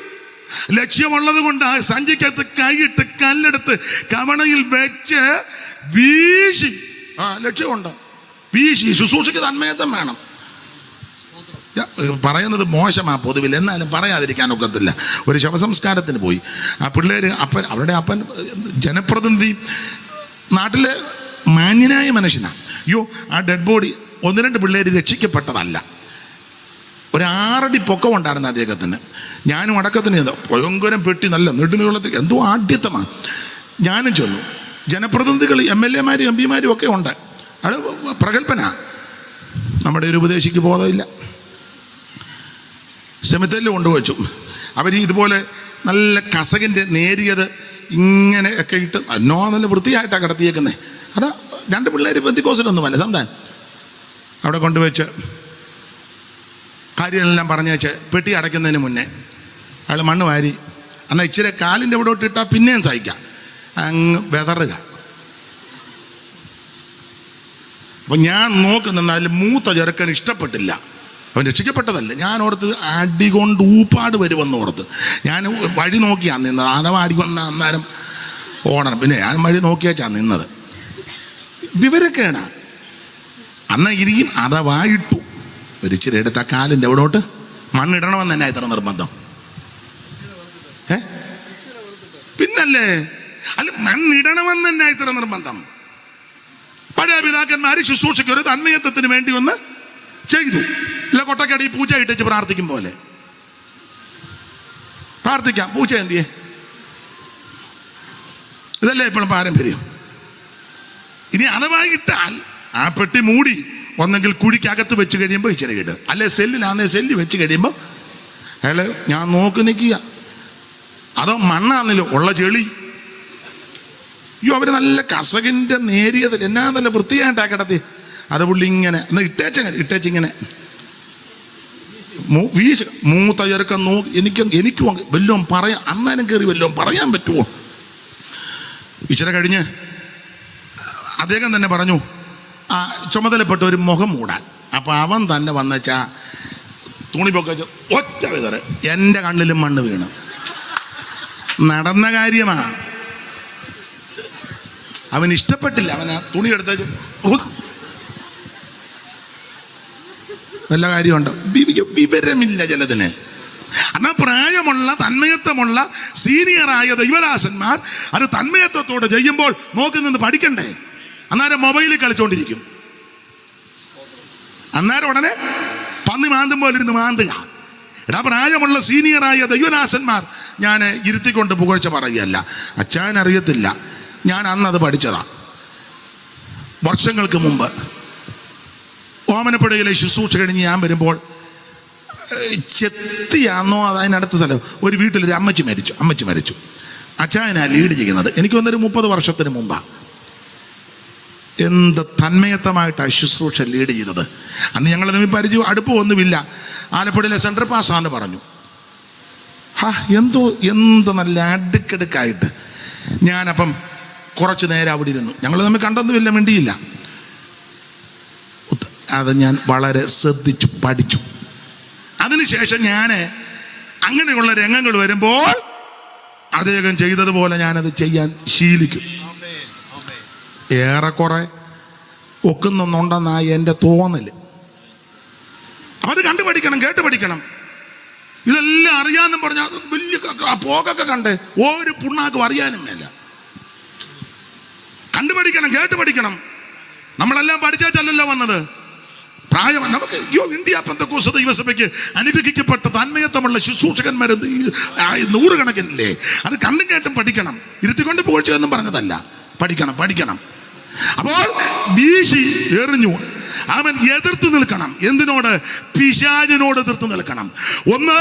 ലക്ഷ്യമുള്ളത് കൊണ്ട് ആ സഞ്ചിക്കകത്ത് കൈയിട്ട് കല്ലെടുത്ത് കവണയിൽ വെച്ച് വീശി. ലക്ഷ്യമുണ്ട്, വീശി. ശുശ്രൂഷയ്ക്ക് തന്മയത്വം വേണം. പറയുന്നത് മോശമാ പൊതുവിൽ, എന്നാലും പറയാതിരിക്കാൻ ഒക്കത്തില്ല. ഒരു ശവസംസ്കാരത്തിന് പോയി. ആ പിള്ളേര് അവരുടെ അപ്പൻ ജനപ്രതിനിധി, നാട്ടിലെ മാന്യനായ മനുഷ്യനാണ്. ആ ഡെഡ് ബോഡി 1-2 പിള്ളേര് രക്ഷിക്കപ്പെട്ടതല്ല. ഒരു 6 അടി പൊക്കം ഉണ്ടായിരുന്നു അദ്ദേഹത്തിന്. ഞാനും അടക്കത്തിന് ഭയങ്കരം പെട്ടി, നല്ല നെടുനീളത്തിൽ എന്തോ ആഢ്യത്തമാണ്. ഞാനും ചൊന്നു. ജനപ്രതിനിധികൾ MLA മാരും MP മാരും ഒക്കെ ഉണ്ട്. അത് പ്രഗത്ഭനാ. നമ്മുടെ ഒരു ഉപദേശിക്ക് ബോധമില്ല. സെമിത്തേരിൽ കൊണ്ടുവച്ചു. അവർ ഇതുപോലെ നല്ല കസകിൻ്റെ നേരിയത് ഇങ്ങനെ ഒക്കെ ഇട്ട് നല്ല വൃത്തിയായിട്ടാണ് കിടത്തിയേക്കുന്നത്. അതാ 2 പിള്ളേർ പെന്തിക്കോസിലൊന്നുമല്ല, സംതാൻ അവിടെ കൊണ്ടുവച്ച് കാര്യങ്ങളെല്ലാം പറഞ്ഞു വെച്ച് പെട്ടി അടയ്ക്കുന്നതിന് മുന്നേ അയാൾ മണ്ണ് വാരി, എന്നാൽ ഇച്ചിരി കാലിൻ്റെ ഇവിടോട്ട് ഇട്ടാൽ പിന്നെയും സഹിക്കാം, അങ്ങ് വെതറുക. അപ്പം ഞാൻ നോക്കുന്ന അതിൽ മൂത്ത ചെറുക്കൻ ഇഷ്ടപ്പെട്ടില്ല. അവൻ രക്ഷിക്കപ്പെട്ടതല്ല. ഞാൻ ഓർത്ത് അടി കൊണ്ട് ഊപ്പാട് വരുമെന്ന് ഓർത്ത് ഞാൻ വഴി നോക്കിയാണ് നിന്നത്. അഥവാ അടി വന്ന അന്നേരം ഓടണം. പിന്നെ ഞാൻ വഴി നോക്കിയാച്ചാണ് നിന്നത്. വിവരക്കേടാ. അന്ന് ഇരിക്കും. അഥവാ ഇട്ടു ഒരിച്ചിരി എടുത്ത കാലിൻ്റെ എവിടോട്ട് മണ്ണിടണമെന്ന് തന്നെ ഇത്ര നിർബന്ധം. പിന്നല്ലേ, അല്ല മണ്ണിടണമെന്ന് തന്നെ ഇത്ര നിർബന്ധം. പഴയ പിതാക്കന്മാര് ശുശ്രൂഷയ്ക്ക് ഒരു തന്മയത്വത്തിന് വേണ്ടി ഒന്ന് ചെയ്തു. ഇല്ല കൊട്ടക്കടി പൂച്ച ഇട്ടിച്ച് പ്രാർത്ഥിക്കും പോലെ പ്രാർത്ഥിക്കാം. പൂച്ച എന്തിയെ? ഇതല്ലേ ഇപ്പോഴും പാരമ്പര്യം. ഇനി അഥവാ ഇട്ടാൽ ആ പെട്ടി മൂടി ഒന്നെങ്കിൽ കുഴിക്കകത്ത് വെച്ച് കഴിയുമ്പോൾ ഇച്ചിരി ഇട്, അല്ലെ സെല്ലിലാന്നേ സെല്ല് വെച്ച് കഴിയുമ്പോൾ അയാള് ഞാൻ നോക്കി നിൽക്കുക. അതോ മണ്ണാന്നല്ലോ ഉള്ള ചെളി. അയ്യോ, അവര് നല്ല കസകിൻ്റെ നേരിയതിൽ എന്നാ നല്ല വൃത്തിയായിട്ടാ കിടത്തി. അത് പുള്ളി ഇങ്ങനെ എന്നാ ഇട്ടേച്ചിങ്ങനെ വീശ്. മൂത്ത ചെറുക്കം നോക്കി. എനിക്കും വല്ലതും പറയാം, അന്നേരം കയറി വല്ലതും പറയാൻ പറ്റുമോ? ഇച്ചിരി കഴിഞ്ഞ് അദ്ദേഹം തന്നെ പറഞ്ഞു ആ ചുമതലപ്പെട്ട ഒരു മുഖം മൂടാൻ. അപ്പം അവൻ തന്നെ വന്നച്ചാ തുണി പൊക്ക ഒറ്റ വിതറ് എൻ്റെ കണ്ണിലും മണ്ണ് വീണ്. നടന്ന കാര്യമാ. അവൻ ഇഷ്ടപ്പെട്ടില്ല. അവൻ ആ തുണി എടുത്തേക്ക് വല്ല കാര്യമുണ്ടോ? വിവരമില്ല ചിലതിന്. എന്നാൽ പ്രായമുള്ള തന്മയത്വമുള്ള സീനിയറായ ദൈവദാസന്മാർ അത് തന്മയത്വത്തോടെ ചെയ്യുമ്പോൾ നോക്കി നിന്ന് പഠിക്കണ്ടേ? അന്നേരം മൊബൈലിൽ കളിച്ചോണ്ടിരിക്കും. അന്നേരം ഉടനെ പന്നി മാന്തും പോലെ ഇരുന്ന് മാന്തുക. എടാ, പ്രായമുള്ള സീനിയറായ ദൈവദാസന്മാർ ഞാൻ ഇരുത്തിക്കൊണ്ട് പുകഴ്ച പറയുകയല്ല. അച്ചാൻ അറിയത്തില്ല, ഞാൻ അന്നത് പഠിച്ചതാ. വർഷങ്ങൾക്ക് മുമ്പ് ഓമനപ്പുഴയിലെ ശുശ്രൂഷ കഴിഞ്ഞ് ഞാൻ വരുമ്പോൾ ചെത്തിയാന്നോ അതിനടുത്ത സ്ഥലം ഒരു വീട്ടിലൊരു അമ്മച്ചി മരിച്ചു. അച്ചായനാ ലീഡ് ചെയ്യുന്നത്. എനിക്ക് വന്നൊരു 30 വർഷത്തിന് മുമ്പാണ്. എന്ത് തന്മയത്തമായിട്ടാണ് ശുശ്രൂഷ ലീഡ് ചെയ്തത്. അന്ന് ഞങ്ങൾ തമ്മിൽ പരിചയം അടുപ്പമൊന്നുമില്ല. ആലപ്പുഴയിലെ സെൻട്രൽ പാസ്സാന്ന് പറഞ്ഞു. എന്ത് നല്ല അടുക്കടുക്കായിട്ട്. ഞാനപ്പം കുറച്ച് നേരം അവിടെ ഇരുന്നു. ഞങ്ങൾ തമ്മിൽ കണ്ടൊന്നുമില്ല, മിണ്ടിയില്ല. അത് ഞാൻ വളരെ ശ്രദ്ധിച്ചു പഠിച്ചു. അതിനുശേഷം ഞാൻ അങ്ങനെയുള്ള രംഗങ്ങൾ വരുമ്പോൾ അദ്ദേഹം ചെയ്തതുപോലെ ഞാനത് ചെയ്യാൻ ശീലിക്കും. ഏറെക്കുറെ ഒക്കുന്നുണ്ടെന്നായി എൻ്റെ തോന്നല്. അപ്പം അത് കണ്ടുപഠിക്കണം, കേട്ട് പഠിക്കണം. ഇതെല്ലാം അറിയാനും പറഞ്ഞാൽ വലിയ പോകൊക്കെ കണ്ട് ഒരു പുണ്ണാക്കും അറിയാനും മേല. കണ്ടുപഠിക്കണം, കേട്ട് പഠിക്കണം. നമ്മളെല്ലാം പഠിച്ചല്ലോ വന്നത്. പ്രായം നമുക്ക് ഇന്ത്യ പെന്തക്കോസ്ത് ദൈവസഭയ്ക്ക് അനുഗ്രഹിക്കപ്പെട്ട തന്മയത്വമുള്ള ശുശ്രൂഷകന്മാർ 100 കണക്കിനില്ലേ. അത് കണ്ടും കേട്ടും പഠിക്കണം. ഇരുത്തിക്കൊണ്ട് പോഴ്ചയൊന്നും പറഞ്ഞതല്ല. പഠിക്കണം. അപ്പോൾ വീശി എറിഞ്ഞു. അവൻ എതിർത്ത് നിൽക്കണം. എന്തിനോട്? പിശാചിനോട് എതിർത്ത് നിൽക്കണം. 1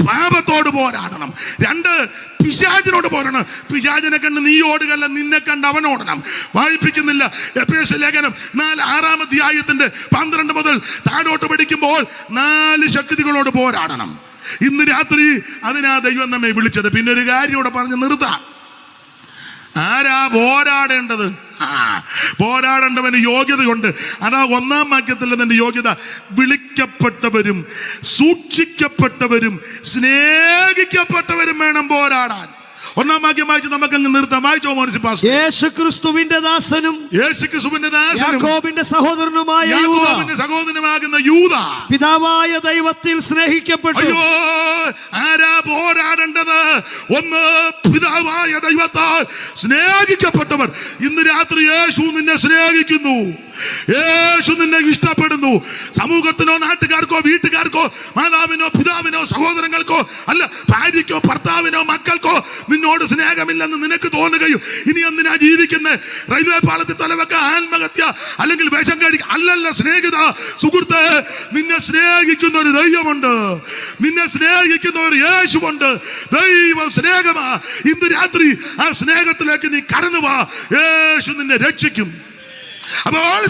പാപത്തോട് പോരാടണം. 2 പിശാചിനോട് പോരാടണം. പിശാചിനെ കണ്ട് നീ ഓടുകയല്ല, നിന്നെ കണ്ട് അവൻ ഓടണം. വായിപ്പിക്കുന്നില്ല എഫേസ്യ ലേഖനം 6-ാം അധ്യായത്തിന്റെ 12 മുതൽ താഴോട്ട് പഠിക്കുമ്പോൾ 4 ശക്തികളോട് പോരാടണം. ഇന്ന് രാത്രി അതിനാ ദൈവം നമ്മെ വിളിച്ചത്. പിന്നെ ഒരു കാര്യം ഇവിടെ പറഞ്ഞ് നിർത്താം. ആരാ പോരാടേണ്ടത്? പോരാടേണ്ടവന് യോഗ്യതയുണ്ട്. അതാ 1-ാം വാക്യത്തിൽ നിന്റെ യോഗ്യത. വിളിക്കപ്പെട്ടവരും സൂക്ഷിക്കപ്പെട്ടവരും സ്നേഹിക്കപ്പെട്ടവരും വേണം പോരാടാൻ. ഒന്നാം വാക്യം വായിച്ച് നമുക്കങ്ങ് നിർത്താം. വായിച്ചോ മോൻസി പാസ്റ്റർ. യേശുക്രിസ്തുവിന്റെ ദാസനും യേശുക്രിസ്തുവിന്റെ ദാസനും യാക്കോബിന്റെ സഹോദരനുമായ യാക്കോബിന്റെ സഹോദരനുമാകുന്ന യൂദ പിതാവായ ദൈവത്തിൽ സ്നേഹിക്കപ്പെട്ടു. അയ്യോ, ആരാ പോരാടേണ്ടത്? ഒന്ന്, പിതാവായ ദൈവത്താൽ സ്നേഹിക്കപ്പെട്ടവർ. ഇന്ന് രാത്രി യേശു നിന്നെ സ്നേഹിക്കുന്നു, യേശു നിന്നെ ഇഷ്ടപ്പെടുന്നു. സമൂഹത്തിനോ നാട്ടുകാർക്കോ വീട്ടുകാർക്കോ മാതാവിനോ പിതാവിനോ സഹോദരങ്ങൾക്കോ അല്ല ഭാര്യയ്ക്കോ ഭർത്താവിനോ മക്കൾക്കോ നിന്നോട് സ്നേഹമില്ലെന്ന് നിനക്ക് തോന്നുകയും ഇനി എന്തിനാ ജീവിക്കുന്നത്? റെയിൽവേ പാളത്തിൽ തലവെക്ക, ആത്മഹത്യ, അല്ലെങ്കിൽ വിഷം കഴിക്കുക. അല്ലല്ല സ്നേഹിത, സുഹൃത്ത്, നിന്നെ സ്നേഹിക്കുന്ന ഒരു ദൈവമുണ്ട്, നിന്നെ സ്നേഹിക്കുന്ന ഒരു യേശുവുണ്ട്. ദൈവം സ്നേഹമാ. ഇന്ന് രാത്രി ആ സ്നേഹത്തിലേക്ക് നീ കടന്നു വാ. യേശു നിന്നെ രക്ഷിക്കും. അപ്പോൾ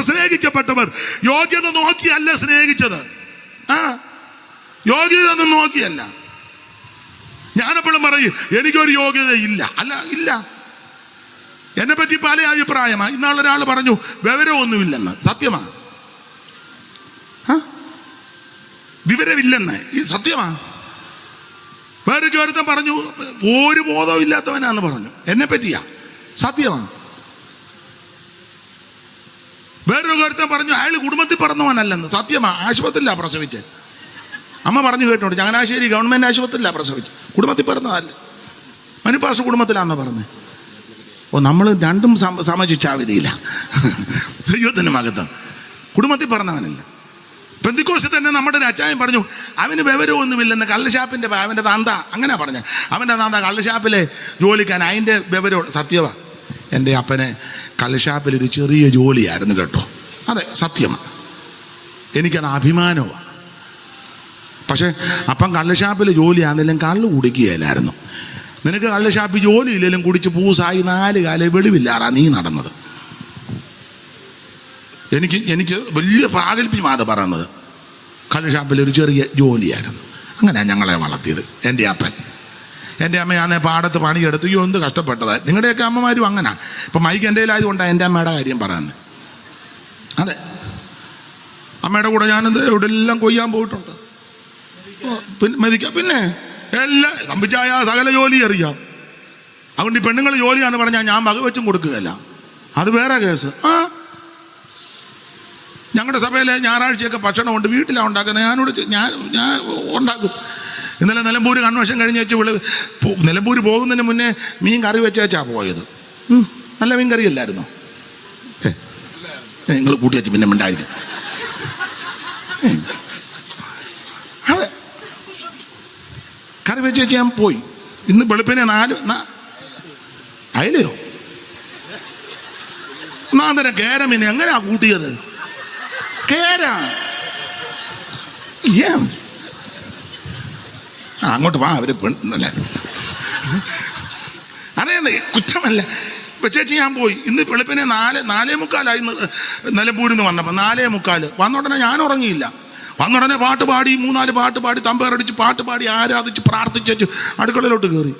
സ്നേഹിക്കപ്പെട്ടവർ യോഗ്യത നോക്കിയല്ല സ്നേഹിച്ചത്. യോഗ്യത ഒന്നും നോക്കിയല്ല. ഞാനെപ്പോഴും പറയും എനിക്കൊരു യോഗ്യത ഇല്ല. അല്ല, ഇല്ല. എന്നെ പറ്റി പല അഭിപ്രായമാണ്. ഇന്നാളൊരാൾ പറഞ്ഞു വിവരമൊന്നുമില്ലെന്ന്. സത്യമാണ്, വിവരമില്ലെന്ന്. ഈ സത്യമാണ്. വേറൊക്കെ ഒരുത്തൻ പറഞ്ഞു ഒരു ബോധവും ഇല്ലാത്തവനാന്ന് പറഞ്ഞു. എന്നെ പറ്റിയാ. സത്യമാണ്. വേറൊരു ഒരുത്തൻ പറഞ്ഞു അയാൾ കുടുംബത്തിൽ പറഞ്ഞവനല്ലെന്ന്. സത്യമാണ്. ആശുപത്രിയിലാണ് പ്രസവിച്ചത്. അമ്മ പറഞ്ഞു കേട്ടോണ്ട്. ചങ്ങനാശ്ശേരി ഗവൺമെന്റ് ആശുപത്രിയിലാണ് പ്രസവിച്ചു. കുടുംബത്തിൽ പറഞ്ഞതല്ല. മനുപ്പാസ് കുടുംബത്തിലാണെന്ന് പറഞ്ഞത്. നമ്മൾ രണ്ടും സമചിച്ചാവിധിയില്ല. ദൈവത്തിൻ്റെ മകത്വം. കുടുംബത്തിൽ പറഞ്ഞവനല്ല. പെന്തിക്കോസിൽ തന്നെ നമ്മുടെ ഒരു അച്ചായൻ പറഞ്ഞു അവന് വിവരമൊന്നുമില്ലെന്ന്. കള്ളുഷാപ്പിൻ്റെ അവൻ്റെ താന്ത അങ്ങനെ പറഞ്ഞ അവൻ്റെ താന്ത കള്ളുഷാപ്പിലെ ജോലിക്കാൻ അതിൻ്റെ വിവരം. സത്യമാണ്. എൻ്റെ അപ്പനെ കള്ളുഷാപ്പിലൊരു ചെറിയ ജോലിയായിരുന്നു കേട്ടോ. അതെ, സത്യമാണ്. എനിക്കത് അഭിമാനമാണ്. പക്ഷേ അപ്പം കള്ളുഷാപ്പിൽ ജോലിയാണെങ്കിലും കള്ളു കുടിക്കുകയില്ലായിരുന്നു. നിനക്ക് കള്ളുഷാപ്പിൽ ജോലി ഇല്ലെങ്കിലും കുടിച്ച് പൂസായി 4 കാലം വെളിവില്ലാറാ നീ നടന്നത്. എനിക്ക് വലിയ പ്രാഗൽഭ്യമാണ് പറയുന്നത്. കള്ളുഷാപ്പിലൊരു ചെറിയ ജോലിയായിരുന്നു. അങ്ങനെയാണ് ഞങ്ങളെ വളർത്തിയത് എൻ്റെ അപ്പൻ. എൻ്റെ അമ്മയാണെ പാടത്ത് പണിയെടുത്ത് എന്ത് കഷ്ടപ്പെട്ടതാണ്. നിങ്ങളുടെയൊക്കെ അമ്മമാരും അങ്ങനെ. ഇപ്പം മൈക്ക് എൻ്റെ കയ്യിലായതുകൊണ്ടാണ് എൻ്റെ അമ്മയുടെ കാര്യം പറയുന്നത്. അതെ, അമ്മയുടെ കൂടെ ഞാനെന്ത് ഇവിടെ എല്ലാം കൊയ്യാൻ പോയിട്ടുണ്ട്. മെതിക്കാം. പിന്നെ എല്ലാം സംഭിച്ചായ സകല ജോലി അറിയാം. അതുകൊണ്ട് ഈ പെണ്ണുങ്ങൾ ജോലിയാന്ന് പറഞ്ഞാൽ ഞാൻ വകവെച്ചും കൊടുക്കുകയല്ല. അത് വേറെ കേസ്. ഞങ്ങളുടെ സഭയിലെ ഞായറാഴ്ചയൊക്കെ ഭക്ഷണമുണ്ട്. വീട്ടിലാണ് ഉണ്ടാക്കുന്നത്. ഞാൻ ഉണ്ടാക്കും. ഇന്നലെ നിലമ്പൂർ കൺവെൻഷൻ കഴിഞ്ഞ് വെച്ച് നിലമ്പൂർ പോകുന്നതിന് മുന്നേ മീൻ കറി വെച്ചാ പോയത്. നല്ല മീൻ കറി അല്ലായിരുന്നോ? നിങ്ങൾ കൂട്ടി വെച്ച് പിന്നെ മിണ്ടായിരിക്കും. അതെ, കറി വെച്ച് ഞാൻ പോയി. ഇന്ന് വെളുപ്പിനെ 4 അയലയോ 4 കേരമീനെ എങ്ങനെയാ കൂട്ടിയത്? കേര അങ്ങോട്ട് വാ. അവര് പെണ്ണല്ലേ. അതേ കുറ്റമല്ല. ചേച്ചി ഞാൻ പോയി. ഇന്ന് വെളുപ്പിനെ 4:45 നിലമ്പൂരിൽ നിന്ന് വന്നപ്പോൾ 4:45 വന്നുടനെ ഞാൻ ഉറങ്ങിയില്ല. വന്നുടനെ പാട്ട് പാടി 3-4 പാട്ട് പാടി തമ്പേറടിച്ച് പാട്ട് പാടി ആരാധിച്ച് പ്രാർത്ഥിച്ചു അടുക്കളയിലോട്ട് കയറി.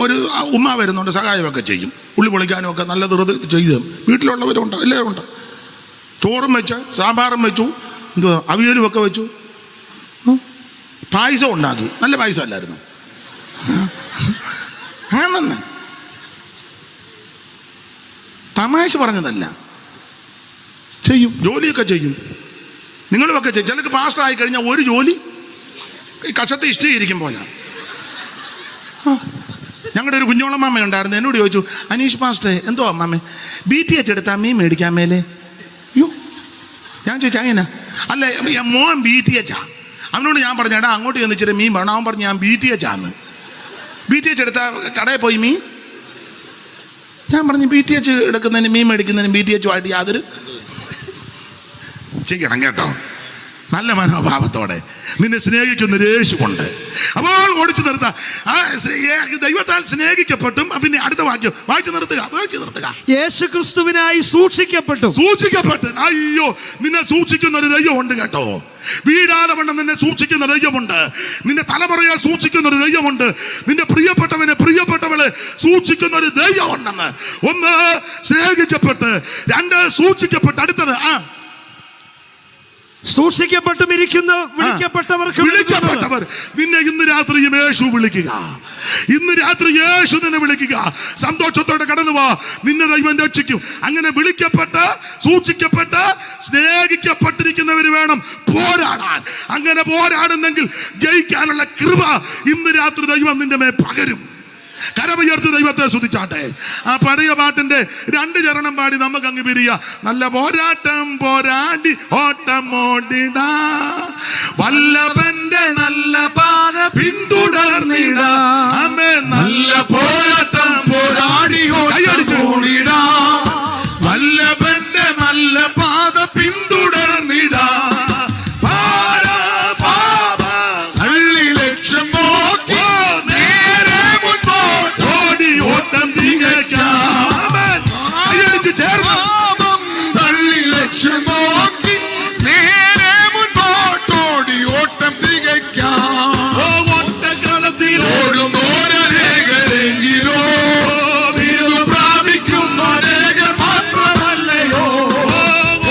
ഒരു ഉമ്മ വരുന്നുണ്ട്, സഹായമൊക്കെ ചെയ്യും. ഉള്ളി പൊളിക്കാനും ഒക്കെ നല്ല ധൃതി ചെയ്തു. വീട്ടിലുള്ളവരുണ്ട്, എല്ലാവരും ഉണ്ട്. ചോറും വെച്ച് സാമ്പാറും വെച്ചു, അവിയലും ഒക്കെ വെച്ചു, പായസം ഉണ്ടാക്കി. നല്ല പായസം അല്ലായിരുന്നു. ആണെന്ന് തമാശ പറഞ്ഞതല്ല. ചെയ്യും, ജോലിയൊക്കെ ചെയ്യും. നിങ്ങളുമൊക്കെ ചെയ്യും. ചിലക്ക് പാസ്റ്റർ ആയി കഴിഞ്ഞാൽ ഒരു ജോലി കക്ഷത്തെ ഇഷ്ടീകരിക്കും പോലെ. ഞങ്ങളുടെ ഒരു കുഞ്ഞോളമ്മ ഉണ്ടായിരുന്നു. എന്നോട് ചോദിച്ചു, അനീഷ് പാസ്റ്റർ എന്തോ അമ്മമ്മേ BTH എടുത്താൽ മീൻ മേടിക്കാൻ മേലെ? അയ്യോ, ഞാൻ ചോദിച്ചാ അങ്ങനെ അല്ല മോൻ BTH ആ. അവനോട് ഞാൻ പറഞ്ഞു എടാ അങ്ങോട്ട് ചെന്നിച്ചിട്ട് മീൻ വേണം. അവൻ പറഞ്ഞു ഞാൻ BTH ആന്ന്. BTH എടുത്താൽ കടയിൽ പോയി മീൻ. ഞാൻ പറഞ്ഞു BTH എടുക്കുന്നതിന് മീൻ മേടിക്കുന്നതിനും BTH ആയിട്ട് യാതൊരു ചെയ്യണം കേട്ടോ. നല്ല മനോഭാവത്തോടെ നിന്നെ സ്നേഹിക്കുന്ന യേശുവുണ്ട്. അപ്പോൾ ഓടിച്ചു നിർത്താം. ദൈവത്താൽ സ്നേഹിക്കപ്പെട്ടും. പിന്നെ അടുത്ത വാക്യം വായിച്ചു നിർത്തുക. യേശുക്രിസ്തുവിനായി സൂക്ഷിക്കപ്പെട്ടു. അയ്യോ, നിന്നെ സൂക്ഷിക്കുന്ന ഒരു ദൈവമുണ്ട് കേട്ടോ. വീടാതെ വണ്ണം നിന്നെ സൂക്ഷിക്കുന്ന ദൈവമുണ്ട്. നിന്റെ തലമുറയെ സൂക്ഷിക്കുന്ന ഒരു ദൈവമുണ്ട്. നിന്റെ പ്രിയപ്പെട്ടവളെ സൂക്ഷിക്കുന്ന ഒരു ദൈവമുണ്ടെന്ന്. 1 സ്നേഹിക്കപ്പെട്ട്, 2 സൂക്ഷിക്കപ്പെട്ട്. അടുത്തത് സൂക്ഷിക്കപ്പെട്ടും ഇരിക്കുന്ന വിളിക്കപ്പെട്ടവർക്ക് വിളിക്കപ്പെട്ടവർ നിന്നെ ഇന്ന് രാത്രിയും യേശു വിളിക്കുക. ഇന്ന് രാത്രി യേശു നിന്നെ വിളിക്കുക. സന്തോഷത്തോടെ കടന്നു വാ, നിന്നെ ദൈവം രക്ഷിക്കും. അങ്ങനെ വിളിക്കപ്പെട്ട് സൂക്ഷിക്കപ്പെട്ട് സ്നേഹിക്കപ്പെട്ടിരിക്കുന്നവർ വേണം പോരാടാൻ. അങ്ങനെ പോരാടുന്നെങ്കിൽ ജയിക്കാനുള്ള കൃപ ഇന്ന് രാത്രി ദൈവം നിന്റെ മേൽ പകരും. കരമുയർത്തി ദൈവത്തെ സ്തുതിച്ചാട്ടെ. ആ പഴയ പാട്ടിന്റെ 2 ചരണം പാടി നമുക്ക് അങ്ങ് പിരിയ. നല്ല പോരാട്ടം പോരാടി ഓട്ടം ഓടിടാ, വല്ലഭന്റെ നല്ല പാത പിന്തുടർന്നിടാ. അമ്മേ നല്ല പോരാട്ടം പോരാടി ഓടിടാ, വല്ലഭന്റെ നല്ല പാത പിന്തുടർന്നിടാ. ലക്ഷ്യം നോക്കി തള്ളി ലക്ഷ്യം നോക്കി നേരെ മുൻപോട്ടോടി ഓട്ടം തികയ്ക്കാം. ഓട്ടക്കളത്തിലോടുന്നോരേകരെങ്കിലോ ബിരുദം പ്രാപിക്കുന്ന അനേകർ മാത്രമല്ലയോ.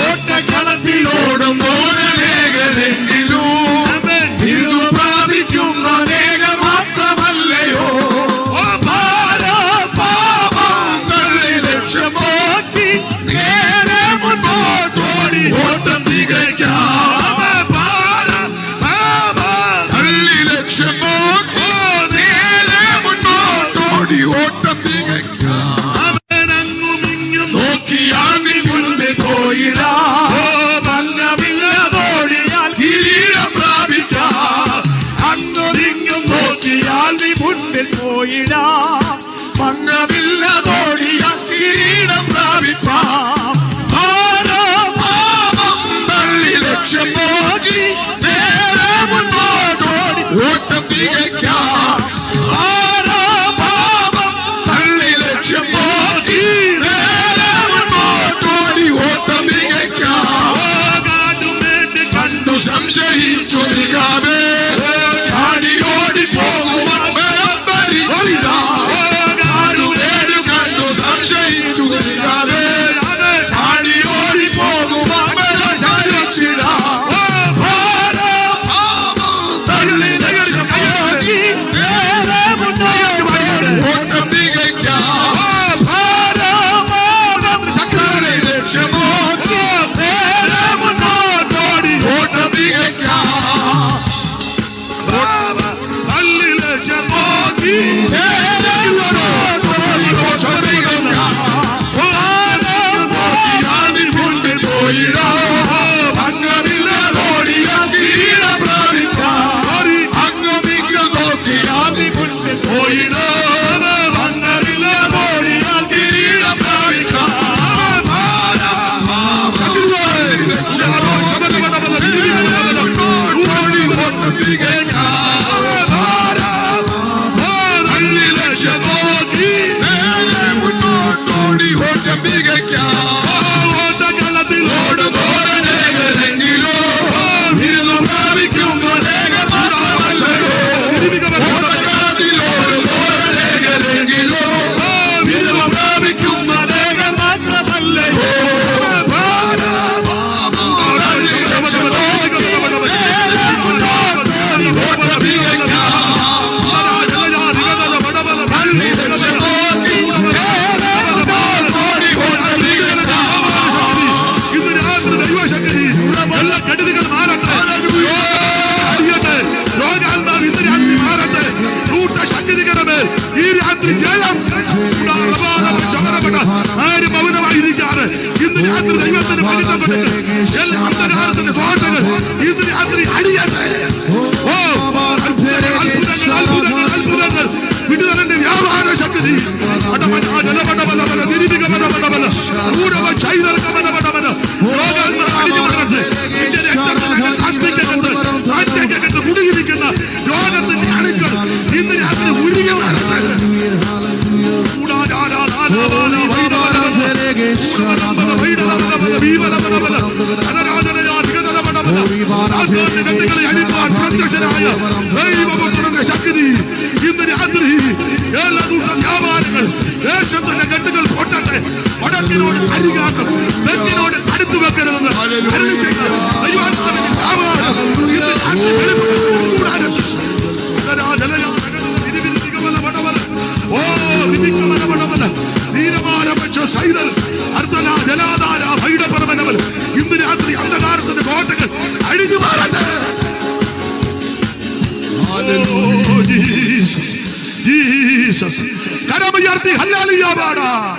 ഓട്ടക്കളത്തിലോടുന്നോരേകരെങ്കിലോ ബിരുദം പ്രാപിക്കുന്ന അനേകർ മാത്രമല്ലയോ. ഓട്ടം തികയ്ക്കാം. തള്ളി ലക്ഷ്യം നോക്കി നേരെ മുന്നോട്ടോടി ഓട്ടം തികയ്ക്കാം. അങ്ങുമിങ്ങും നോക്കിയാൽ നീ മുൻപിൽ പോയിടാ, ഭംഗമില്ലാതോടിയാൽ കിരീടം പ്രാപിക്കാം. അങ്ങുമിങ്ങും നോക്കിയാൽ നീ മുൻപിൽ പോയിടാ, ഭംഗമില്ലാതോടിയാൽ കിരീടം പ്രാപിക്കാം. ലക്ഷ്യം നോക്കി നേരെ മുന്നോട്ടോടി ഓട്ടം തികയ്ക്കാം. തള്ളി ലക്ഷ്യം നോക്കി നേരെ മുന്നോട്ടോടി ഓട്ടം തികയ്ക്കാം. കണ്ടു സംശയിച്ചു നിൽക്കാതെ ചാടിയോടി പോകുവാൻ കണ്ടു സംശയിച്ചു നിൽക്കാതെ ചാടിയോടി പോകുവാൻ ഓട്ടം തികയ്ക്കാം. ഓട്ടം തികയ്ക്കാം. പോയിടാ, അങ്ങമില്ലാതോടിയാ കിരീടം പ്രാപിക്കാം. അങ്ങമിങ്ങു നോക്കിയാ നീ മുൻപിൽ പോയിടാ, അങ്ങമില്ലാതോടിയാ കിരീടം പ്രാപിക്കാം. ലക്ഷ്യം നോക്കി നേരെ മുന്നോട്ടോടി ഓട്ടം തികയ്ക്കാം. ഓടുന്നോരേകരെങ്കിലോ ബിരുദം പ്രാപിക്കുന്ന അനേകർ മാത്രമല്ലയോ. ഓട്ടക്കളത്തിലോടുന്നോരേകരെങ്കിലോ ബിരുദം പ്രാപിക്കുന്ന അനേകർ മാത്രമല്ലയോ. ഈ രാത്രി ജയം ആരും മൗനമായിരിക്കാറ്. ഇന്ന് രാത്രി ദൈവത്തിന് മഹിമപ്പെട്ട് എല്ലാ അന്ധകാരത്തിന്റെ കോട്ടകൾ ഇന്ന് രാത്രി അടിയട്ടെ. ഓ അത്ഭുതങ്ങൾ വിടുതലിന്റെ വ്യാപാര ശക്തി കുടുങ്ങിയിരിക്കുന്ന ലോകത്തിന്റെ അണുക്കൾ ഇന്ന് രാത്രി പ്രത്യക്ഷനായ ശക്തി ഇന്ന് രാത്രി എല്ലാ ദിവസം വ്യാപാരങ്ങൾ ദേശത്തിന്റെ കെട്ടുകൾ പൊട്ടട്ടെ. വടക്കിനോട് അരികാട്ടം തെക്കിനോട് അടുത്തു വെക്കരുതെന്ന് ഇന്ന് രാത്രി അന്ധകാരത്തിന്റെ കോട്ടകൾ അഴിഞ്ഞു മാറട്ടെ. ജീസസ് കരമുയർത്തി ഹല്ലേലൂയ പാടാം.